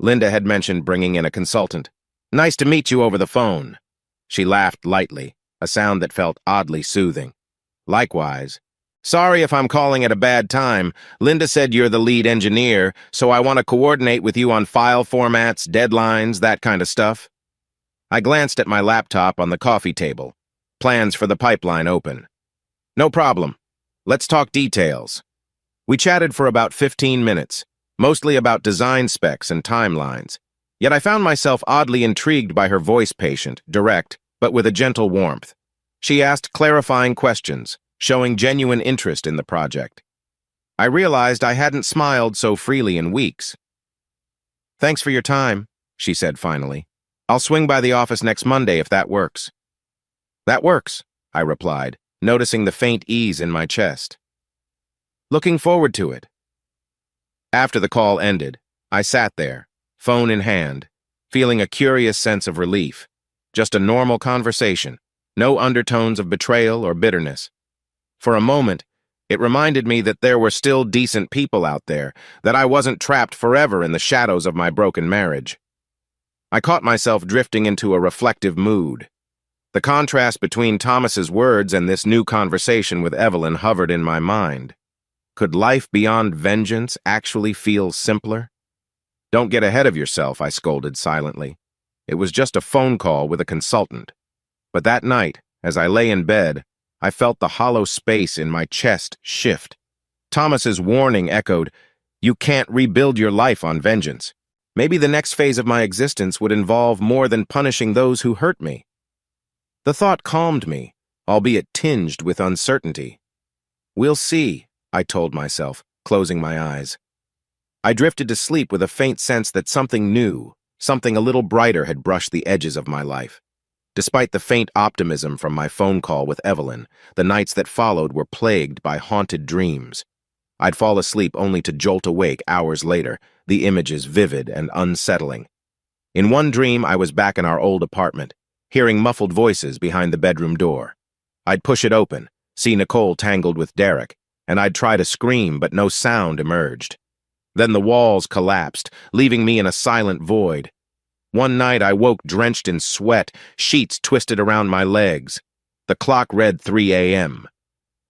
Linda had mentioned bringing in a consultant. "Nice to meet you over the phone." She laughed lightly, a sound that felt oddly soothing. Likewise. "Sorry if I'm calling at a bad time. Linda said you're the lead engineer, so I want to coordinate with you on file formats, deadlines, that kind of stuff." I glanced at my laptop on the coffee table. Plans for the pipeline open. "No problem. Let's talk details." We chatted for about 15 minutes, mostly about design specs and timelines. Yet I found myself oddly intrigued by her voice, patient, direct, but with a gentle warmth. She asked clarifying questions, showing genuine interest in the project. I realized I hadn't smiled so freely in weeks. "Thanks for your time," she said finally. "I'll swing by the office next Monday if that works." "That works," I replied, noticing the faint ease in my chest. "Looking forward to it." After the call ended, I sat there, phone in hand, feeling a curious sense of relief. Just a normal conversation, no undertones of betrayal or bitterness. For a moment, it reminded me that there were still decent people out there, that I wasn't trapped forever in the shadows of my broken marriage. I caught myself drifting into a reflective mood. The contrast between Thomas's words and this new conversation with Evelyn hovered in my mind. Could life beyond vengeance actually feel simpler? "Don't get ahead of yourself," I scolded silently. It was just a phone call with a consultant. But that night, as I lay in bed, I felt the hollow space in my chest shift. Thomas's warning echoed, "You can't rebuild your life on vengeance." Maybe the next phase of my existence would involve more than punishing those who hurt me. The thought calmed me, albeit tinged with uncertainty. "We'll see," I told myself, closing my eyes. I drifted to sleep with a faint sense that something new, something a little brighter had brushed the edges of my life. Despite the faint optimism from my phone call with Evelyn, the nights that followed were plagued by haunted dreams. I'd fall asleep only to jolt awake hours later, the images vivid and unsettling. In one dream, I was back in our old apartment, hearing muffled voices behind the bedroom door. I'd push it open, see Nicole tangled with Derek, and I'd try to scream, but no sound emerged. Then the walls collapsed, leaving me in a silent void. One night I woke drenched in sweat, sheets twisted around my legs. The clock read 3 a.m.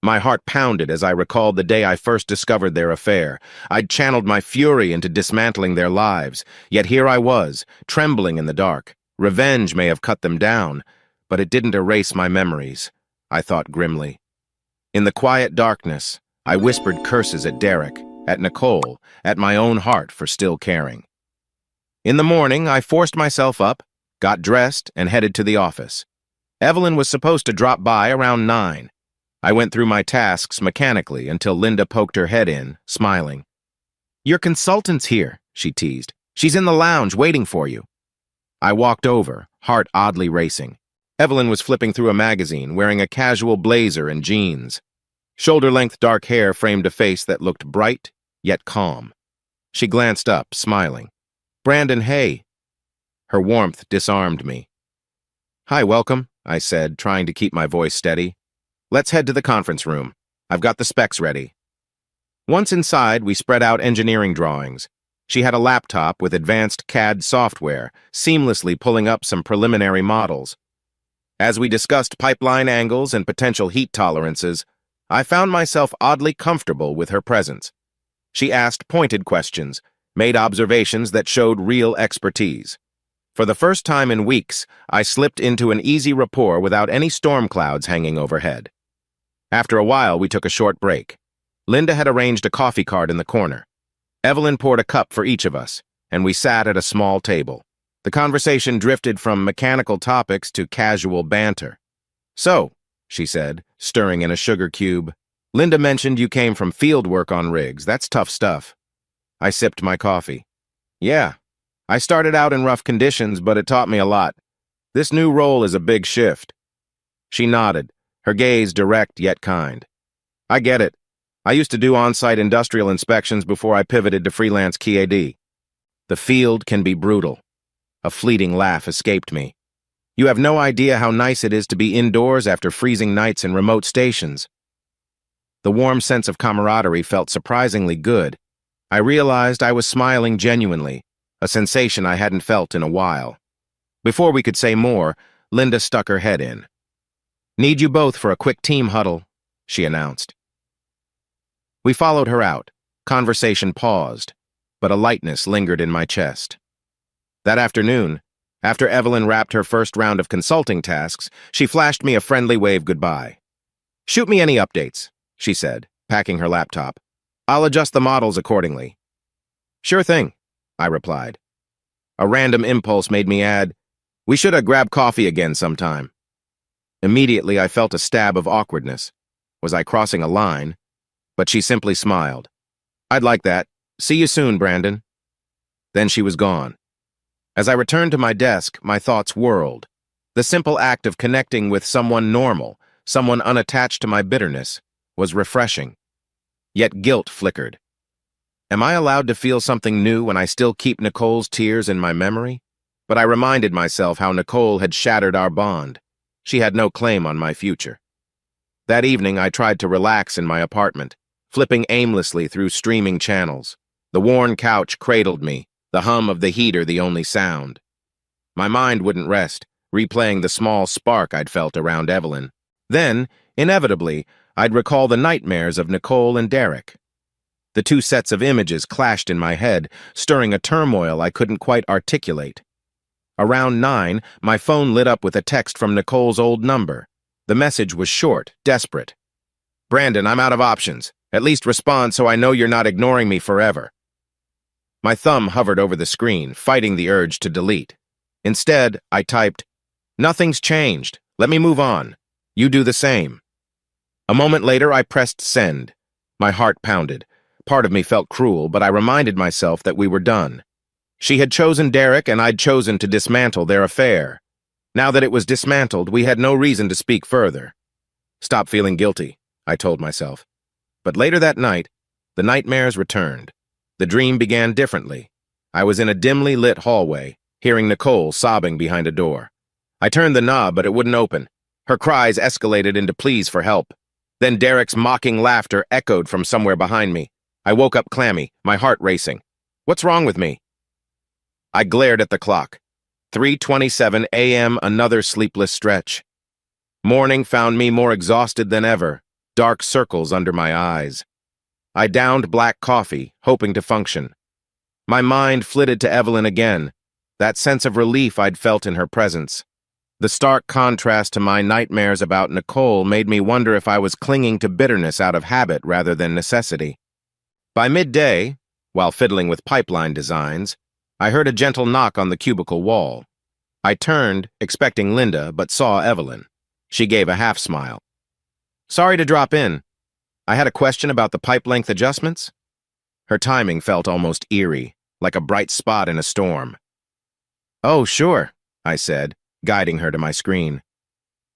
My heart pounded as I recalled the day I first discovered their affair. I'd channeled my fury into dismantling their lives, yet here I was, trembling in the dark. Revenge may have cut them down, but it didn't erase my memories, I thought grimly. In the quiet darkness, I whispered curses at Derek, at Nicole, at my own heart for still caring. In the morning, I forced myself up, got dressed, and headed to the office. Evelyn was supposed to drop by around 9. I went through my tasks mechanically until Linda poked her head in, smiling. "Your consultant's here," she teased. "She's in the lounge waiting for you." I walked over, heart oddly racing. Evelyn was flipping through a magazine, wearing a casual blazer and jeans. Shoulder-length dark hair framed a face that looked bright, yet calm. She glanced up, smiling. "Brandon, hey." Her warmth disarmed me. "Hi, welcome," I said, trying to keep my voice steady. "Let's head to the conference room. I've got the specs ready." Once inside, we spread out engineering drawings. She had a laptop with advanced CAD software, seamlessly pulling up some preliminary models. As we discussed pipeline angles and potential heat tolerances, I found myself oddly comfortable with her presence. She asked pointed questions, made observations that showed real expertise. For the first time in weeks, I slipped into an easy rapport without any storm clouds hanging overhead. After a while, we took a short break. Linda had arranged a coffee cart in the corner. Evelyn poured a cup for each of us, and we sat at a small table. The conversation drifted from mechanical topics to casual banter. "So," she said, stirring in a sugar cube, "Linda mentioned you came from field work on rigs. That's tough stuff." I sipped my coffee. "Yeah, I started out in rough conditions, but it taught me a lot. This new role is a big shift." She nodded, her gaze direct yet kind. "I get it. I used to do on-site industrial inspections before I pivoted to freelance CAD. The field can be brutal." A fleeting laugh escaped me. "You have no idea how nice it is to be indoors after freezing nights in remote stations." The warm sense of camaraderie felt surprisingly good. I realized I was smiling genuinely, a sensation I hadn't felt in a while. Before we could say more, Linda stuck her head in. "Need you both for a quick team huddle," she announced. We followed her out. Conversation paused, but a lightness lingered in my chest. That afternoon, after Evelyn wrapped her first round of consulting tasks, she flashed me a friendly wave goodbye. "Shoot me any updates," she said, packing her laptop. "I'll adjust the models accordingly." "Sure thing," I replied. A random impulse made me add, "We should have grabbed coffee again sometime." Immediately, I felt a stab of awkwardness. Was I crossing a line? But she simply smiled. "I'd like that. See you soon, Brandon." Then she was gone. As I returned to my desk, my thoughts whirled. The simple act of connecting with someone normal, someone unattached to my bitterness, was refreshing. Yet guilt flickered. Am I allowed to feel something new when I still keep Nicole's tears in my memory? But I reminded myself how Nicole had shattered our bond. She had no claim on my future. That evening, I tried to relax in my apartment, flipping aimlessly through streaming channels. The worn couch cradled me, the hum of the heater the only sound. My mind wouldn't rest, replaying the small spark I'd felt around Evelyn. Then, inevitably, I'd recall the nightmares of Nicole and Derek. The two sets of images clashed in my head, stirring a turmoil I couldn't quite articulate. Around 9, my phone lit up with a text from Nicole's old number. The message was short, desperate. "Brandon, I'm out of options. At least respond so I know you're not ignoring me forever." My thumb hovered over the screen, fighting the urge to delete. Instead, I typed, "Nothing's changed. Let me move on. You do the same." A moment later, I pressed send. My heart pounded. Part of me felt cruel, but I reminded myself that we were done. She had chosen Derek, and I'd chosen to dismantle their affair. Now that it was dismantled, we had no reason to speak further. "Stop feeling guilty," I told myself. But later that night, the nightmares returned. The dream began differently. I was in a dimly lit hallway, hearing Nicole sobbing behind a door. I turned the knob, but it wouldn't open. Her cries escalated into pleas for help. Then Derek's mocking laughter echoed from somewhere behind me. I woke up clammy, my heart racing. What's wrong with me? I glared at the clock. 3:27 a.m., another sleepless stretch. Morning found me more exhausted than ever, dark circles under my eyes. I downed black coffee, hoping to function. My mind flitted to Evelyn again, that sense of relief I'd felt in her presence. The stark contrast to my nightmares about Nicole made me wonder if I was clinging to bitterness out of habit rather than necessity. By midday, while fiddling with pipeline designs, I heard a gentle knock on the cubicle wall. I turned, expecting Linda, but saw Evelyn. She gave a half-smile. "Sorry to drop in. I had a question about the pipe length adjustments." Her timing felt almost eerie, like a bright spot in a storm. "Oh, sure," I said, guiding her to my screen.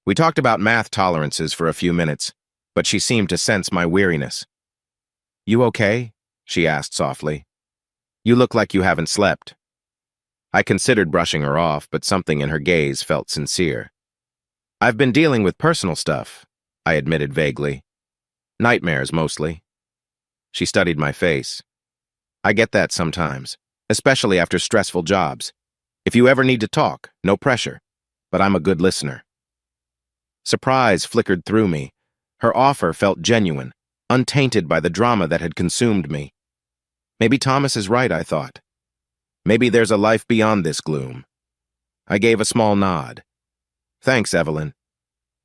We talked about math tolerances for a few minutes, but she seemed to sense my weariness. "You okay?" she asked softly. "You look like you haven't slept." I considered brushing her off, but something in her gaze felt sincere. "I've been dealing with personal stuff," I admitted vaguely. "Nightmares, mostly." She studied my face. "I get that sometimes, especially after stressful jobs. If you ever need to talk, no pressure, but I'm a good listener." Surprise flickered through me. Her offer felt genuine, untainted by the drama that had consumed me. Maybe Thomas is right, I thought. Maybe there's a life beyond this gloom. I gave a small nod. "Thanks, Evelyn."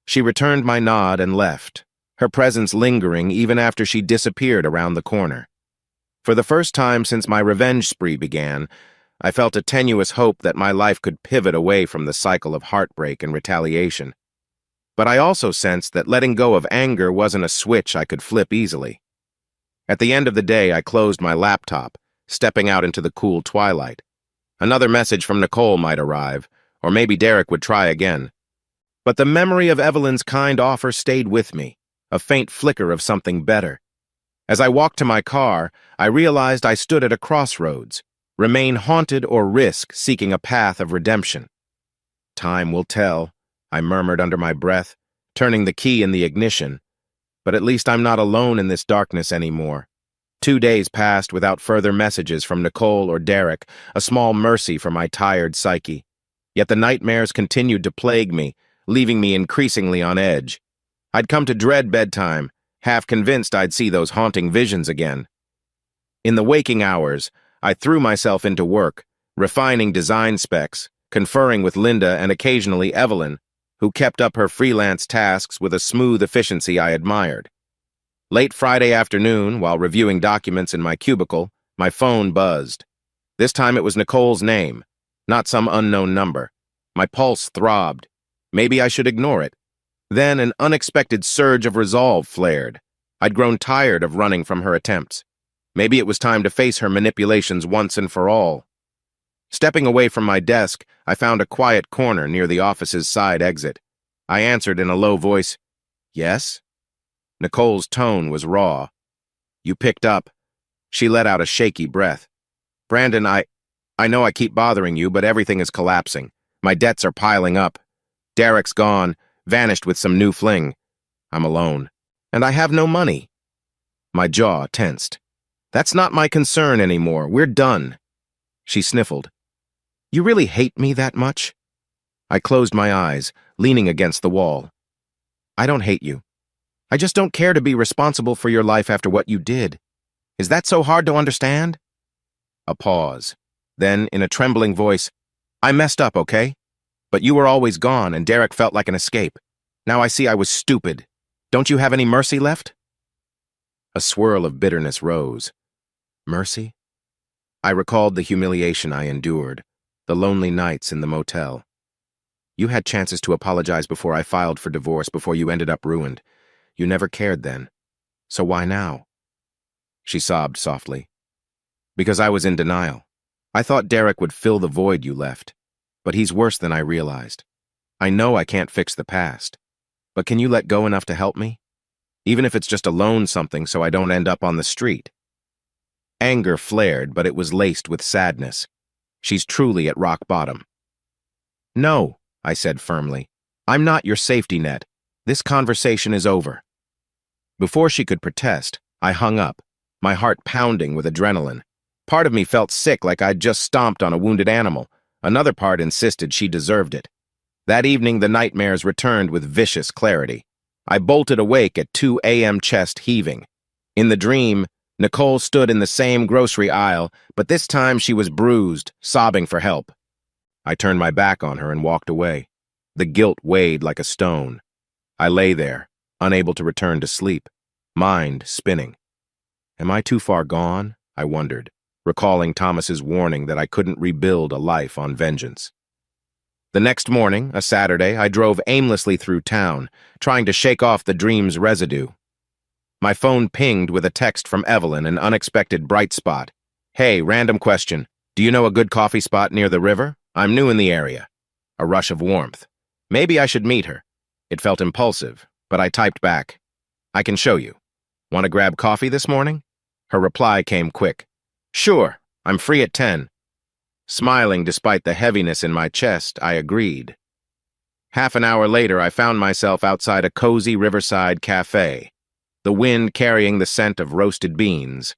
She returned my nod and left, her presence lingering even after she disappeared around the corner. For the first time since my revenge spree began, I felt a tenuous hope that my life could pivot away from the cycle of heartbreak and retaliation. But I also sensed that letting go of anger wasn't a switch I could flip easily. At the end of the day, I closed my laptop, stepping out into the cool twilight. Another message from Nicole might arrive, or maybe Derek would try again. But the memory of Evelyn's kind offer stayed with me, a faint flicker of something better. As I walked to my car, I realized I stood at a crossroads, remain haunted or risk seeking a path of redemption. "Time will tell," I murmured under my breath, turning the key in the ignition. But at least I'm not alone in this darkness anymore. 2 days passed without further messages from Nicole or Derek, a small mercy for my tired psyche. Yet the nightmares continued to plague me, leaving me increasingly on edge. I'd come to dread bedtime, half convinced I'd see those haunting visions again. In the waking hours, I threw myself into work, refining design specs, conferring with Linda and occasionally Evelyn, who kept up her freelance tasks with a smooth efficiency I admired. Late Friday afternoon, while reviewing documents in my cubicle, my phone buzzed. This time it was Nicole's name, not some unknown number. My pulse throbbed. Maybe I should ignore it. Then an unexpected surge of resolve flared. I'd grown tired of running from her attempts. Maybe it was time to face her manipulations once and for all. Stepping away from my desk, I found a quiet corner near the office's side exit. I answered in a low voice, "Yes?" Nicole's tone was raw. "You picked up." She let out a shaky breath. "Brandon, I know I keep bothering you, but everything is collapsing. My debts are piling up. Derek's gone, vanished with some new fling. I'm alone. And I have no money." My jaw tensed. "That's not my concern anymore. We're done." She sniffled. "You really hate me that much?" I closed my eyes, leaning against the wall. "I don't hate you. I just don't care to be responsible for your life after what you did. Is that so hard to understand?" A pause. Then, in a trembling voice, "I messed up, okay? But you were always gone, and Derek felt like an escape. Now I see I was stupid. Don't you have any mercy left?" A swirl of bitterness rose. Mercy? I recalled the humiliation I endured, the lonely nights in the motel. "You had chances to apologize before I filed for divorce, before you ended up ruined. You never cared then. So why now?" She sobbed softly. "Because I was in denial. I thought Derek would fill the void you left. But he's worse than I realized. I know I can't fix the past. But can you let go enough to help me? Even if it's just a loan something so I don't end up on the street." Anger flared, but it was laced with sadness. She's truly at rock bottom. "No," I said firmly. "I'm not your safety net. This conversation is over." Before she could protest, I hung up, my heart pounding with adrenaline. Part of me felt sick, like I'd just stomped on a wounded animal. Another part insisted she deserved it. That evening, the nightmares returned with vicious clarity. I bolted awake at 2 a.m., chest heaving. In the dream, Nicole stood in the same grocery aisle, but this time she was bruised, sobbing for help. I turned my back on her and walked away. The guilt weighed like a stone. I lay there, unable to return to sleep, mind spinning. Am I too far gone? I wondered, recalling Thomas's warning that I couldn't rebuild a life on vengeance. The next morning, a Saturday, I drove aimlessly through town, trying to shake off the dream's residue. My phone pinged with a text from Evelyn, an unexpected bright spot. "Hey, random question. Do you know a good coffee spot near the river? I'm new in the area." A rush of warmth. Maybe I should meet her. It felt impulsive, but I typed back, "I can show you. Want to grab coffee this morning?" Her reply came quick. "Sure, I'm free at 10. Smiling despite the heaviness in my chest, I agreed. Half an hour later, I found myself outside a cozy riverside cafe, the wind carrying the scent of roasted beans.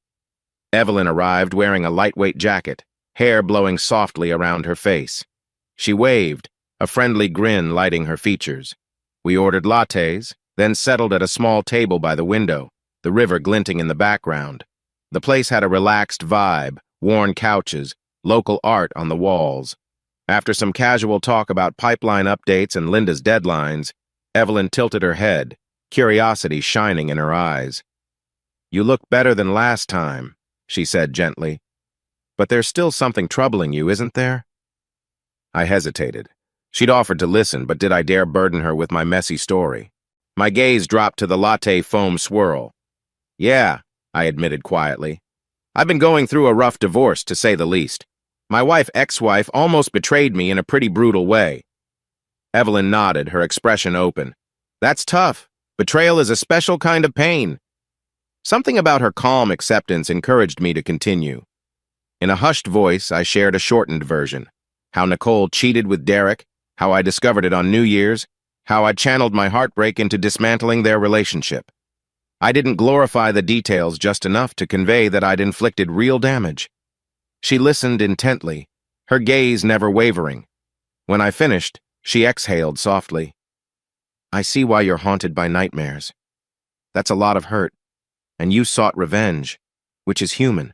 Evelyn arrived wearing a lightweight jacket, hair blowing softly around her face. She waved, a friendly grin lighting her features. We ordered lattes, then settled at a small table by the window, the river glinting in the background. The place had a relaxed vibe, worn couches, local art on the walls. After some casual talk about pipeline updates and Linda's deadlines, Evelyn tilted her head, curiosity shining in her eyes. "You look better than last time," she said gently. "But there's still something troubling you, isn't there?" I hesitated. She'd offered to listen, but did I dare burden her with my messy story? My gaze dropped to the latte foam swirl. "Yeah," I admitted quietly. "I've been going through a rough divorce, to say the least. My ex-wife almost betrayed me in a pretty brutal way." Evelyn nodded, her expression open. "That's tough. Betrayal is a special kind of pain." Something about her calm acceptance encouraged me to continue. In a hushed voice, I shared a shortened version. How Nicole cheated with Derek, how I discovered it on New Year's, how I channeled my heartbreak into dismantling their relationship. I didn't glorify the details just enough to convey that I'd inflicted real damage. She listened intently, her gaze never wavering. When I finished, she exhaled softly. "I see why you're haunted by nightmares. That's a lot of hurt, and you sought revenge, which is human,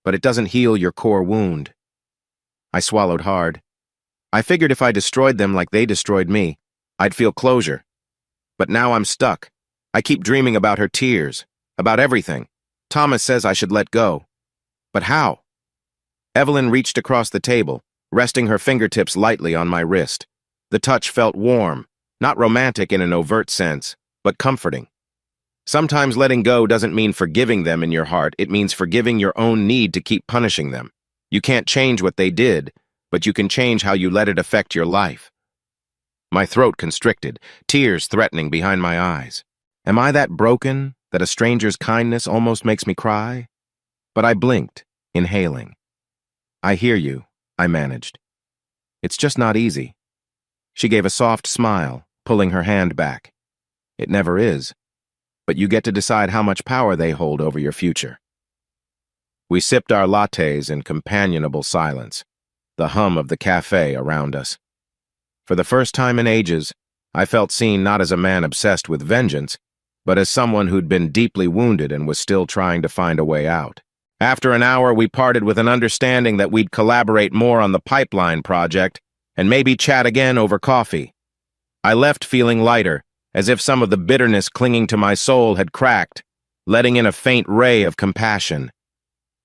but it doesn't heal your core wound." I swallowed hard. I figured if I destroyed them like they destroyed me, I'd feel closure. But now I'm stuck. I keep dreaming about her tears, about everything. Thomas says I should let go. But how? Evelyn reached across the table, resting her fingertips lightly on my wrist. The touch felt warm, Not romantic in an overt sense, but comforting. Sometimes letting go doesn't mean forgiving them in your heart, it means forgiving your own need to keep punishing them. You can't change what they did, but you can change how you let it affect your life. My throat constricted, tears threatening behind my eyes. Am I that broken that a stranger's kindness almost makes me cry? But I blinked, inhaling. I hear you, I managed. It's just not easy. She gave a soft smile, pulling her hand back. It never is. But you get to decide how much power they hold over your future. We sipped our lattes in companionable silence, the hum of the cafe around us. For the first time in ages, I felt seen not as a man obsessed with vengeance, but as someone who'd been deeply wounded and was still trying to find a way out. After an hour, we parted with an understanding that we'd collaborate more on the pipeline project and maybe chat again over coffee. I left feeling lighter, as if some of the bitterness clinging to my soul had cracked, letting in a faint ray of compassion.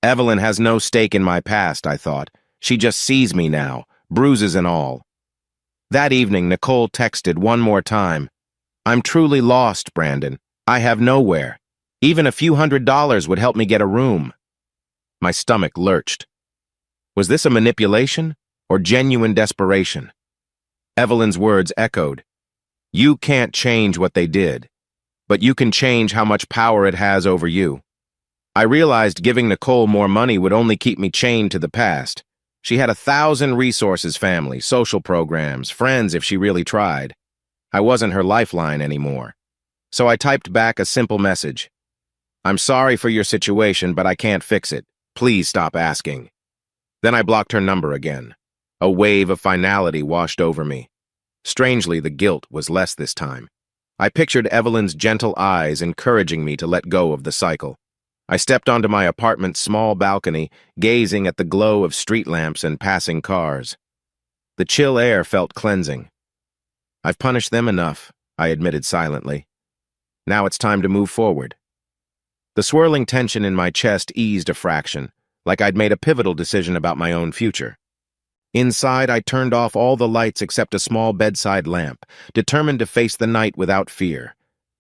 Evelyn has no stake in my past, I thought. She just sees me now, bruises and all. That evening, Nicole texted one more time. I'm truly lost, Brandon. I have nowhere. Even a few $100s would help me get a room. My stomach lurched. Was this a manipulation or genuine desperation? Evelyn's words echoed. You can't change what they did, but you can change how much power it has over you. I realized giving Nicole more money would only keep me chained to the past. She had 1,000 resources, family, social programs, friends if she really tried. I wasn't her lifeline anymore. So I typed back a simple message. I'm sorry for your situation, but I can't fix it. Please stop asking. Then I blocked her number again. A wave of finality washed over me. Strangely, the guilt was less this time. I pictured Evelyn's gentle eyes encouraging me to let go of the cycle. I stepped onto my apartment's small balcony, gazing at the glow of street lamps and passing cars. The chill air felt cleansing. I've punished them enough, I admitted silently. Now it's time to move forward. The swirling tension in my chest eased a fraction, like I'd made a pivotal decision about my own future. Inside, I turned off all the lights except a small bedside lamp, determined to face the night without fear.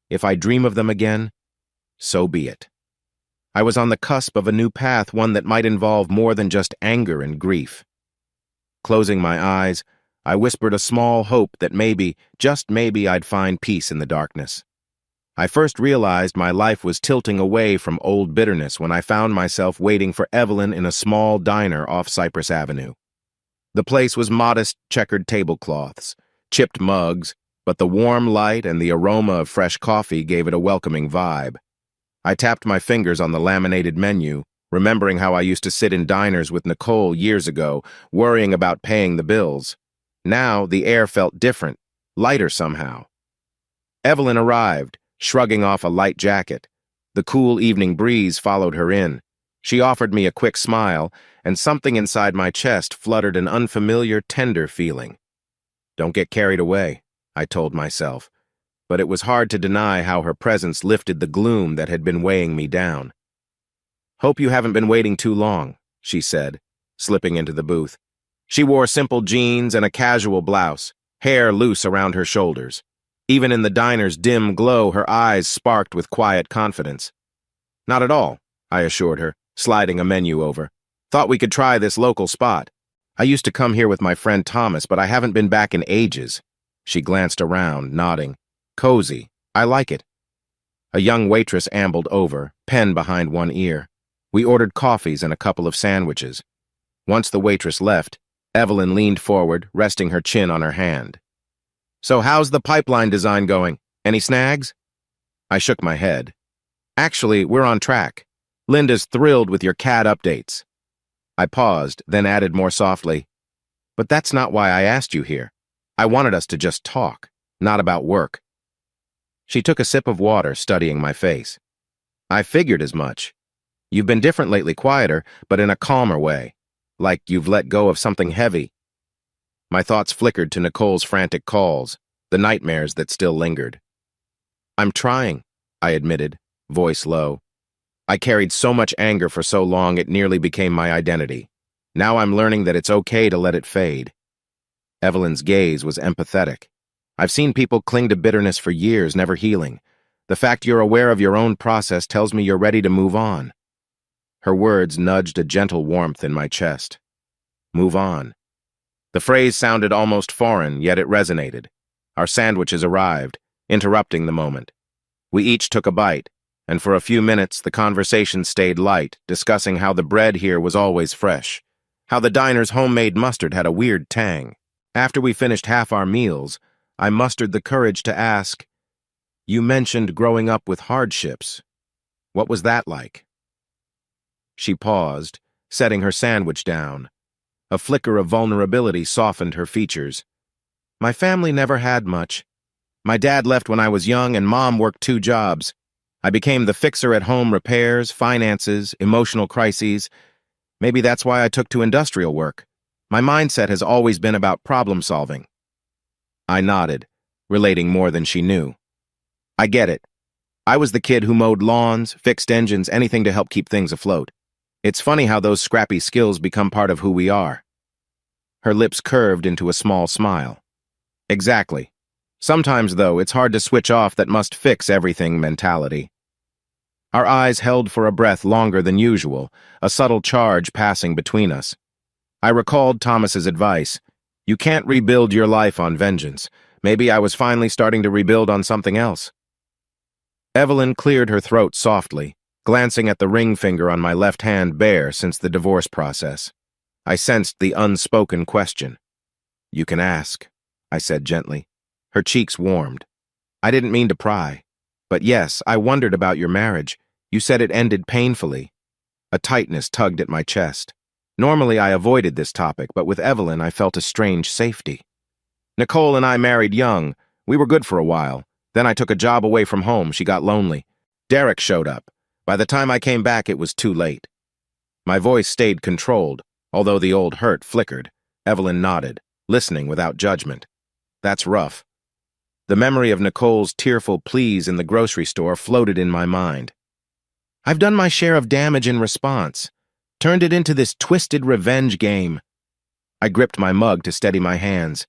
If I dream of them again, so be it. I was on the cusp of a new path, one that might involve more than just anger and grief. Closing my eyes, I whispered a small hope that maybe, just maybe, I'd find peace in the darkness. I first realized my life was tilting away from old bitterness when I found myself waiting for Evelyn in a small diner off Cypress Avenue. The place was modest checkered tablecloths, chipped mugs, but the warm light and the aroma of fresh coffee gave it a welcoming vibe. I tapped my fingers on the laminated menu, remembering how I used to sit in diners with Nicole years ago, worrying about paying the bills. Now the air felt different, lighter somehow. Evelyn arrived, shrugging off a light jacket. The cool evening breeze followed her in. She offered me a quick smile, and something inside my chest fluttered an unfamiliar, tender feeling. Don't get carried away, I told myself, but it was hard to deny how her presence lifted the gloom that had been weighing me down. Hope you haven't been waiting too long, she said, slipping into the booth. She wore simple jeans and a casual blouse, hair loose around her shoulders. Even in the diner's dim glow, her eyes sparked with quiet confidence. Not at all, I assured her, sliding a menu over. Thought we could try this local spot. I used to come here with my friend Thomas, but I haven't been back in ages. She glanced around, nodding. Cozy. I like it. A young waitress ambled over, pen behind one ear. We ordered coffees and a couple of sandwiches. Once the waitress left, Evelyn leaned forward, resting her chin on her hand. So how's the pipeline design going? Any snags? I shook my head. Actually, we're on track. Linda's thrilled with your CAD updates. I paused, then added more softly. But that's not why I asked you here. I wanted us to just talk, not about work. She took a sip of water, studying my face. I figured as much. You've been different lately, quieter, but in a calmer way. Like you've let go of something heavy. My thoughts flickered to Nicole's frantic calls, the nightmares that still lingered. I'm trying, I admitted, voice low. I carried so much anger for so long it nearly became my identity. Now I'm learning that it's okay to let it fade. Evelyn's gaze was empathetic. I've seen people cling to bitterness for years, never healing. The fact you're aware of your own process tells me you're ready to move on." Her words nudged a gentle warmth in my chest. Move on. The phrase sounded almost foreign, yet it resonated. Our sandwiches arrived, interrupting the moment. We each took a bite, and for a few minutes the conversation stayed light, discussing how the bread here was always fresh, how the diner's homemade mustard had a weird tang. After we finished half our meals, I mustered the courage to ask, "You mentioned growing up with hardships. What was that like?" She paused, setting her sandwich down. A flicker of vulnerability softened her features. "My family never had much. My dad left when I was young and Mom worked 2 jobs. I became the fixer at home repairs, finances, emotional crises. Maybe that's why I took to industrial work. My mindset has always been about problem solving." I nodded, relating more than she knew. "I get it. I was the kid who mowed lawns, fixed engines, anything to help keep things afloat. It's funny how those scrappy skills become part of who we are." Her lips curved into a small smile. "Exactly. Sometimes, though, it's hard to switch off that must fix everything mentality." Our eyes held for a breath longer than usual, a subtle charge passing between us. I recalled Thomas's advice. You can't rebuild your life on vengeance. Maybe I was finally starting to rebuild on something else. Evelyn cleared her throat softly, glancing at the ring finger on my left hand bare since the divorce process. I sensed the unspoken question. "You can ask," I said gently. Her cheeks warmed. "I didn't mean to pry. But yes, I wondered about your marriage. You said it ended painfully." A tightness tugged at my chest. Normally I avoided this topic, but with Evelyn I felt a strange safety. "Nicole and I married young. We were good for a while. Then I took a job away from home. She got lonely. Derek showed up. By the time I came back, it was too late." My voice stayed controlled, although the old hurt flickered. Evelyn nodded, listening without judgment. "That's rough." The memory of Nicole's tearful pleas in the grocery store floated in my mind. "I've done my share of damage in response, turned it into this twisted revenge game." I gripped my mug to steady my hands.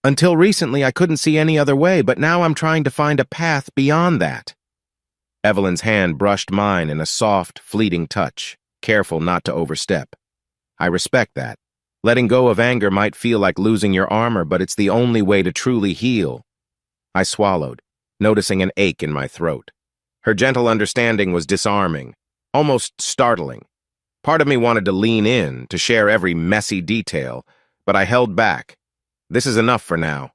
"Until recently, I couldn't see any other way, but now I'm trying to find a path beyond that." Evelyn's hand brushed mine in a soft, fleeting touch, careful not to overstep. I respect that. Letting go of anger might feel like losing your armor, but it's the only way to truly heal. I swallowed, noticing an ache in my throat. Her gentle understanding was disarming, almost startling. Part of me wanted to lean in, to share every messy detail, but I held back. This is enough for now.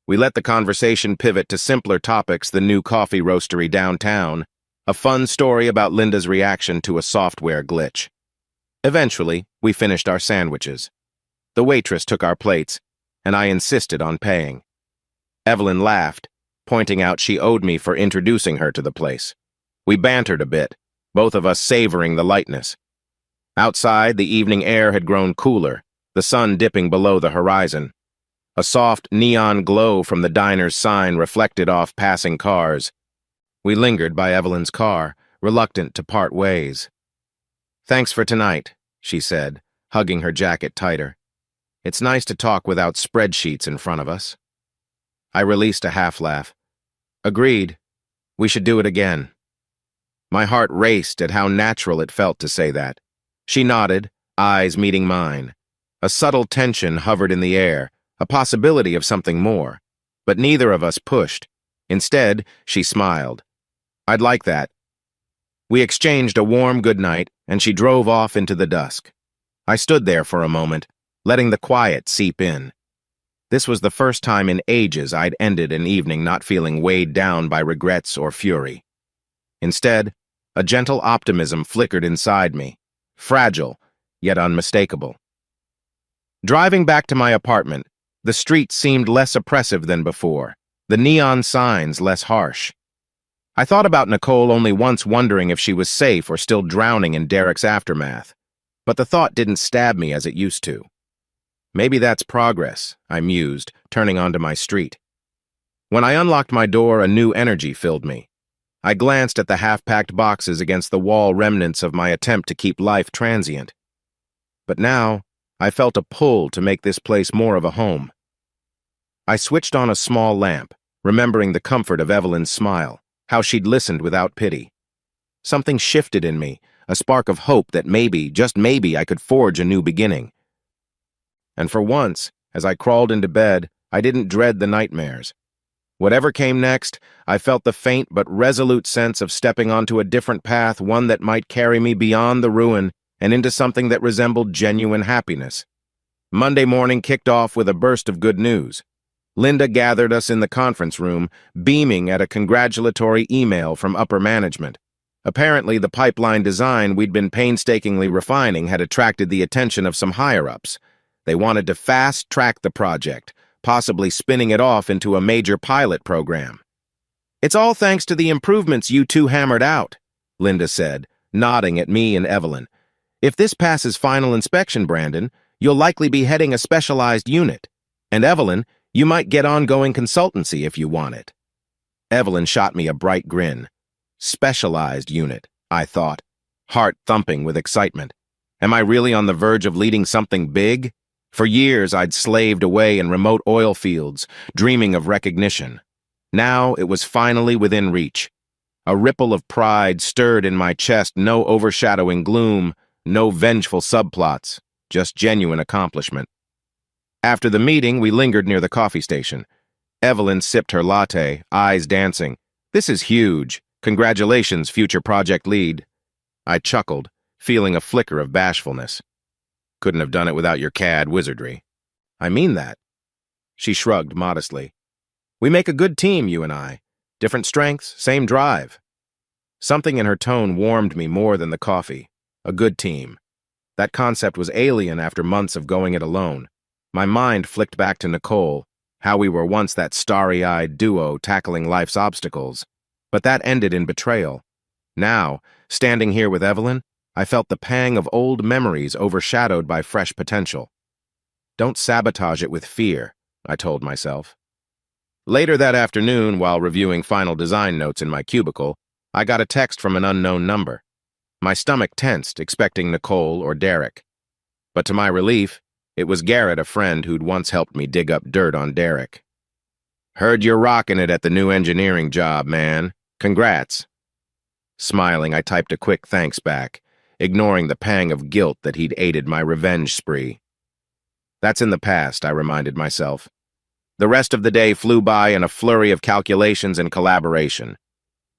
We let the conversation pivot to simpler topics: the new coffee roastery downtown, a fun story about Linda's reaction to a software glitch. Eventually, we finished our sandwiches. The waitress took our plates, and I insisted on paying. Evelyn laughed, pointing out she owed me for introducing her to the place. We bantered a bit, both of us savoring the lightness. Outside, the evening air had grown cooler, the sun dipping below the horizon. A soft neon glow from the diner's sign reflected off passing cars. We lingered by Evelyn's car, reluctant to part ways. "Thanks for tonight," she said, hugging her jacket tighter. "It's nice to talk without spreadsheets in front of us." I released a half-laugh. "Agreed. We should do it again." My heart raced at how natural it felt to say that. She nodded, eyes meeting mine. A subtle tension hovered in the air, a possibility of something more. But neither of us pushed. Instead, she smiled. "I'd like that." We exchanged a warm goodnight, and she drove off into the dusk. I stood there for a moment, letting the quiet seep in. This was the first time in ages I'd ended an evening not feeling weighed down by regrets or fury. Instead, a gentle optimism flickered inside me, fragile, yet unmistakable. Driving back to my apartment, the street seemed less oppressive than before, the neon signs less harsh. I thought about Nicole only once, wondering if she was safe or still drowning in Derek's aftermath, but the thought didn't stab me as it used to. Maybe that's progress, I mused, turning onto my street. When I unlocked my door, a new energy filled me. I glanced at the half-packed boxes against the wall, remnants of my attempt to keep life transient. But now, I felt a pull to make this place more of a home. I switched on a small lamp, remembering the comfort of Evelyn's smile, how she'd listened without pity. Something shifted in me, a spark of hope that maybe, just maybe, I could forge a new beginning. And for once, as I crawled into bed, I didn't dread the nightmares. Whatever came next, I felt the faint but resolute sense of stepping onto a different path, one that might carry me beyond the ruin and into something that resembled genuine happiness. Monday morning kicked off with a burst of good news. Linda gathered us in the conference room, beaming at a congratulatory email from upper management. Apparently, the pipeline design we'd been painstakingly refining had attracted the attention of some higher-ups. They wanted to fast-track the project, possibly spinning it off into a major pilot program. "It's all thanks to the improvements you two hammered out," Linda said, nodding at me and Evelyn. "If this passes final inspection, Brandon, you'll likely be heading a specialized unit. And Evelyn, you might get ongoing consultancy if you want it." Evelyn shot me a bright grin. Specialized unit, I thought, heart thumping with excitement. Am I really on the verge of leading something big? For years, I'd slaved away in remote oil fields, dreaming of recognition. Now it was finally within reach. A ripple of pride stirred in my chest, no overshadowing gloom, no vengeful subplots, just genuine accomplishment. After the meeting, we lingered near the coffee station. Evelyn sipped her latte, eyes dancing. "This is huge. Congratulations, future project lead." I chuckled, feeling a flicker of bashfulness. "Couldn't have done it without your CAD wizardry." "I mean that." She shrugged modestly. "We make a good team, you and I. Different strengths, same drive." Something in her tone warmed me more than the coffee. A good team. That concept was alien after months of going it alone. My mind flicked back to Nicole, how we were once that starry-eyed duo tackling life's obstacles. But that ended in betrayal. Now, standing here with Evelyn, I felt the pang of old memories overshadowed by fresh potential. Don't sabotage it with fear, I told myself. Later that afternoon, while reviewing final design notes in my cubicle, I got a text from an unknown number. My stomach tensed, expecting Nicole or Derek. But to my relief, it was Garrett, a friend who'd once helped me dig up dirt on Derek. "Heard you're rocking it at the new engineering job, man. Congrats." Smiling, I typed a quick thanks back, ignoring the pang of guilt that he'd aided my revenge spree. That's in the past, I reminded myself. The rest of the day flew by in a flurry of calculations and collaboration.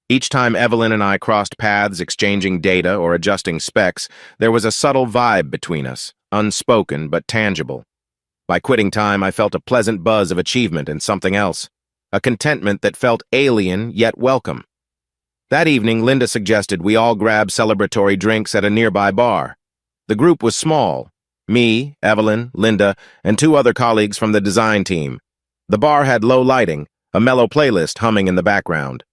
Each time Evelyn and I crossed paths exchanging data or adjusting specs, there was a subtle vibe between us, unspoken but tangible. By quitting time, I felt a pleasant buzz of achievement and something else, a contentment that felt alien yet welcome. That evening, Linda suggested we all grab celebratory drinks at a nearby bar. The group was small. Me, Evelyn, Linda, and two other colleagues from the design team. The bar had low lighting, a mellow playlist humming in the background.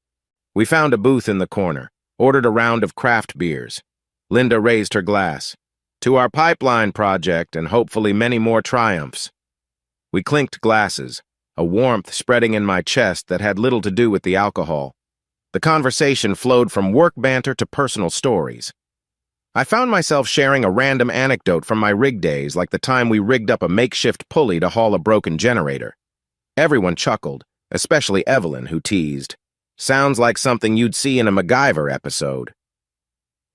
We found a booth in the corner, ordered a round of craft beers. Linda raised her glass. "To our pipeline project and hopefully many more triumphs." We clinked glasses, a warmth spreading in my chest that had little to do with the alcohol. The conversation flowed from work banter to personal stories. I found myself sharing a random anecdote from my rig days, like the time we rigged up a makeshift pulley to haul a broken generator. Everyone chuckled, especially Evelyn, who teased, "Sounds like something you'd see in a MacGyver episode."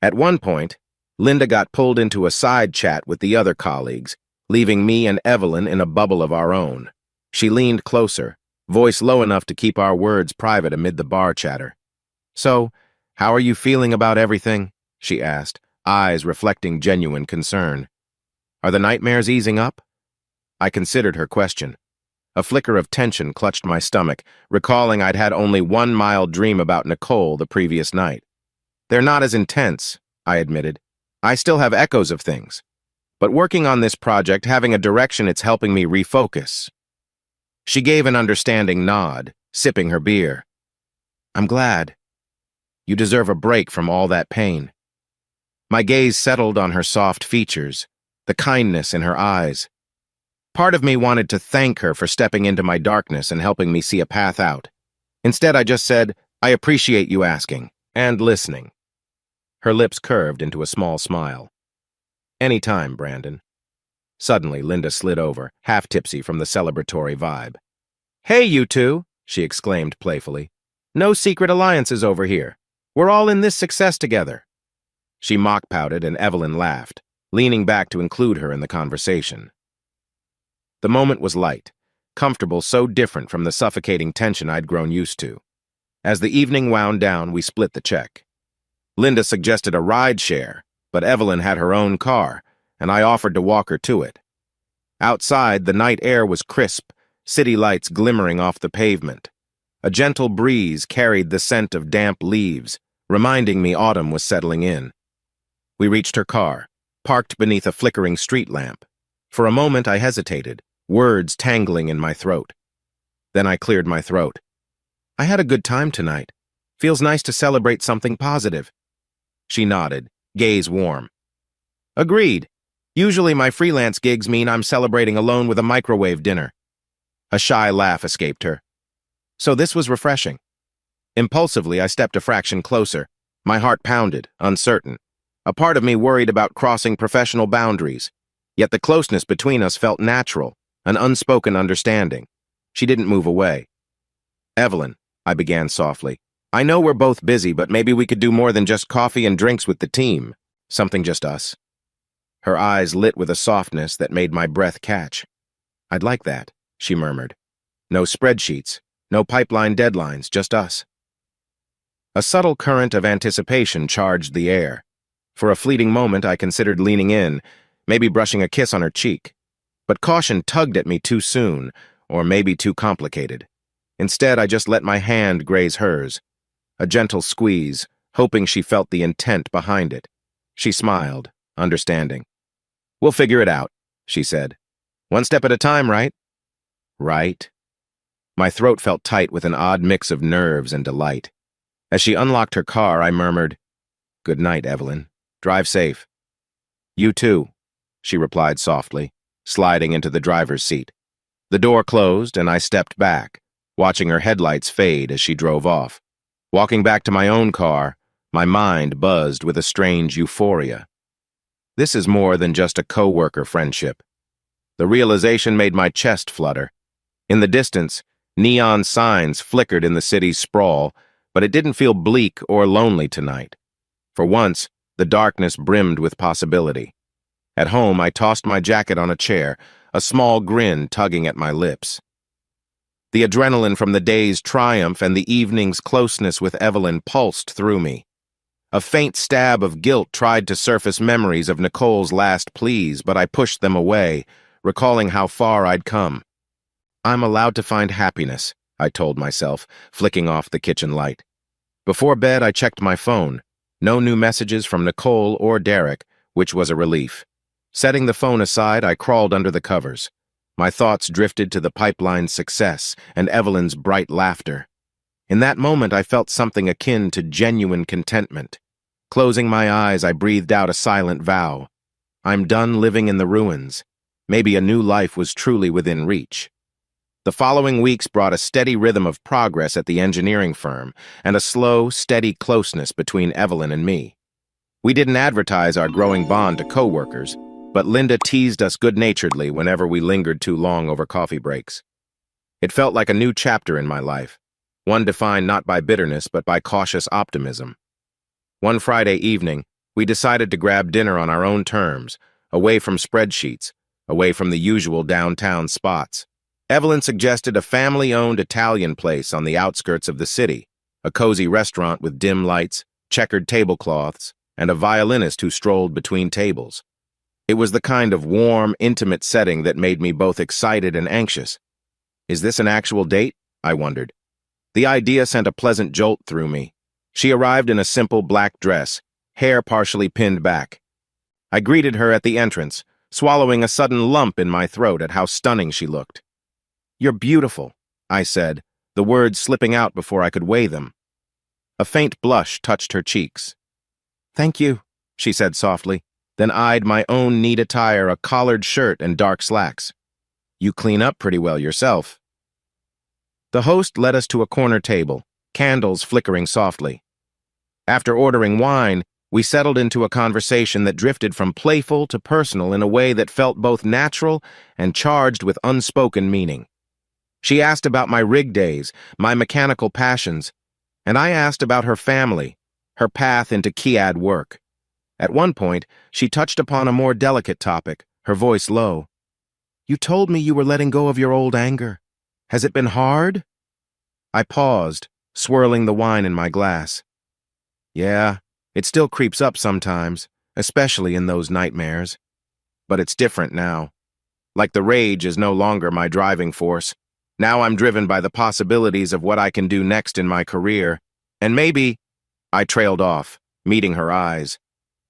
At one point, Linda got pulled into a side chat with the other colleagues, leaving me and Evelyn in a bubble of our own. She leaned closer, voice low enough to keep our words private amid the bar chatter. "So, how are you feeling about everything?" she asked, eyes reflecting genuine concern. "Are the nightmares easing up?" I considered her question. A flicker of tension clutched my stomach, recalling I'd had only one mild dream about Nicole the previous night. "They're not as intense," I admitted. "I still have echoes of things. But working on this project, having a direction, it's helping me refocus." She gave an understanding nod, sipping her beer. "I'm glad. You deserve a break from all that pain." My gaze settled on her soft features, the kindness in her eyes. Part of me wanted to thank her for stepping into my darkness and helping me see a path out. Instead, I just said, "I appreciate you asking and listening." Her lips curved into a small smile. "Anytime, Brandon." Suddenly, Linda slid over, half-tipsy from the celebratory vibe. "Hey, you two," she exclaimed playfully. "No secret alliances over here. We're all in this success together." She mock-pouted and Evelyn laughed, leaning back to include her in the conversation. The moment was light, comfortable, so different from the suffocating tension I'd grown used to. As the evening wound down, we split the check. Linda suggested a ride share, but Evelyn had her own car, and I offered to walk her to it. Outside, the night air was crisp, city lights glimmering off the pavement. A gentle breeze carried the scent of damp leaves, reminding me autumn was settling in. We reached her car, parked beneath a flickering street lamp. For a moment I hesitated, words tangling in my throat. Then I cleared my throat. "I had a good time tonight. Feels nice to celebrate something positive." She nodded, gaze warm. "Agreed. Usually my freelance gigs mean I'm celebrating alone with a microwave dinner." A shy laugh escaped her. So this was refreshing. Impulsively, I stepped a fraction closer. My heart pounded, uncertain. A part of me worried about crossing professional boundaries. Yet the closeness between us felt natural, an unspoken understanding. She didn't move away. "Evelyn," I began softly, "I know we're both busy, but maybe we could do more than just coffee and drinks with the team. Something just us." Her eyes lit with a softness that made my breath catch. "I'd like that," she murmured. "No spreadsheets, no pipeline deadlines, just us." A subtle current of anticipation charged the air. For a fleeting moment, I considered leaning in, maybe brushing a kiss on her cheek. But caution tugged at me too soon, or maybe too complicated. Instead, I just let my hand graze hers. A gentle squeeze, hoping she felt the intent behind it. She smiled, understanding. "We'll figure it out," she said. "One step at a time, right?" "Right." My throat felt tight with an odd mix of nerves and delight. As she unlocked her car, I murmured, "Good night, Evelyn. Drive safe." "You too," she replied softly, sliding into the driver's seat. The door closed, and I stepped back, watching her headlights fade as she drove off. Walking back to my own car, my mind buzzed with a strange euphoria. This is more than just a co-worker friendship. The realization made my chest flutter. In the distance, neon signs flickered in the city's sprawl, but it didn't feel bleak or lonely tonight. For once, the darkness brimmed with possibility. At home, I tossed my jacket on a chair, a small grin tugging at my lips. The adrenaline from the day's triumph and the evening's closeness with Evelyn pulsed through me. A faint stab of guilt tried to surface memories of Nicole's last pleas, but I pushed them away, recalling how far I'd come. "I'm allowed to find happiness," I told myself, flicking off the kitchen light. Before bed, I checked my phone. No new messages from Nicole or Derek, which was a relief. Setting the phone aside, I crawled under the covers. My thoughts drifted to the pipeline's success and Evelyn's bright laughter. In that moment, I felt something akin to genuine contentment. Closing my eyes, I breathed out a silent vow. I'm done living in the ruins. Maybe a new life was truly within reach. The following weeks brought a steady rhythm of progress at the engineering firm and a slow, steady closeness between Evelyn and me. We didn't advertise our growing bond to coworkers, but Linda teased us good-naturedly whenever we lingered too long over coffee breaks. It felt like a new chapter in my life, one defined not by bitterness but by cautious optimism. One Friday evening, we decided to grab dinner on our own terms, away from spreadsheets, away from the usual downtown spots. Evelyn suggested a family-owned Italian place on the outskirts of the city, a cozy restaurant with dim lights, checkered tablecloths, and a violinist who strolled between tables. It was the kind of warm, intimate setting that made me both excited and anxious. Is this an actual date? I wondered. The idea sent a pleasant jolt through me. She arrived in a simple black dress, hair partially pinned back. I greeted her at the entrance, swallowing a sudden lump in my throat at how stunning she looked. "You're beautiful," I said, the words slipping out before I could weigh them. A faint blush touched her cheeks. "Thank you," she said softly, then eyed my own neat attire, a collared shirt and dark slacks. "You clean up pretty well yourself." The host led us to a corner table, candles flickering softly. After ordering wine, we settled into a conversation that drifted from playful to personal in a way that felt both natural and charged with unspoken meaning. She asked about my rig days, my mechanical passions, and I asked about her family, her path into Kiad work. At one point, she touched upon a more delicate topic, her voice low. "You told me you were letting go of your old anger. Has it been hard?" I paused, swirling the wine in my glass. "Yeah, it still creeps up sometimes, especially in those nightmares. But it's different now. Like the rage is no longer my driving force. Now I'm driven by the possibilities of what I can do next in my career. And maybe—" I trailed off, meeting her eyes.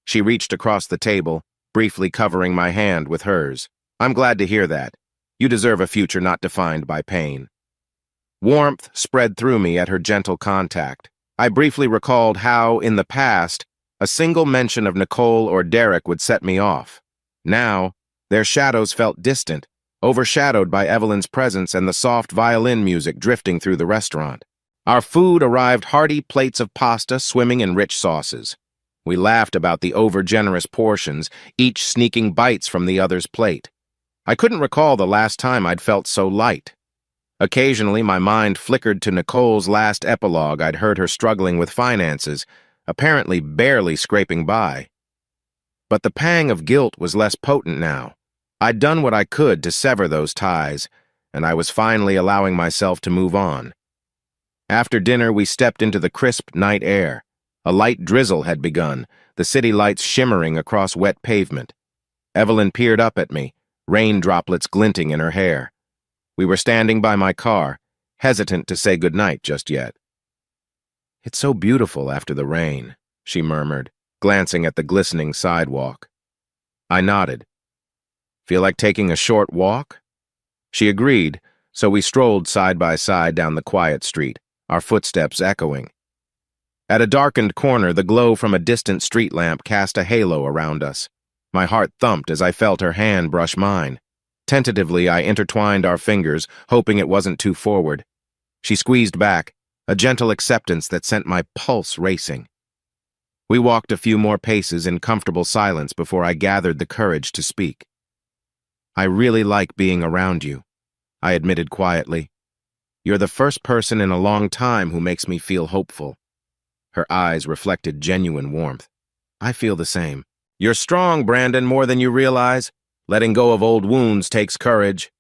She reached across the table, briefly covering my hand with hers. "I'm glad to hear that. You deserve a future not defined by pain." Warmth spread through me at her gentle contact. I briefly recalled how, in the past, a single mention of Nicole or Derek would set me off. Now, their shadows felt distant, overshadowed by Evelyn's presence and the soft violin music drifting through the restaurant. Our food arrived hearty plates of pasta swimming in rich sauces. We laughed about the over-generous portions, each sneaking bites from the other's plate. I couldn't recall the last time I'd felt so light. Occasionally, my mind flickered to Nicole's last epilogue. I'd heard her struggling with finances, apparently barely scraping by. But the pang of guilt was less potent now. I'd done what I could to sever those ties, and I was finally allowing myself to move on. After dinner, we stepped into the crisp night air. A light drizzle had begun, the city lights shimmering across wet pavement. Evelyn peered up at me, rain droplets glinting in her hair. We were standing by my car, hesitant to say goodnight just yet. "It's so beautiful after the rain," she murmured, glancing at the glistening sidewalk. I nodded. "Feel like taking a short walk?" She agreed, so we strolled side by side down the quiet street, our footsteps echoing. At a darkened corner, the glow from a distant street lamp cast a halo around us. My heart thumped as I felt her hand brush mine. Tentatively, I intertwined our fingers, hoping it wasn't too forward. She squeezed back, a gentle acceptance that sent my pulse racing. We walked a few more paces in comfortable silence before I gathered the courage to speak. "I really like being around you," I admitted quietly. "You're the first person in a long time who makes me feel hopeful." Her eyes reflected genuine warmth. "I feel the same." "You're strong, Brandon, more than you realize. Letting go of old wounds takes courage."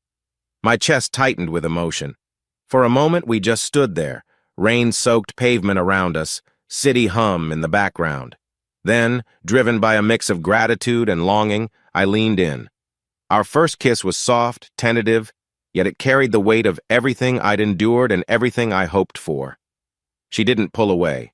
My chest tightened with emotion. For a moment, we just stood there, rain-soaked pavement around us, city hum in the background. Then, driven by a mix of gratitude and longing, I leaned in. Our first kiss was soft, tentative, yet it carried the weight of everything I'd endured and everything I hoped for. She didn't pull away.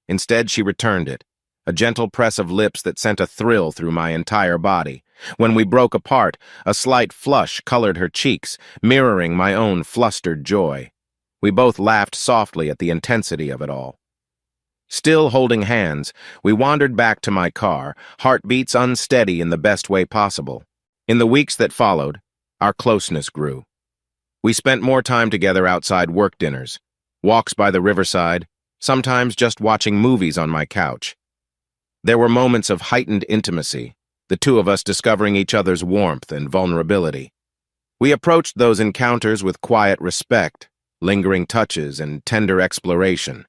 Instead, she returned it, a gentle press of lips that sent a thrill through my entire body. When we broke apart, a slight flush colored her cheeks, mirroring my own flustered joy. We both laughed softly at the intensity of it all. Still holding hands, we wandered back to my car, heartbeats unsteady in the best way possible. In the weeks that followed, our closeness grew. We spent more time together outside work dinners, walks by the riverside, sometimes just watching movies on my couch. There were moments of heightened intimacy, the two of us discovering each other's warmth and vulnerability. We approached those encounters with quiet respect, lingering touches, and tender exploration.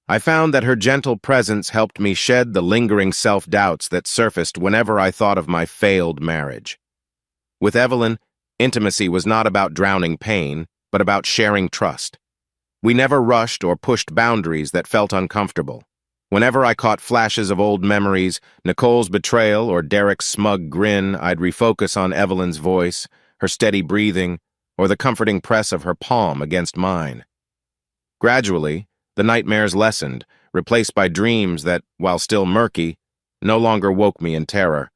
I found that her gentle presence helped me shed the lingering self-doubts that surfaced whenever I thought of my failed marriage. With Evelyn, intimacy was not about drowning pain, but about sharing trust. We never rushed or pushed boundaries that felt uncomfortable. Whenever I caught flashes of old memories, Nicole's betrayal or Derek's smug grin, I'd refocus on Evelyn's voice, her steady breathing, or the comforting press of her palm against mine. Gradually, the nightmares lessened, replaced by dreams that, while still murky, no longer woke me in terror.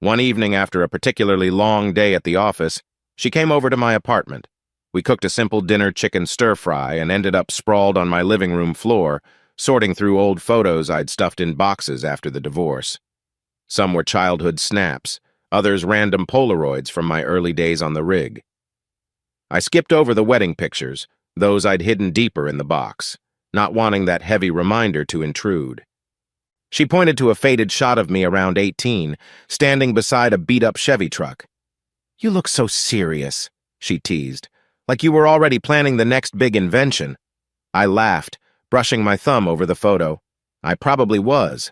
One evening after a particularly long day at the office, she came over to my apartment. We cooked a simple dinner chicken stir-fry and ended up sprawled on my living room floor, sorting through old photos I'd stuffed in boxes after the divorce. Some were childhood snaps, others random Polaroids from my early days on the rig. I skipped over the wedding pictures, those I'd hidden deeper in the box, not wanting that heavy reminder to intrude. She pointed to a faded shot of me around 18, standing beside a beat-up Chevy truck. "You look so serious," she teased, Like you were already planning the next big invention. I laughed, brushing my thumb over the photo. I probably was.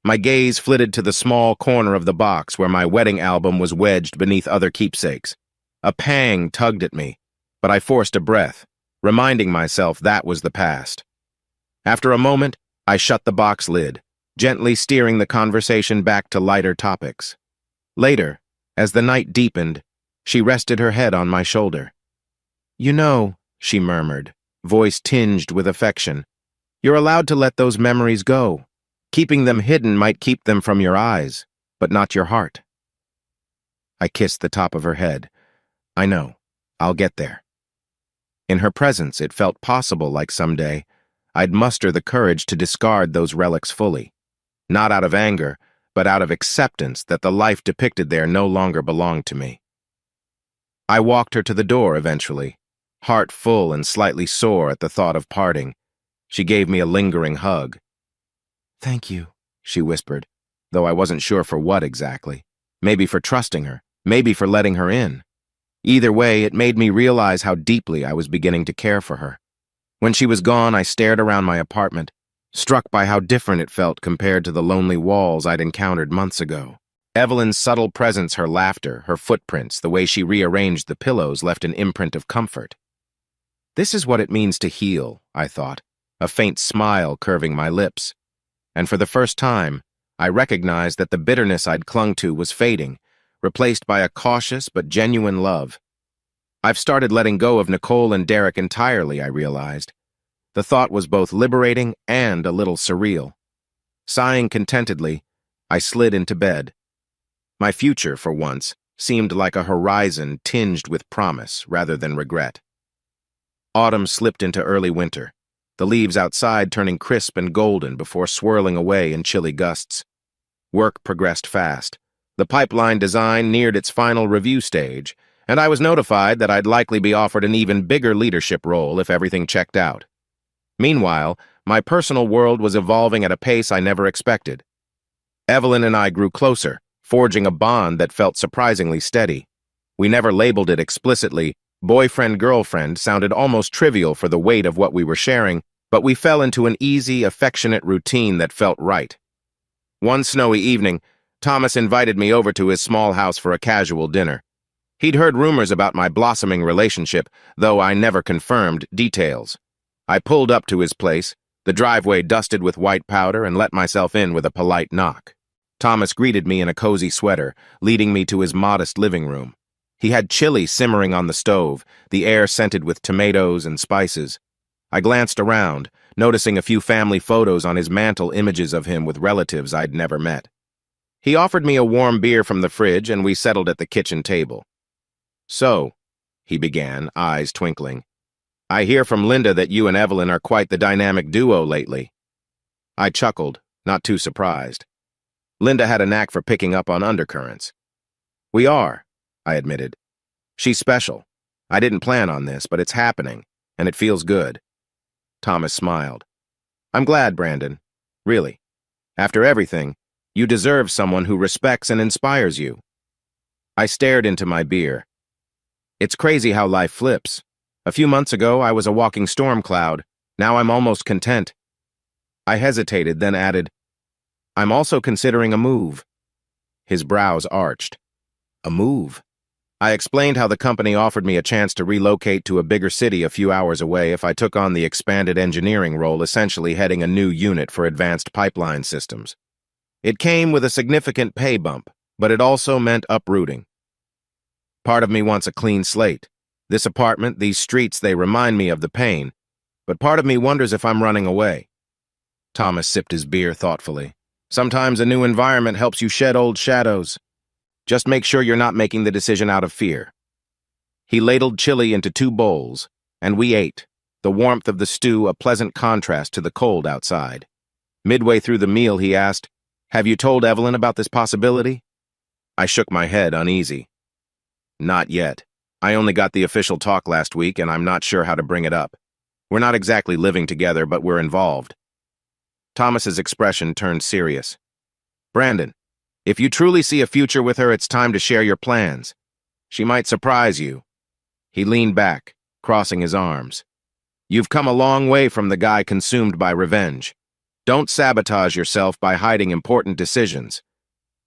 My gaze flitted to the small corner of the box where my wedding album was wedged beneath other keepsakes. A pang tugged at me, but I forced a breath, reminding myself that was the past. After a moment, I shut the box lid, gently steering the conversation back to lighter topics. Later, as the night deepened, she rested her head on my shoulder. "You know," she murmured, voice tinged with affection, "you're allowed to let those memories go. Keeping them hidden might keep them from your eyes, but not your heart." I kissed the top of her head. I know. I'll get there. In her presence, it felt possible like someday I'd muster the courage to discard those relics fully. Not out of anger, but out of acceptance that the life depicted there no longer belonged to me. I walked her to the door eventually, heart full and slightly sore at the thought of parting. She gave me a lingering hug. "Thank you," she whispered, though I wasn't sure for what exactly. Maybe for trusting her, maybe for letting her in. Either way, it made me realize how deeply I was beginning to care for her. When she was gone, I stared around my apartment, struck by how different it felt compared to the lonely walls I'd encountered months ago. Evelyn's subtle presence, her laughter, her footprints, the way she rearranged the pillows left an imprint of comfort. This is what it means to heal, I thought, a faint smile curving my lips. And for the first time, I recognized that the bitterness I'd clung to was fading, replaced by a cautious but genuine love. I've started letting go of Nicole and Derek entirely, I realized. The thought was both liberating and a little surreal. Sighing contentedly, I slid into bed. My future, for once, seemed like a horizon tinged with promise rather than regret. Autumn slipped into early winter, the leaves outside turning crisp and golden before swirling away in chilly gusts. Work progressed fast. The pipeline design neared its final review stage, and I was notified that I'd likely be offered an even bigger leadership role if everything checked out. Meanwhile, my personal world was evolving at a pace I never expected. Evelyn and I grew closer, forging a bond that felt surprisingly steady. We never labeled it explicitly. Boyfriend-girlfriend sounded almost trivial for the weight of what we were sharing, but we fell into an easy, affectionate routine that felt right. One snowy evening, Thomas invited me over to his small house for a casual dinner. He'd heard rumors about my blossoming relationship, though I never confirmed details. I pulled up to his place, the driveway dusted with white powder, and let myself in with a polite knock. Thomas greeted me in a cozy sweater, leading me to his modest living room. He had chili simmering on the stove, the air scented with tomatoes and spices. I glanced around, noticing a few family photos on his mantel, images of him with relatives I'd never met. He offered me a warm beer from the fridge, and we settled at the kitchen table. "So," he began, eyes twinkling, "I hear from Linda that you and Evelyn are quite the dynamic duo lately." I chuckled, not too surprised. Linda had a knack for picking up on undercurrents. "We are," I admitted. "She's special. I didn't plan on this, but it's happening, and it feels good." Thomas smiled. "I'm glad, Brandon. Really. After everything, you deserve someone who respects and inspires you." I stared into my beer. It's crazy how life flips. A few months ago, I was a walking storm cloud. Now I'm almost content. I hesitated, then added, "I'm also considering a move." His brows arched. "A move?" I explained how the company offered me a chance to relocate to a bigger city a few hours away if I took on the expanded engineering role, essentially heading a new unit for advanced pipeline systems. It came with a significant pay bump, but it also meant uprooting. Part of me wants a clean slate. This apartment, these streets, they remind me of the pain, but part of me wonders if I'm running away. Thomas sipped his beer thoughtfully. "Sometimes a new environment helps you shed old shadows. Just make sure you're not making the decision out of fear." He ladled chili into 2 bowls, and we ate, the warmth of the stew a pleasant contrast to the cold outside. Midway through the meal, he asked, "Have you told Evelyn about this possibility?" I shook my head, uneasy. "Not yet. I only got the official talk last week, and I'm not sure how to bring it up. We're not exactly living together, but we're involved." Thomas's expression turned serious. "Brandon, if you truly see a future with her, it's time to share your plans. She might surprise you." He leaned back, crossing his arms. You've come a long way from the guy consumed by revenge. Don't sabotage yourself by hiding important decisions.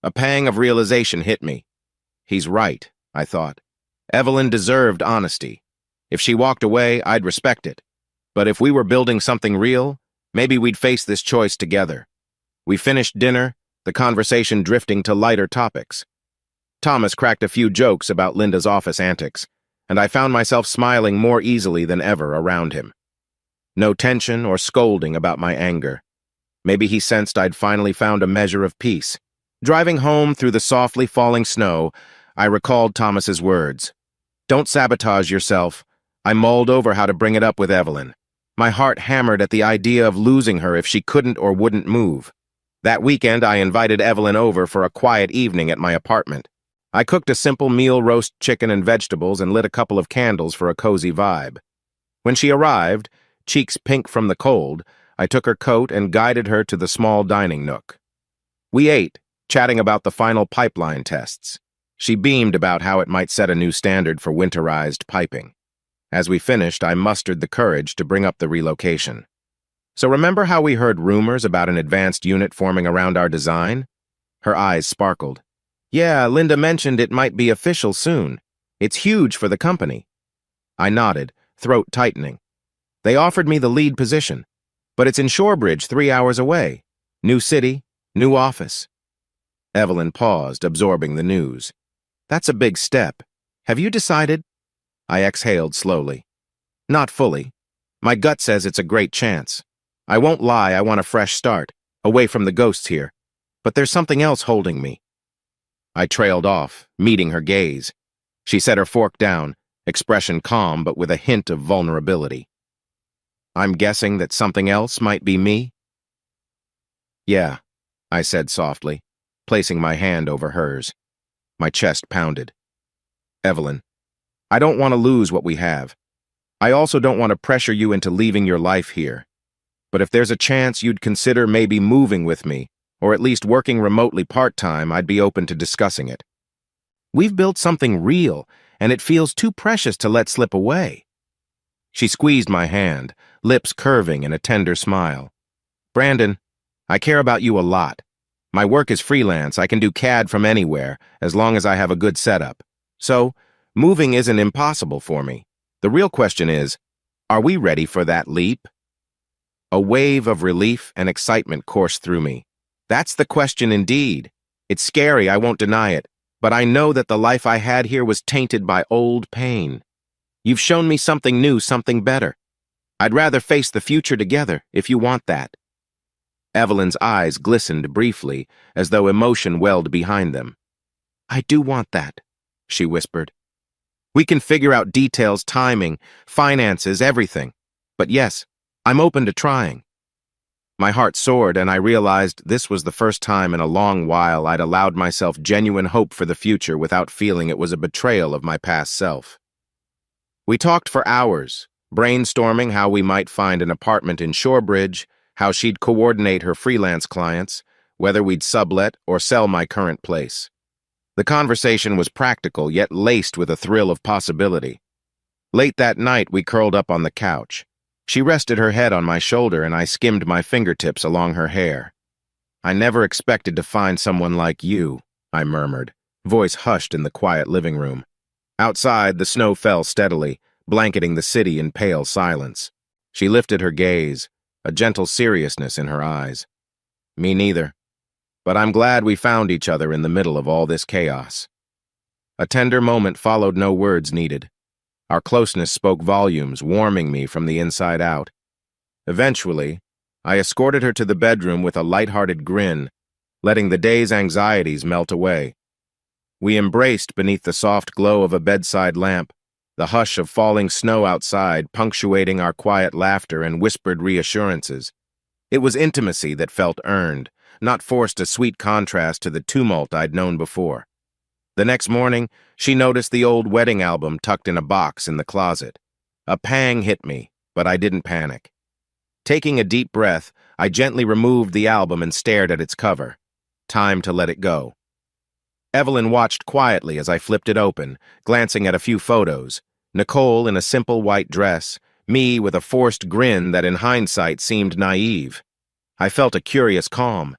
A pang of realization hit me. He's right, I thought. Evelyn deserved honesty. If she walked away, I'd respect it. But if we were building something real, maybe we'd face this choice together. We finished dinner, the conversation drifting to lighter topics. Thomas cracked a few jokes about Linda's office antics, and I found myself smiling more easily than ever around him. No tension or scolding about my anger. Maybe he sensed I'd finally found a measure of peace. Driving home through the softly falling snow, I recalled Thomas's words. Don't sabotage yourself. I mulled over how to bring it up with Evelyn. My heart hammered at the idea of losing her if she couldn't or wouldn't move. That weekend, I invited Evelyn over for a quiet evening at my apartment. I cooked a simple meal, roast chicken and vegetables, and lit a couple of candles for a cozy vibe. When she arrived, cheeks pink from the cold, I took her coat and guided her to the small dining nook. We ate, chatting about the final pipeline tests. She beamed about how it might set a new standard for winterized piping. As we finished, I mustered the courage to bring up the relocation. So remember how we heard rumors about an advanced unit forming around our design? Her eyes sparkled. Yeah, Linda mentioned it might be official soon. It's huge for the company. I nodded, throat tightening. They offered me the lead position, but it's in Shorebridge, 3 hours away. New city, new office. Evelyn paused, absorbing the news. That's a big step. Have you decided? I exhaled slowly. Not fully. My gut says it's a great chance. I won't lie, I want a fresh start, away from the ghosts here. But there's something else holding me. I trailed off, meeting her gaze. She set her fork down, expression calm but with a hint of vulnerability. I'm guessing that something else might be me? Yeah, I said softly, placing my hand over hers. My chest pounded. Evelyn, I don't want to lose what we have. I also don't want to pressure you into leaving your life here. But if there's a chance you'd consider maybe moving with me, or at least working remotely part-time, I'd be open to discussing it. We've built something real, and it feels too precious to let slip away. She squeezed my hand, lips curving in a tender smile. Brandon, I care about you a lot. My work is freelance. I can do CAD from anywhere, as long as I have a good setup. So, moving isn't impossible for me. The real question is, are we ready for that leap? A wave of relief and excitement coursed through me. That's the question indeed. It's scary, I won't deny it, but I know that the life I had here was tainted by old pain. You've shown me something new, something better. I'd rather face the future together, if you want that. Evelyn's eyes glistened briefly, as though emotion welled behind them. I do want that, she whispered. We can figure out details, timing, finances, everything. But yes, I'm open to trying. My heart soared, and I realized this was the first time in a long while I'd allowed myself genuine hope for the future without feeling it was a betrayal of my past self. We talked for hours, brainstorming how we might find an apartment in Shorebridge, how she'd coordinate her freelance clients, whether we'd sublet or sell my current place. The conversation was practical, yet laced with a thrill of possibility. Late that night, we curled up on the couch. She rested her head on my shoulder, and I skimmed my fingertips along her hair. I never expected to find someone like you, I murmured, voice hushed in the quiet living room. Outside, the snow fell steadily, blanketing the city in pale silence. She lifted her gaze, a gentle seriousness in her eyes. Me neither. But I'm glad we found each other in the middle of all this chaos. A tender moment followed, no words needed. Our closeness spoke volumes, warming me from the inside out. Eventually, I escorted her to the bedroom with a light-hearted grin, letting the day's anxieties melt away. We embraced beneath the soft glow of a bedside lamp, the hush of falling snow outside punctuating our quiet laughter and whispered reassurances. It was intimacy that felt earned, not forced, a sweet contrast to the tumult I'd known before. The next morning, she noticed the old wedding album tucked in a box in the closet. A pang hit me, but I didn't panic. Taking a deep breath, I gently removed the album and stared at its cover. Time to let it go. Evelyn watched quietly as I flipped it open, glancing at a few photos. Nicole in a simple white dress, me with a forced grin that in hindsight seemed naive. I felt a curious calm.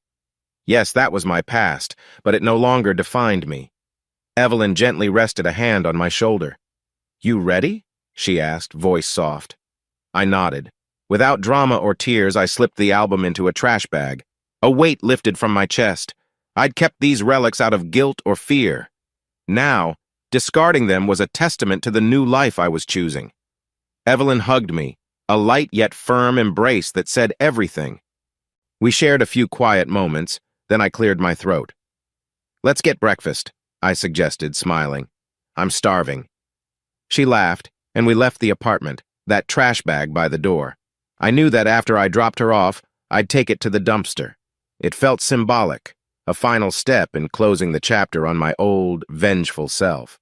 Yes, that was my past, but it no longer defined me. Evelyn gently rested a hand on my shoulder. "You ready?" she asked, voice soft. I nodded. Without drama or tears, I slipped the album into a trash bag. A weight lifted from my chest. I'd kept these relics out of guilt or fear. Now, discarding them was a testament to the new life I was choosing. Evelyn hugged me, a light yet firm embrace that said everything. We shared a few quiet moments, then I cleared my throat. "Let's get breakfast," I suggested, smiling. "I'm starving." She laughed, and we left the apartment, that trash bag by the door. I knew that after I dropped her off, I'd take it to the dumpster. It felt symbolic, a final step in closing the chapter on my old, vengeful self.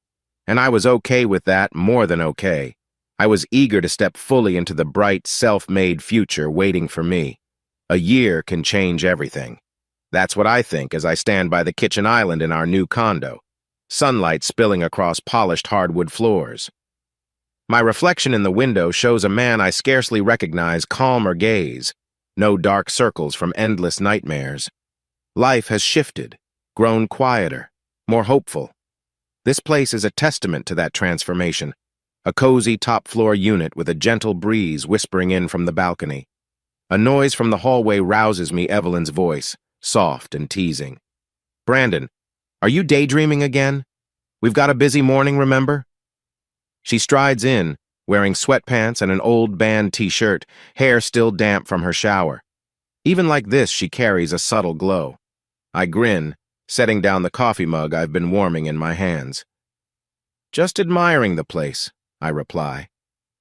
And I was okay with that, more than okay. I was eager to step fully into the bright, self-made future waiting for me. A year can change everything. That's what I think as I stand by the kitchen island in our new condo, sunlight spilling across polished hardwood floors. My reflection in the window shows a man I scarcely recognize calmer gaze, no dark circles from endless nightmares. Life has shifted, grown quieter, more hopeful. This place is a testament to that transformation, a cozy top-floor unit with a gentle breeze whispering in from the balcony. A noise from the hallway rouses me, Evelyn's voice, soft and teasing. "Brandon, are you daydreaming again? We've got a busy morning, remember?" She strides in, wearing sweatpants and an old band t-shirt, hair still damp from her shower. Even like this, she carries a subtle glow. I grin, setting down the coffee mug I've been warming in my hands. "Just admiring the place," I reply.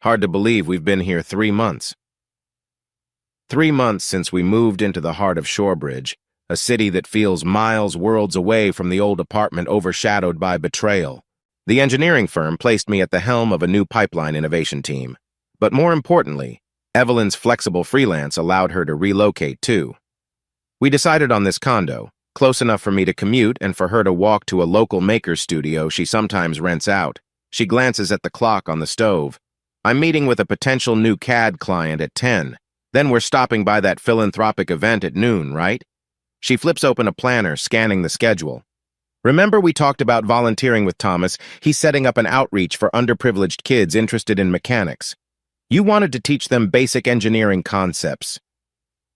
"Hard to believe we've been here 3 months." 3 months since we moved into the heart of Shorebridge, a city that feels miles worlds away from the old apartment overshadowed by Betrayal. The engineering firm placed me at the helm of a new pipeline innovation team. But more importantly, Evelyn's flexible freelance allowed her to relocate too. We decided on this condo, close enough for me to commute and for her to walk to a local maker's studio she sometimes rents out. She glances at the clock on the stove. "I'm meeting with a potential new CAD client at 10. Then we're stopping by that philanthropic event at noon, right?" She flips open a planner, scanning the schedule. "Remember we talked about volunteering with Thomas? He's setting up an outreach for underprivileged kids interested in mechanics. You wanted to teach them basic engineering concepts."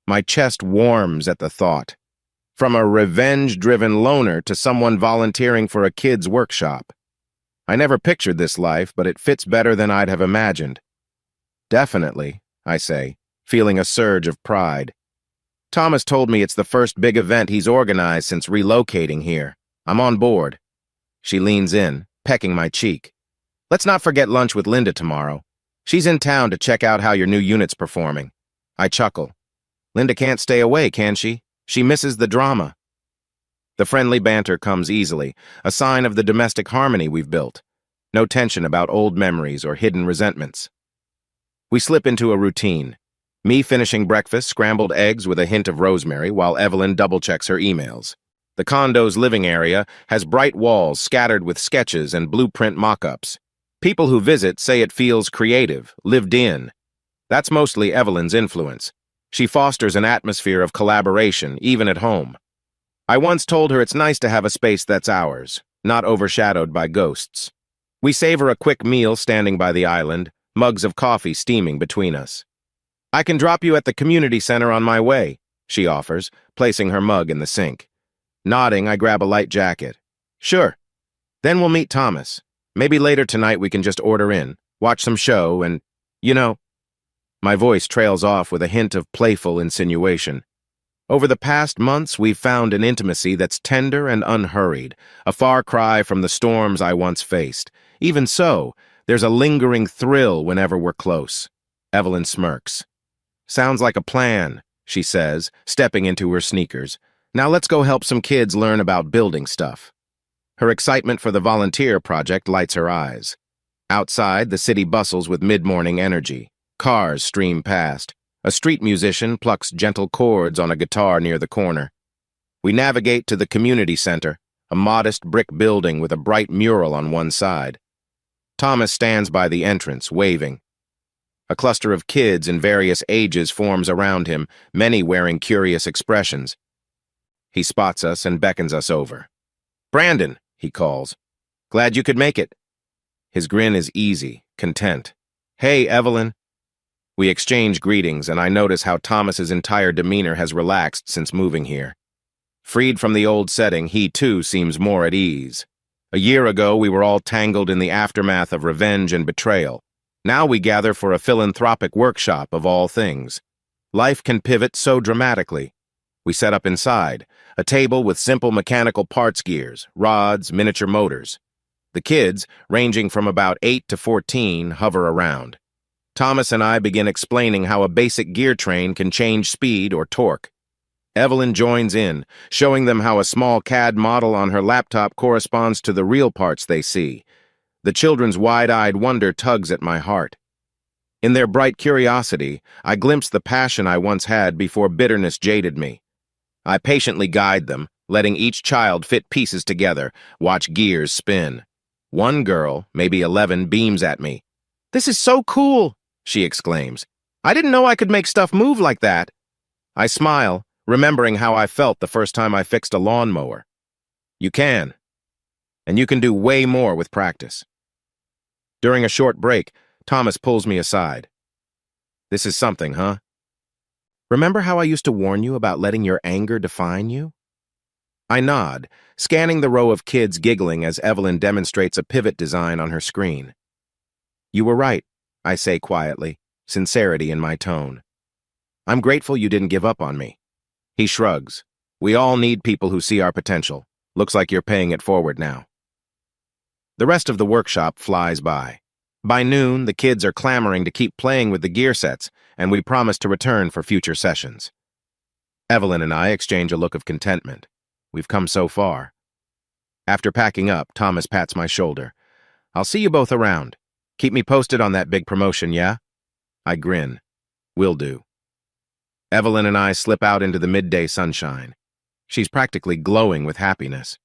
My chest warms at the thought. From a revenge-driven loner to someone volunteering for a kid's workshop. I never pictured this life, but it fits better than I'd have imagined. "Definitely," I say, feeling a surge of pride. "Thomas told me it's the first big event he's organized since relocating here. I'm on board." She leans in, pecking my cheek. "Let's not forget lunch with Linda tomorrow. She's in town to check out how your new unit's performing." I chuckle. "Linda can't stay away, can she? She misses the drama." The friendly banter comes easily, a sign of the domestic harmony we've built. No tension about old memories or hidden resentments. We slip into a routine. Me finishing breakfast, scrambled eggs with a hint of rosemary, while Evelyn double-checks her emails. The condo's living area has bright walls scattered with sketches and blueprint mock-ups. People who visit say it feels creative, lived in. That's mostly Evelyn's influence. She fosters an atmosphere of collaboration, even at home. I once told her it's nice to have a space that's ours, not overshadowed by ghosts. We savor a quick meal standing by the island, mugs of coffee steaming between us. "I can drop you at the community center on my way," she offers, placing her mug in the sink. Nodding, I grab a light jacket. "Sure. Then we'll meet Thomas. Maybe later tonight we can just order in, watch some show, and, you know..." My voice trails off with a hint of playful insinuation. Over the past months, we've found an intimacy that's tender and unhurried, a far cry from the storms I once faced. Even so, there's a lingering thrill whenever we're close. Evelyn smirks. "Sounds like a plan," she says, stepping into her sneakers. "Now let's go help some kids learn about building stuff." Her excitement for the volunteer project lights her eyes. Outside, the city bustles with mid-morning energy. Cars stream past. A street musician plucks gentle chords on a guitar near the corner. We navigate to the community center, a modest brick building with a bright mural on one side. Thomas stands by the entrance, waving. A cluster of kids in various ages forms around him, many wearing curious expressions. He spots us and beckons us over. "Brandon," he calls. "Glad you could make it." His grin is easy, content. "Hey, Evelyn." We exchange greetings, and I notice how Thomas's entire demeanor has relaxed since moving here. Freed from the old setting, he too seems more at ease. A year ago, we were all tangled in the aftermath of revenge and betrayal. Now we gather for a philanthropic workshop of all things. Life can pivot so dramatically. We set up inside, a table with simple mechanical parts gears, rods, miniature motors. The kids, ranging from about 8 to 14, hover around. Thomas and I begin explaining how a basic gear train can change speed or torque. Evelyn joins in, showing them how a small CAD model on her laptop corresponds to the real parts they see. The children's wide-eyed wonder tugs at my heart. In their bright curiosity, I glimpse the passion I once had before bitterness jaded me. I patiently guide them, letting each child fit pieces together, watch gears spin. One girl, maybe 11, beams at me. "This is so cool," she exclaims. "I didn't know I could make stuff move like that." I smile, remembering how I felt the first time I fixed a lawnmower. You can. And you can do way more with practice. During a short break, Thomas pulls me aside. "This is something, huh? Remember how I used to warn you about letting your anger define you?" I nod, scanning the row of kids giggling as Evelyn demonstrates a pivot design on her screen. "You were right," I say quietly, sincerity in my tone. "I'm grateful you didn't give up on me." He shrugs. "We all need people who see our potential. Looks like you're paying it forward now." The rest of the workshop flies by. By noon, the kids are clamoring to keep playing with the gear sets, and we promise to return for future sessions. Evelyn and I exchange a look of contentment. We've come so far. After packing up, Thomas pats my shoulder. "I'll see you both around. Keep me posted on that big promotion, yeah?" I grin. "Will do." Evelyn and I slip out into the midday sunshine. She's practically glowing with happiness.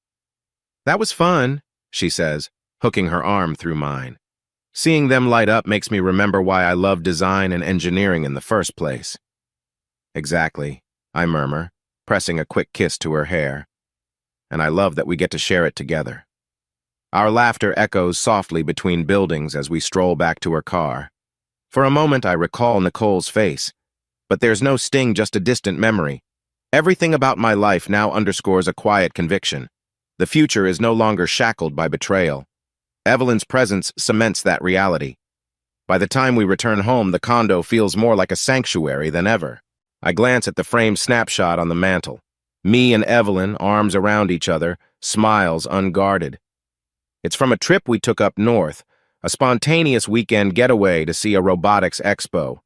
"That was fun," she says, hooking her arm through mine. Seeing them light up makes me remember why I love design and engineering in the first place. "Exactly," I murmur, pressing a quick kiss to her hair. "And I love that we get to share it together." Our laughter echoes softly between buildings as we stroll back to her car. For a moment, I recall Nicole's face. But there's no sting, just a distant memory. Everything about my life now underscores a quiet conviction. The future is no longer shackled by betrayal. Evelyn's presence cements that reality. By the time we return home, the condo feels more like a sanctuary than ever. I glance at the framed snapshot on the mantel. Me and Evelyn, arms around each other, smiles unguarded. It's from a trip we took up north, a spontaneous weekend getaway to see a robotics expo.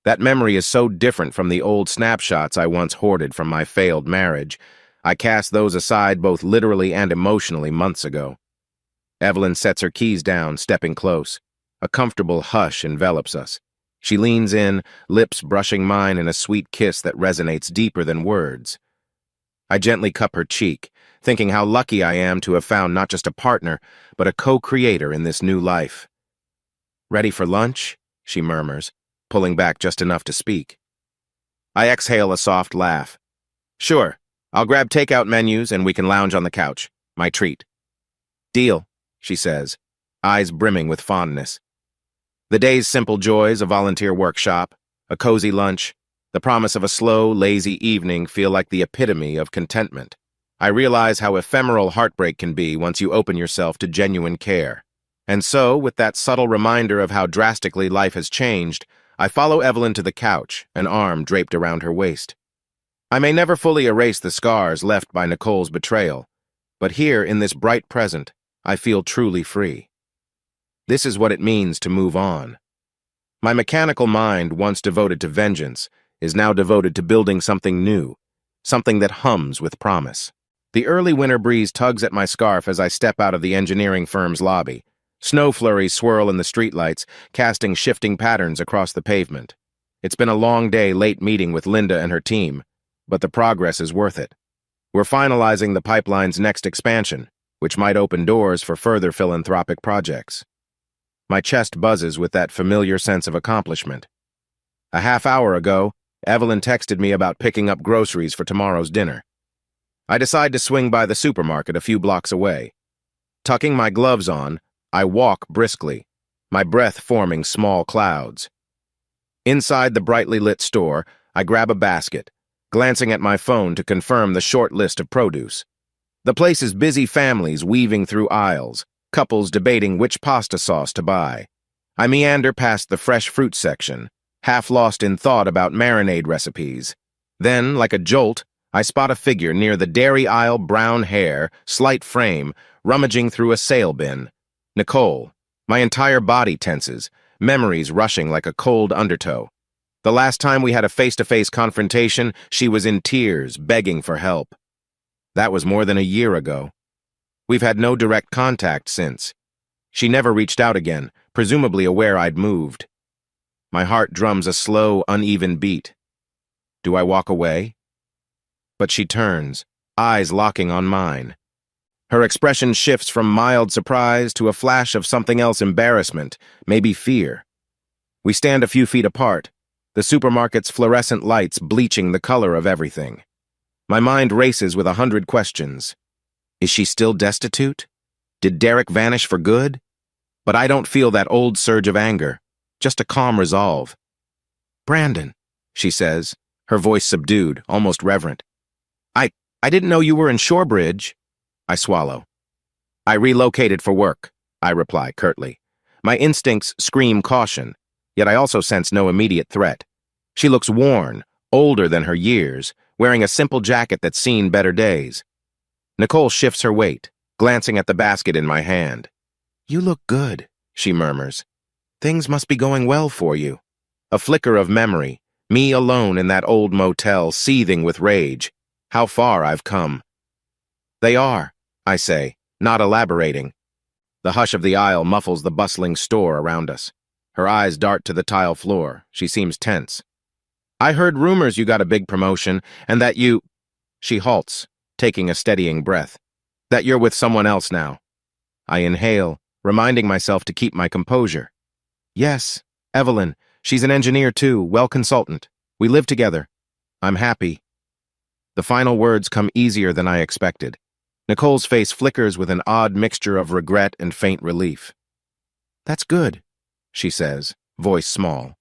That memory is so different from the old snapshots I once hoarded from my failed marriage. I cast those aside both literally and emotionally months ago. Evelyn sets her keys down, stepping close. A comfortable hush envelops us. She leans in, lips brushing mine in a sweet kiss that resonates deeper than words. I gently cup her cheek, thinking how lucky I am to have found not just a partner, but a co-creator in this new life. "Ready for lunch?" she murmurs, pulling back just enough to speak. I exhale a soft laugh. "Sure, I'll grab takeout menus and we can lounge on the couch. My treat." "Deal," she says, eyes brimming with fondness. The day's simple joys, a volunteer workshop, a cozy lunch, the promise of a slow, lazy evening feel like the epitome of contentment. I realize how ephemeral heartbreak can be once you open yourself to genuine care. And so, with that subtle reminder of how drastically life has changed, I follow Evelyn to the couch, an arm draped around her waist. I may never fully erase the scars left by Nicole's betrayal, but here, in this bright present, I feel truly free. This is what it means to move on. My mechanical mind, once devoted to vengeance, is now devoted to building something new, something that hums with promise. The early winter breeze tugs at my scarf as I step out of the engineering firm's lobby. Snow flurries swirl in the streetlights, casting shifting patterns across the pavement. It's been a long day late meeting with Linda and her team, but the progress is worth it. We're finalizing the pipeline's next expansion, which might open doors for further philanthropic projects. My chest buzzes with that familiar sense of accomplishment. A half hour ago, Evelyn texted me about picking up groceries for tomorrow's dinner. I decide to swing by the supermarket a few blocks away. Tucking my gloves on, I walk briskly, my breath forming small clouds. Inside the brightly lit store, I grab a basket, glancing at my phone to confirm the short list of produce. The place is busy, families weaving through aisles, couples debating which pasta sauce to buy. I meander past the fresh fruit section, half lost in thought about marinade recipes. Then, like a jolt, I spot a figure near the dairy aisle, brown hair, slight frame, rummaging through a sale bin. Nicole. My entire body tenses, memories rushing like a cold undertow. The last time we had a face-to-face confrontation, she was in tears, begging for help. That was more than a year ago. We've had no direct contact since. She never reached out again, presumably aware I'd moved. My heart drums a slow, uneven beat. Do I walk away? But she turns, eyes locking on mine. Her expression shifts from mild surprise to a flash of something else, embarrassment, maybe fear. We stand a few feet apart, the supermarket's fluorescent lights bleaching the color of everything. My mind races with 100 questions. Is she still destitute? Did Derek vanish for good? But I don't feel that old surge of anger, just a calm resolve. Brandon, she says, her voice subdued, almost reverent. I didn't know you were in Shorebridge. I swallow. I relocated for work, I reply curtly. My instincts scream caution, yet I also sense no immediate threat. She looks worn, older than her years, wearing a simple jacket that's seen better days. Nicole shifts her weight, glancing at the basket in my hand. You look good, she murmurs. Things must be going well for you. A flicker of memory, me alone in that old motel, seething with rage. How far I've come. They are, I say, not elaborating. The hush of the aisle muffles the bustling store around us. Her eyes dart to the tile floor. She seems tense. I heard rumors you got a big promotion, and that you... She halts, taking a steadying breath. That you're with someone else now. I inhale, reminding myself to keep my composure. Yes, Evelyn. She's an engineer too, well consultant. We live together. I'm happy. The final words come easier than I expected. Nicole's face flickers with an odd mixture of regret and faint relief. That's good, she says, voice small.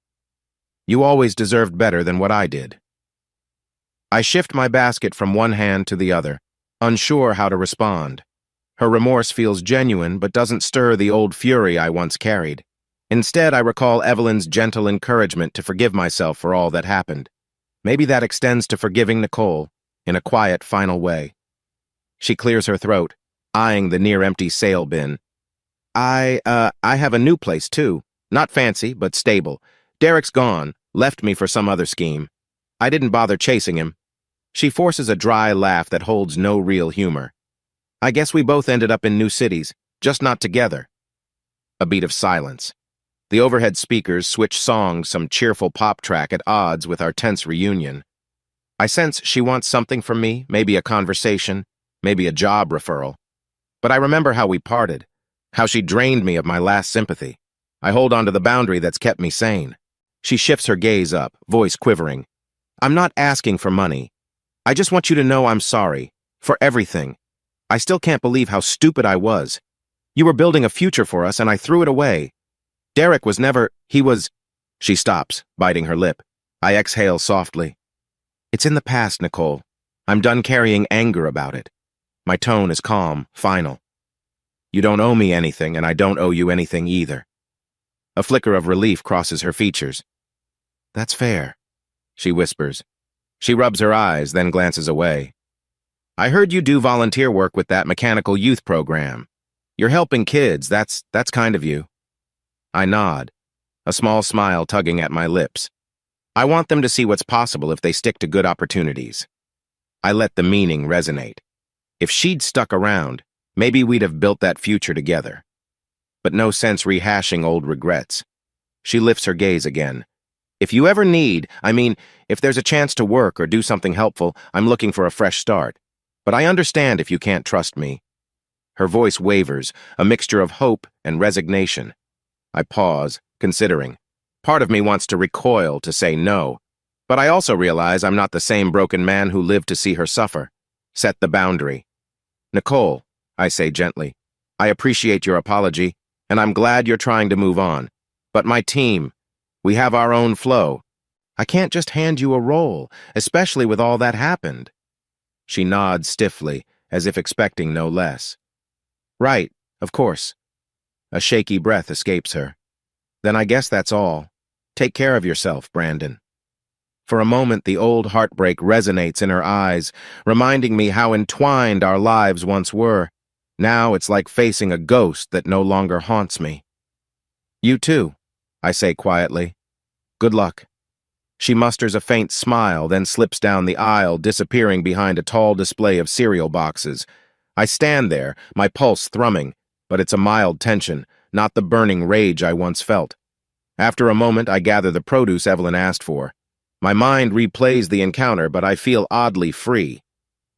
You always deserved better than what I did. I shift my basket from one hand to the other, unsure how to respond. Her remorse feels genuine but doesn't stir the old fury I once carried. Instead, I recall Evelyn's gentle encouragement to forgive myself for all that happened. Maybe that extends to forgiving Nicole, in a quiet, final way. She clears her throat, eyeing the near-empty sale bin. I have a new place, too. Not fancy, but stable. Derek's gone, left me for some other scheme. I didn't bother chasing him. She forces a dry laugh that holds no real humor. I guess we both ended up in new cities, just not together. A beat of silence. The overhead speakers switch songs, some cheerful pop track at odds with our tense reunion. I sense she wants something from me, maybe a conversation, maybe a job referral. But I remember how we parted, how she drained me of my last sympathy. I hold on to the boundary that's kept me sane. She shifts her gaze up, voice quivering. I'm not asking for money. I just want you to know I'm sorry. For everything. I still can't believe how stupid I was. You were building a future for us and I threw it away. Derek was never... He was... She stops, biting her lip. I exhale softly. It's in the past, Nicole. I'm done carrying anger about it. My tone is calm, final. You don't owe me anything, and I don't owe you anything either. A flicker of relief crosses her features. That's fair, she whispers. She rubs her eyes, then glances away. I heard you do volunteer work with that mechanical youth program. You're helping kids, that's kind of you. I nod, a small smile tugging at my lips. I want them to see what's possible if they stick to good opportunities. I let the meaning resonate. If she'd stuck around, maybe we'd have built that future together. But no sense rehashing old regrets. She lifts her gaze again. If you ever need, if there's a chance to work or do something helpful, I'm looking for a fresh start. But I understand if you can't trust me. Her voice wavers, a mixture of hope and resignation. I pause, considering. Part of me wants to recoil, to say no. But I also realize I'm not the same broken man who lived to see her suffer. Set the boundary. Nicole, I say gently, I appreciate your apology, and I'm glad you're trying to move on. But my team, we have our own flow. I can't just hand you a role, especially with all that happened. She nods stiffly, as if expecting no less. Right, of course. A shaky breath escapes her. Then I guess that's all. Take care of yourself, Brandon. For a moment, the old heartbreak resonates in her eyes, reminding me how entwined our lives once were. Now it's like facing a ghost that no longer haunts me. You too, I say quietly. Good luck. She musters a faint smile, then slips down the aisle, disappearing behind a tall display of cereal boxes. I stand there, my pulse thrumming, but it's a mild tension, not the burning rage I once felt. After a moment, I gather the produce Evelyn asked for. My mind replays the encounter, but I feel oddly free.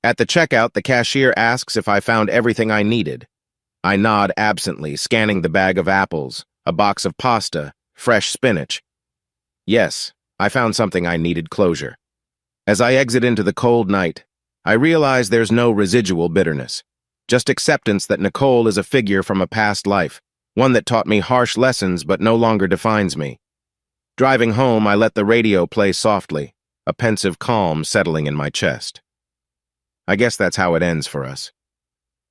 At the checkout, the cashier asks if I found everything I needed. I nod absently, scanning the bag of apples, a box of pasta, fresh spinach. Yes, I found something I needed closure. As I exit into the cold night, I realize there's no residual bitterness, just acceptance that Nicole is a figure from a past life, one that taught me harsh lessons but no longer defines me. Driving home, I let the radio play softly, a pensive calm settling in my chest. I guess that's how it ends for us.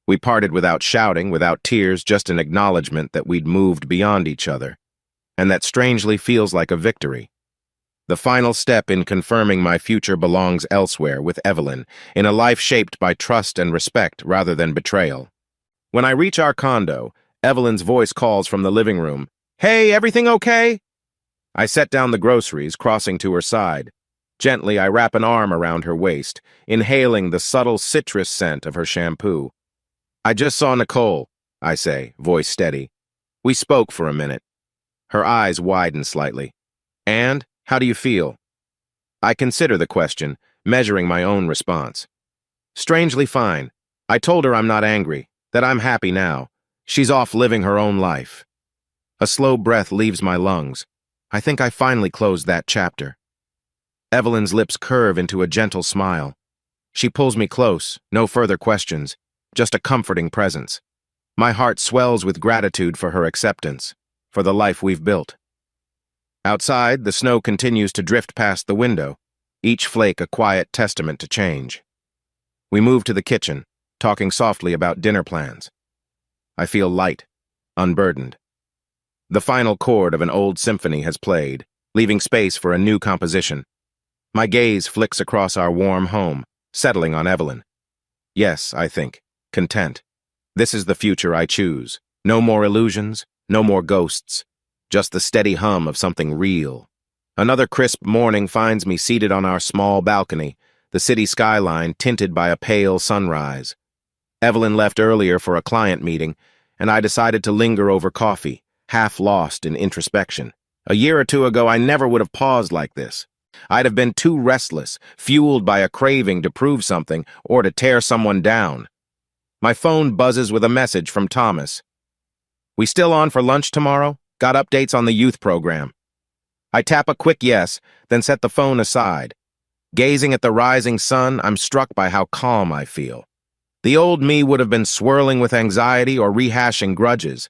We parted without shouting, without tears, just an acknowledgement that we'd moved beyond each other, and that strangely feels like a victory. The final step in confirming my future belongs elsewhere with Evelyn, in a life shaped by trust and respect rather than betrayal. When I reach our condo, Evelyn's voice calls from the living room, "Hey, everything okay?" I set down the groceries, crossing to her side. Gently, I wrap an arm around her waist, inhaling the subtle citrus scent of her shampoo. "I just saw Nicole," I say, voice steady. "We spoke for a minute." Her eyes widen slightly. "And? How do you feel?" I consider the question, measuring my own response. "Strangely fine. I told her I'm not angry, that I'm happy now. She's off living her own life." A slow breath leaves my lungs. I think I finally closed that chapter. Evelyn's lips curve into a gentle smile. She pulls me close, no further questions, just a comforting presence. My heart swells with gratitude for her acceptance, for the life we've built. Outside, the snow continues to drift past the window, each flake a quiet testament to change. We move to the kitchen, talking softly about dinner plans. I feel light, unburdened. The final chord of an old symphony has played, leaving space for a new composition. My gaze flicks across our warm home, settling on Evelyn. Yes, I think, content. This is the future I choose. No more illusions, no more ghosts. Just the steady hum of something real. Another crisp morning finds me seated on our small balcony, the city skyline tinted by a pale sunrise. Evelyn left earlier for a client meeting, and I decided to linger over coffee, half lost in introspection. A year or two ago, I never would have paused like this. I'd have been too restless, fueled by a craving to prove something or to tear someone down. My phone buzzes with a message from Thomas. "We still on for lunch tomorrow? Got updates on the youth program." I tap a quick yes, then set the phone aside. Gazing at the rising sun, I'm struck by how calm I feel. The old me would have been swirling with anxiety or rehashing grudges.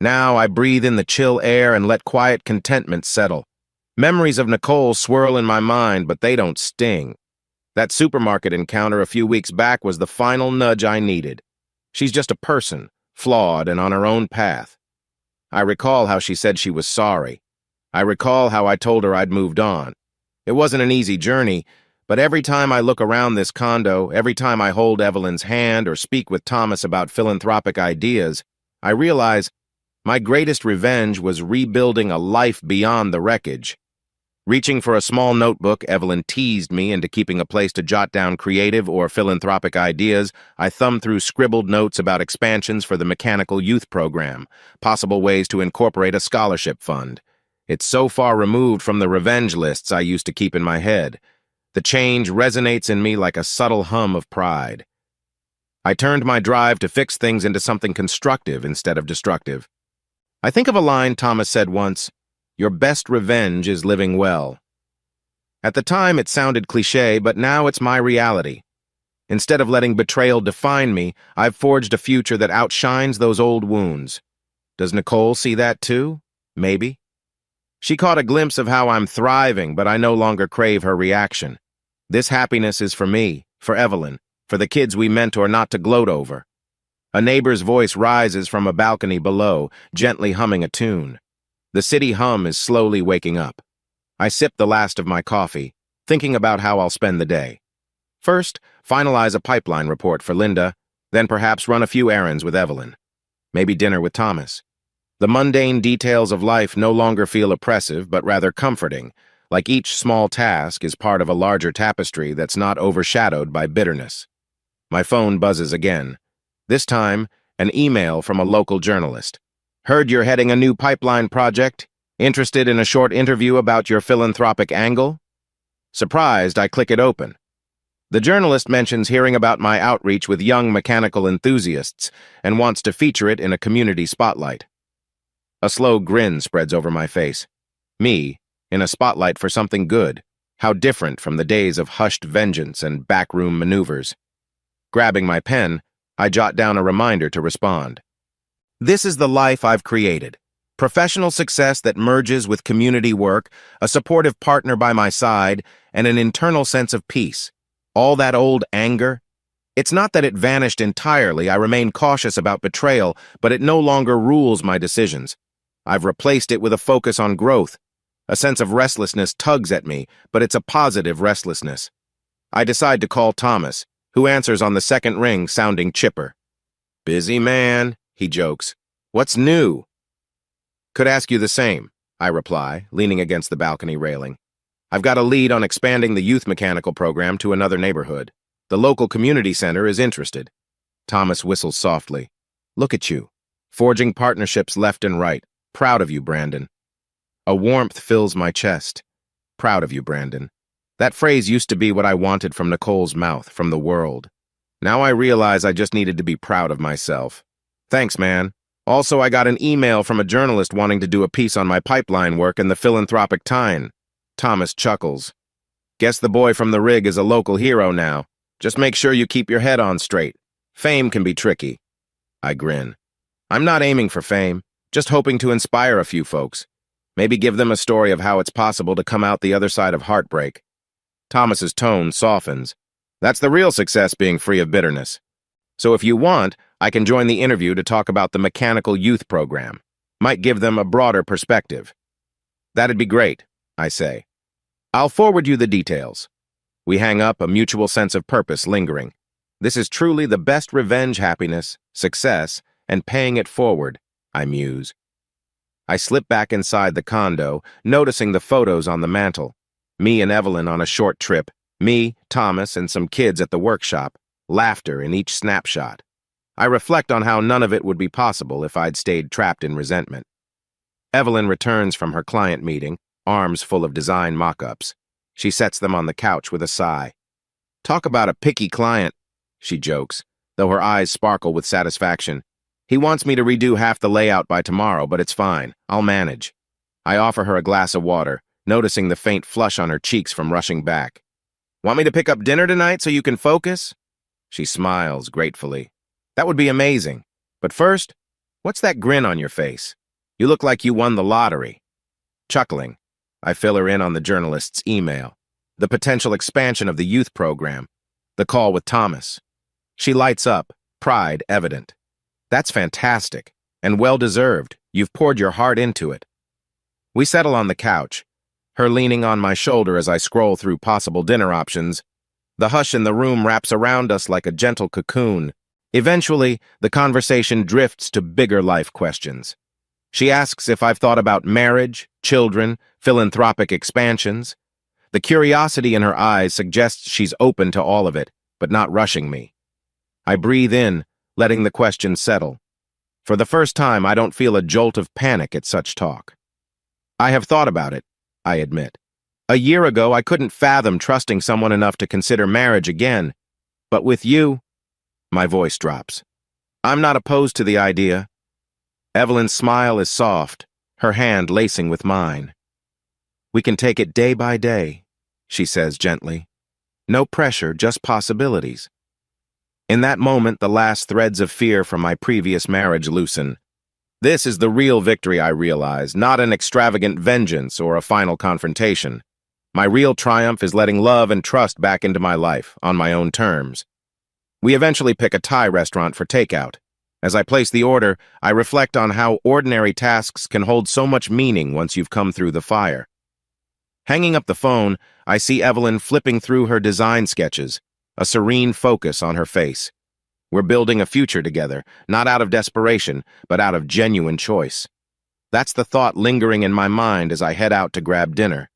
Now I breathe in the chill air and let quiet contentment settle. Memories of Nicole swirl in my mind, but they don't sting. That supermarket encounter a few weeks back was the final nudge I needed. She's just a person, flawed and on her own path. I recall how she said she was sorry. I recall how I told her I'd moved on. It wasn't an easy journey, but every time I look around this condo, every time I hold Evelyn's hand or speak with Thomas about philanthropic ideas, I realize my greatest revenge was rebuilding a life beyond the wreckage. Reaching for a small notebook, Evelyn teased me into keeping a place to jot down creative or philanthropic ideas. I thumbed through scribbled notes about expansions for the mechanical youth program, possible ways to incorporate a scholarship fund. It's so far removed from the revenge lists I used to keep in my head. The change resonates in me like a subtle hum of pride. I turned my drive to fix things into something constructive instead of destructive. I think of a line Thomas said once, "Your best revenge is living well." At the time, it sounded cliché, but now it's my reality. Instead of letting betrayal define me, I've forged a future that outshines those old wounds. Does Nicole see that too? Maybe. She caught a glimpse of how I'm thriving, but I no longer crave her reaction. This happiness is for me, for Evelyn, for the kids we mentor not to gloat over. A neighbor's voice rises from a balcony below, gently humming a tune. The city hum is slowly waking up. I sip the last of my coffee, thinking about how I'll spend the day. First, finalize a pipeline report for Linda, then perhaps run a few errands with Evelyn. Maybe dinner with Thomas. The mundane details of life no longer feel oppressive, but rather comforting, like each small task is part of a larger tapestry that's not overshadowed by bitterness. My phone buzzes again. This time, an email from a local journalist. "Heard you're heading a new pipeline project? Interested in a short interview about your philanthropic angle?" Surprised, I click it open. The journalist mentions hearing about my outreach with young mechanical enthusiasts and wants to feature it in a community spotlight. A slow grin spreads over my face. Me, in a spotlight for something good. How different from the days of hushed vengeance and backroom maneuvers. Grabbing my pen, I jot down a reminder to respond. This is the life I've created. Professional success that merges with community work, a supportive partner by my side, and an internal sense of peace. All that old anger? It's not that it vanished entirely. I remain cautious about betrayal, but it no longer rules my decisions. I've replaced it with a focus on growth. A sense of restlessness tugs at me, but it's a positive restlessness. I decide to call Thomas, who answers on the second ring, sounding chipper. "Busy man," he jokes. "What's new?" "Could ask you the same," I reply, leaning against the balcony railing. "I've got a lead on expanding the youth mechanical program to another neighborhood. The local community center is interested." Thomas whistles softly. "Look at you, forging partnerships left and right. Proud of you, Brandon." A warmth fills my chest. Proud of you, Brandon. That phrase used to be what I wanted from Nicole's mouth, from the world. Now I realize I just needed to be proud of myself. "Thanks, man. Also, I got an email from a journalist wanting to do a piece on my pipeline work in the philanthropic Tyne." Thomas chuckles. "Guess the boy from the rig is a local hero now. Just make sure you keep your head on straight. Fame can be tricky." I grin. "I'm not aiming for fame, just hoping to inspire a few folks. Maybe give them a story of how it's possible to come out the other side of heartbreak." Thomas's tone softens. "That's the real success, being free of bitterness. So if you want, I can join the interview to talk about the mechanical youth program. Might give them a broader perspective." "That'd be great," I say. "I'll forward you the details." We hang up, a mutual sense of purpose lingering. This is truly the best revenge, happiness, success, and paying it forward, I muse. I slip back inside the condo, noticing the photos on the mantel. Me and Evelyn on a short trip, me, Thomas, and some kids at the workshop, laughter in each snapshot. I reflect on how none of it would be possible if I'd stayed trapped in resentment. Evelyn returns from her client meeting, arms full of design mock-ups. She sets them on the couch with a sigh. "Talk about a picky client," she jokes, though her eyes sparkle with satisfaction. "He wants me to redo half the layout by tomorrow, but it's fine. I'll manage." I offer her a glass of water, noticing the faint flush on her cheeks from rushing back. "Want me to pick up dinner tonight so you can focus?" She smiles gratefully. "That would be amazing. But first, what's that grin on your face? You look like you won the lottery." Chuckling, I fill her in on the journalist's email, the potential expansion of the youth program, the call with Thomas. She lights up, pride evident. "That's fantastic, and well-deserved. You've poured your heart into it." We settle on the couch, her leaning on my shoulder as I scroll through possible dinner options. The hush in the room wraps around us like a gentle cocoon. Eventually, the conversation drifts to bigger life questions. She asks if I've thought about marriage, children, philanthropic expansions. The curiosity in her eyes suggests she's open to all of it, but not rushing me. I breathe in, letting the question settle. For the first time, I don't feel a jolt of panic at such talk. "I have thought about it," I admit. "A year ago, I couldn't fathom trusting someone enough to consider marriage again. But with you," my voice drops. "I'm not opposed to the idea." Evelyn's smile is soft, her hand lacing with mine. "We can take it day by day," she says gently. "No pressure, just possibilities." In that moment, the last threads of fear from my previous marriage loosen. This is the real victory, I realize, not an extravagant vengeance or a final confrontation. My real triumph is letting love and trust back into my life, on my own terms. We eventually pick a Thai restaurant for takeout. As I place the order, I reflect on how ordinary tasks can hold so much meaning once you've come through the fire. Hanging up the phone, I see Evelyn flipping through her design sketches, a serene focus on her face. We're building a future together, not out of desperation, but out of genuine choice. That's the thought lingering in my mind as I head out to grab dinner.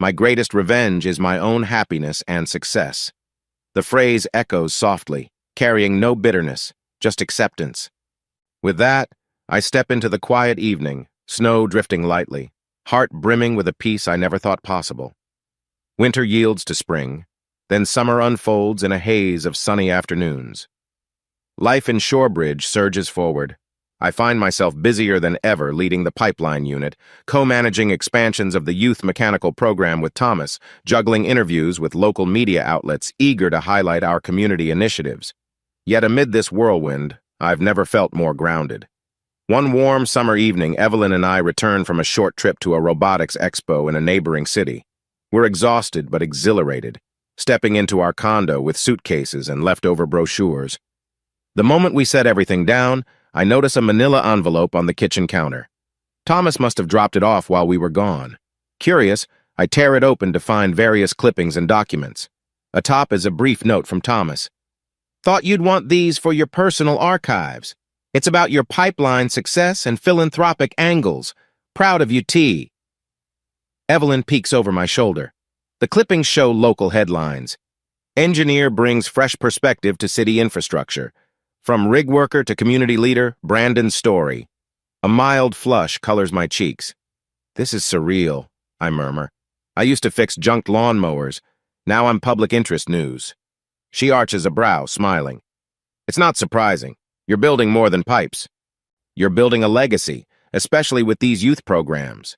My greatest revenge is my own happiness and success. The phrase echoes softly, carrying no bitterness, just acceptance. With that, I step into the quiet evening, snow drifting lightly, heart brimming with a peace I never thought possible. Winter yields to spring, then summer unfolds in a haze of sunny afternoons. Life in Shorebridge surges forward. I find myself busier than ever leading the pipeline unit, co-managing expansions of the youth mechanical program with Thomas, juggling interviews with local media outlets eager to highlight our community initiatives. Yet amid this whirlwind, I've never felt more grounded. One warm summer evening, Evelyn and I return from a short trip to a robotics expo in a neighboring city. We're exhausted but exhilarated, stepping into our condo with suitcases and leftover brochures. The moment we set everything down, I notice a manila envelope on the kitchen counter. Thomas must have dropped it off while we were gone. Curious, I tear it open to find various clippings and documents. Atop is a brief note from Thomas. "Thought you'd want these for your personal archives. It's about your pipeline success and philanthropic angles. Proud of you, T." Evelyn peeks over my shoulder. The clippings show local headlines. Engineer brings fresh perspective to city infrastructure. From rig worker to community leader, Brandon's story. A mild flush colors my cheeks. "This is surreal," I murmur. "I used to fix junked lawnmowers. Now I'm public interest news." She arches a brow, smiling. "It's not surprising. You're building more than pipes. You're building a legacy, especially with these youth programs."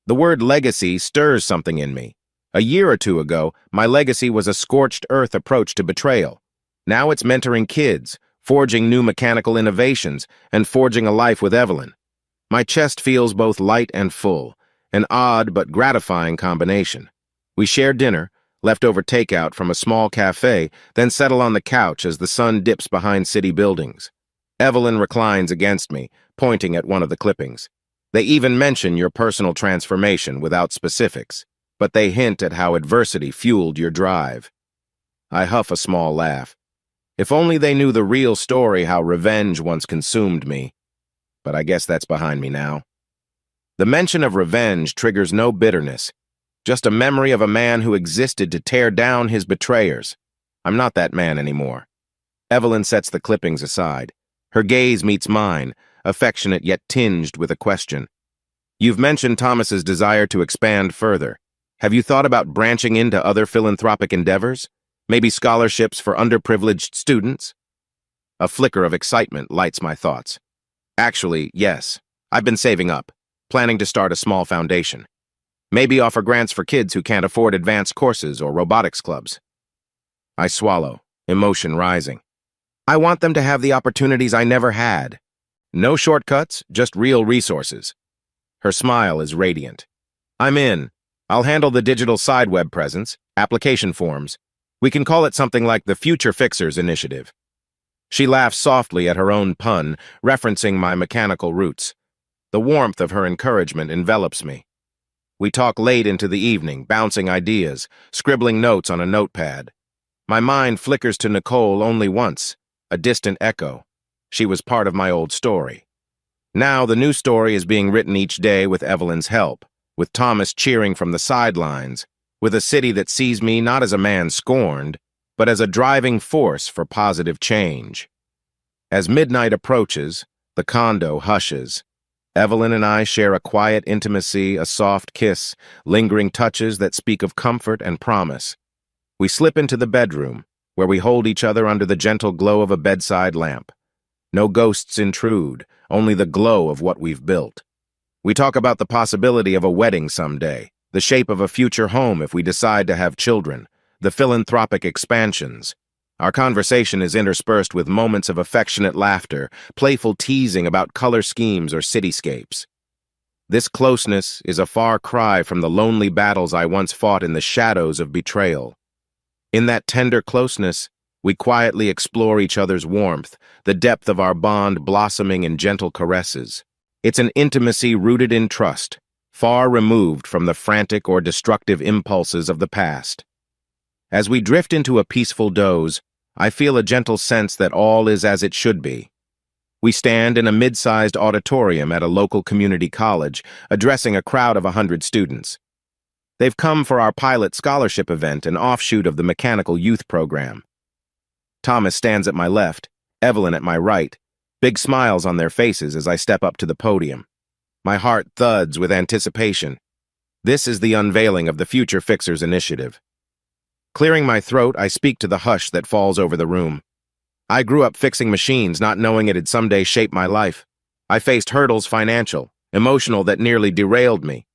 The word legacy stirs something in me. A year or two ago, my legacy was a scorched earth approach to betrayal. Now it's mentoring kids, forging new mechanical innovations, and forging a life with Evelyn. My chest feels both light and full, an odd but gratifying combination. We share dinner, leftover takeout from a small cafe, then settle on the couch as the sun dips behind city buildings. Evelyn reclines against me, pointing at one of the clippings. They even mention your personal transformation without specifics, but they hint at how adversity fueled your drive. I huff a small laugh. If only they knew the real story, how revenge once consumed me. But I guess that's behind me now. The mention of revenge triggers no bitterness, just a memory of a man who existed to tear down his betrayers. I'm not that man anymore. Evelyn sets the clippings aside. Her gaze meets mine, affectionate yet tinged with a question. "You've mentioned Thomas's desire to expand further. Have you thought about branching into other philanthropic endeavors? Maybe scholarships for underprivileged students?" A flicker of excitement lights my thoughts. "Actually, yes. I've been saving up, planning to start a small foundation. Maybe offer grants for kids who can't afford advanced courses or robotics clubs." I swallow, emotion rising. I want them to have the opportunities I never had. No shortcuts, just real resources. Her smile is radiant. "I'm in. I'll handle the digital side web presence, application forms. We can call it something like the Future Fixers Initiative." She laughs softly at her own pun, referencing my mechanical roots. The warmth of her encouragement envelops me. We talk late into the evening, bouncing ideas, scribbling notes on a notepad. My mind flickers to Nicole only once, a distant echo. She was part of my old story. Now the new story is being written each day with Evelyn's help, with Thomas cheering from the sidelines, with a city that sees me not as a man scorned, but as a driving force for positive change. As midnight approaches, the condo hushes. Evelyn and I share a quiet intimacy, a soft kiss, lingering touches that speak of comfort and promise. We slip into the bedroom, where we hold each other under the gentle glow of a bedside lamp. No ghosts intrude, only the glow of what we've built. We talk about the possibility of a wedding someday, the shape of a future home if we decide to have children, the philanthropic expansions. Our conversation is interspersed with moments of affectionate laughter, playful teasing about color schemes or cityscapes. This closeness is a far cry from the lonely battles I once fought in the shadows of betrayal. In that tender closeness, we quietly explore each other's warmth, the depth of our bond blossoming in gentle caresses. It's an intimacy rooted in trust, far removed from the frantic or destructive impulses of the past. As we drift into a peaceful doze, I feel a gentle sense that all is as it should be. We stand in a mid-sized auditorium at a local community college, addressing a crowd of 100 students. They've come for our pilot scholarship event, an offshoot of the mechanical youth program. Thomas stands at my left, Evelyn at my right, big smiles on their faces as I step up to the podium. My heart thuds with anticipation. This is the unveiling of the Future Fixers initiative. Clearing my throat, I speak to the hush that falls over the room. I grew up fixing machines, not knowing it'd someday shape my life. I faced hurdles, financial, emotional, that nearly derailed me.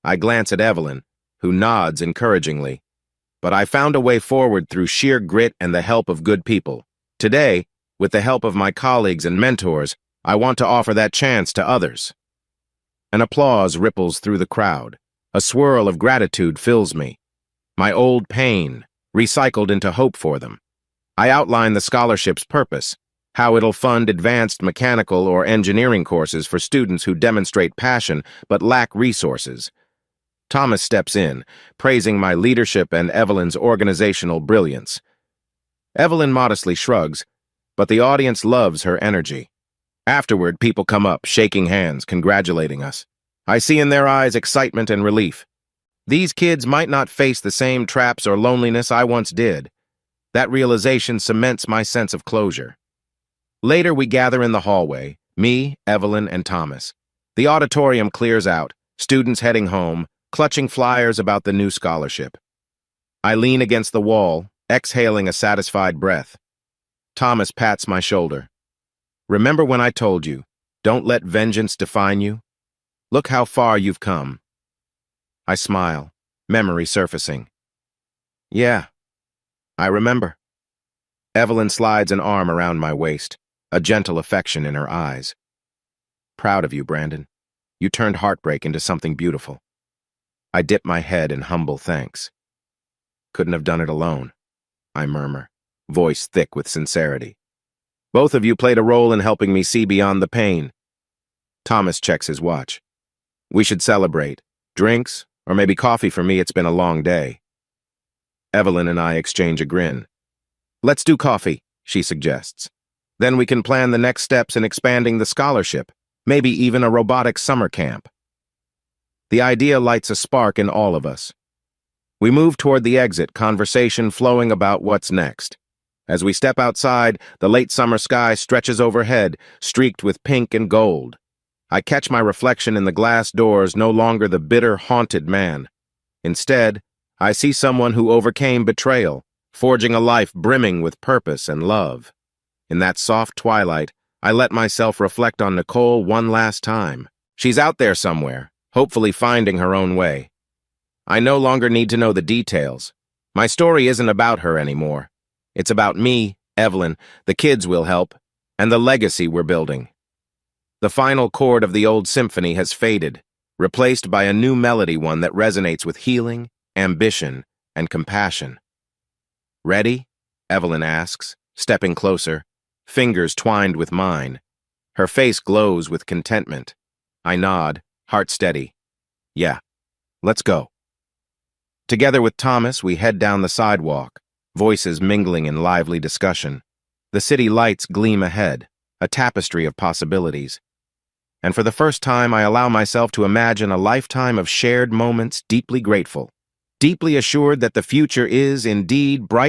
I glance at Evelyn, who nods encouragingly. But I found a way forward through sheer grit and the help of good people. Today, with the help of my colleagues and mentors, I want to offer that chance to others. An applause ripples through the crowd. A swirl of gratitude fills me. My old pain, recycled into hope for them. I outline the scholarship's purpose, how it'll fund advanced mechanical or engineering courses for students who demonstrate passion but lack resources. Thomas steps in, praising my leadership and Evelyn's organizational brilliance. Evelyn modestly shrugs, but the audience loves her energy. Afterward, people come up, shaking hands, congratulating us. I see in their eyes excitement and relief. These kids might not face the same traps or loneliness I once did. That realization cements my sense of closure. Later, we gather in the hallway, me, Evelyn, and Thomas. The auditorium clears out, students heading home, clutching flyers about the new scholarship. I lean against the wall, exhaling a satisfied breath. Thomas pats my shoulder. Remember when I told you, don't let vengeance define you? Look how far you've come. I smile, memory surfacing. Yeah, I remember. Evelyn slides an arm around my waist, a gentle affection in her eyes. Proud of you, Brandon. You turned heartbreak into something beautiful. I dip my head in humble thanks. Couldn't have done it alone, I murmur, voice thick with sincerity. Both of you played a role in helping me see beyond the pain. Thomas checks his watch. We should celebrate. Drinks, or maybe coffee for me, it's been a long day. Evelyn and I exchange a grin. Let's do coffee, she suggests. Then we can plan the next steps in expanding the scholarship, maybe even a robotics summer camp. The idea lights a spark in all of us. We move toward the exit, conversation flowing about what's next. As we step outside, the late summer sky stretches overhead, streaked with pink and gold. I catch my reflection in the glass doors, no longer the bitter, haunted man. Instead, I see someone who overcame betrayal, forging a life brimming with purpose and love. In that soft twilight, I let myself reflect on Nicole one last time. She's out there somewhere, hopefully finding her own way. I no longer need to know the details. My story isn't about her anymore. It's about me, Evelyn, the kids we'll help, and the legacy we're building. The final chord of the old symphony has faded, replaced by a new melody, one that resonates with healing, ambition, and compassion. Ready? Evelyn asks, stepping closer, fingers twined with mine. Her face glows with contentment. I nod, heart steady. Yeah, let's go. Together with Thomas, we head down the sidewalk, voices mingling in lively discussion. The city lights gleam ahead, a tapestry of possibilities. And for the first time, I allow myself to imagine a lifetime of shared moments, deeply grateful, deeply assured that the future is indeed bright.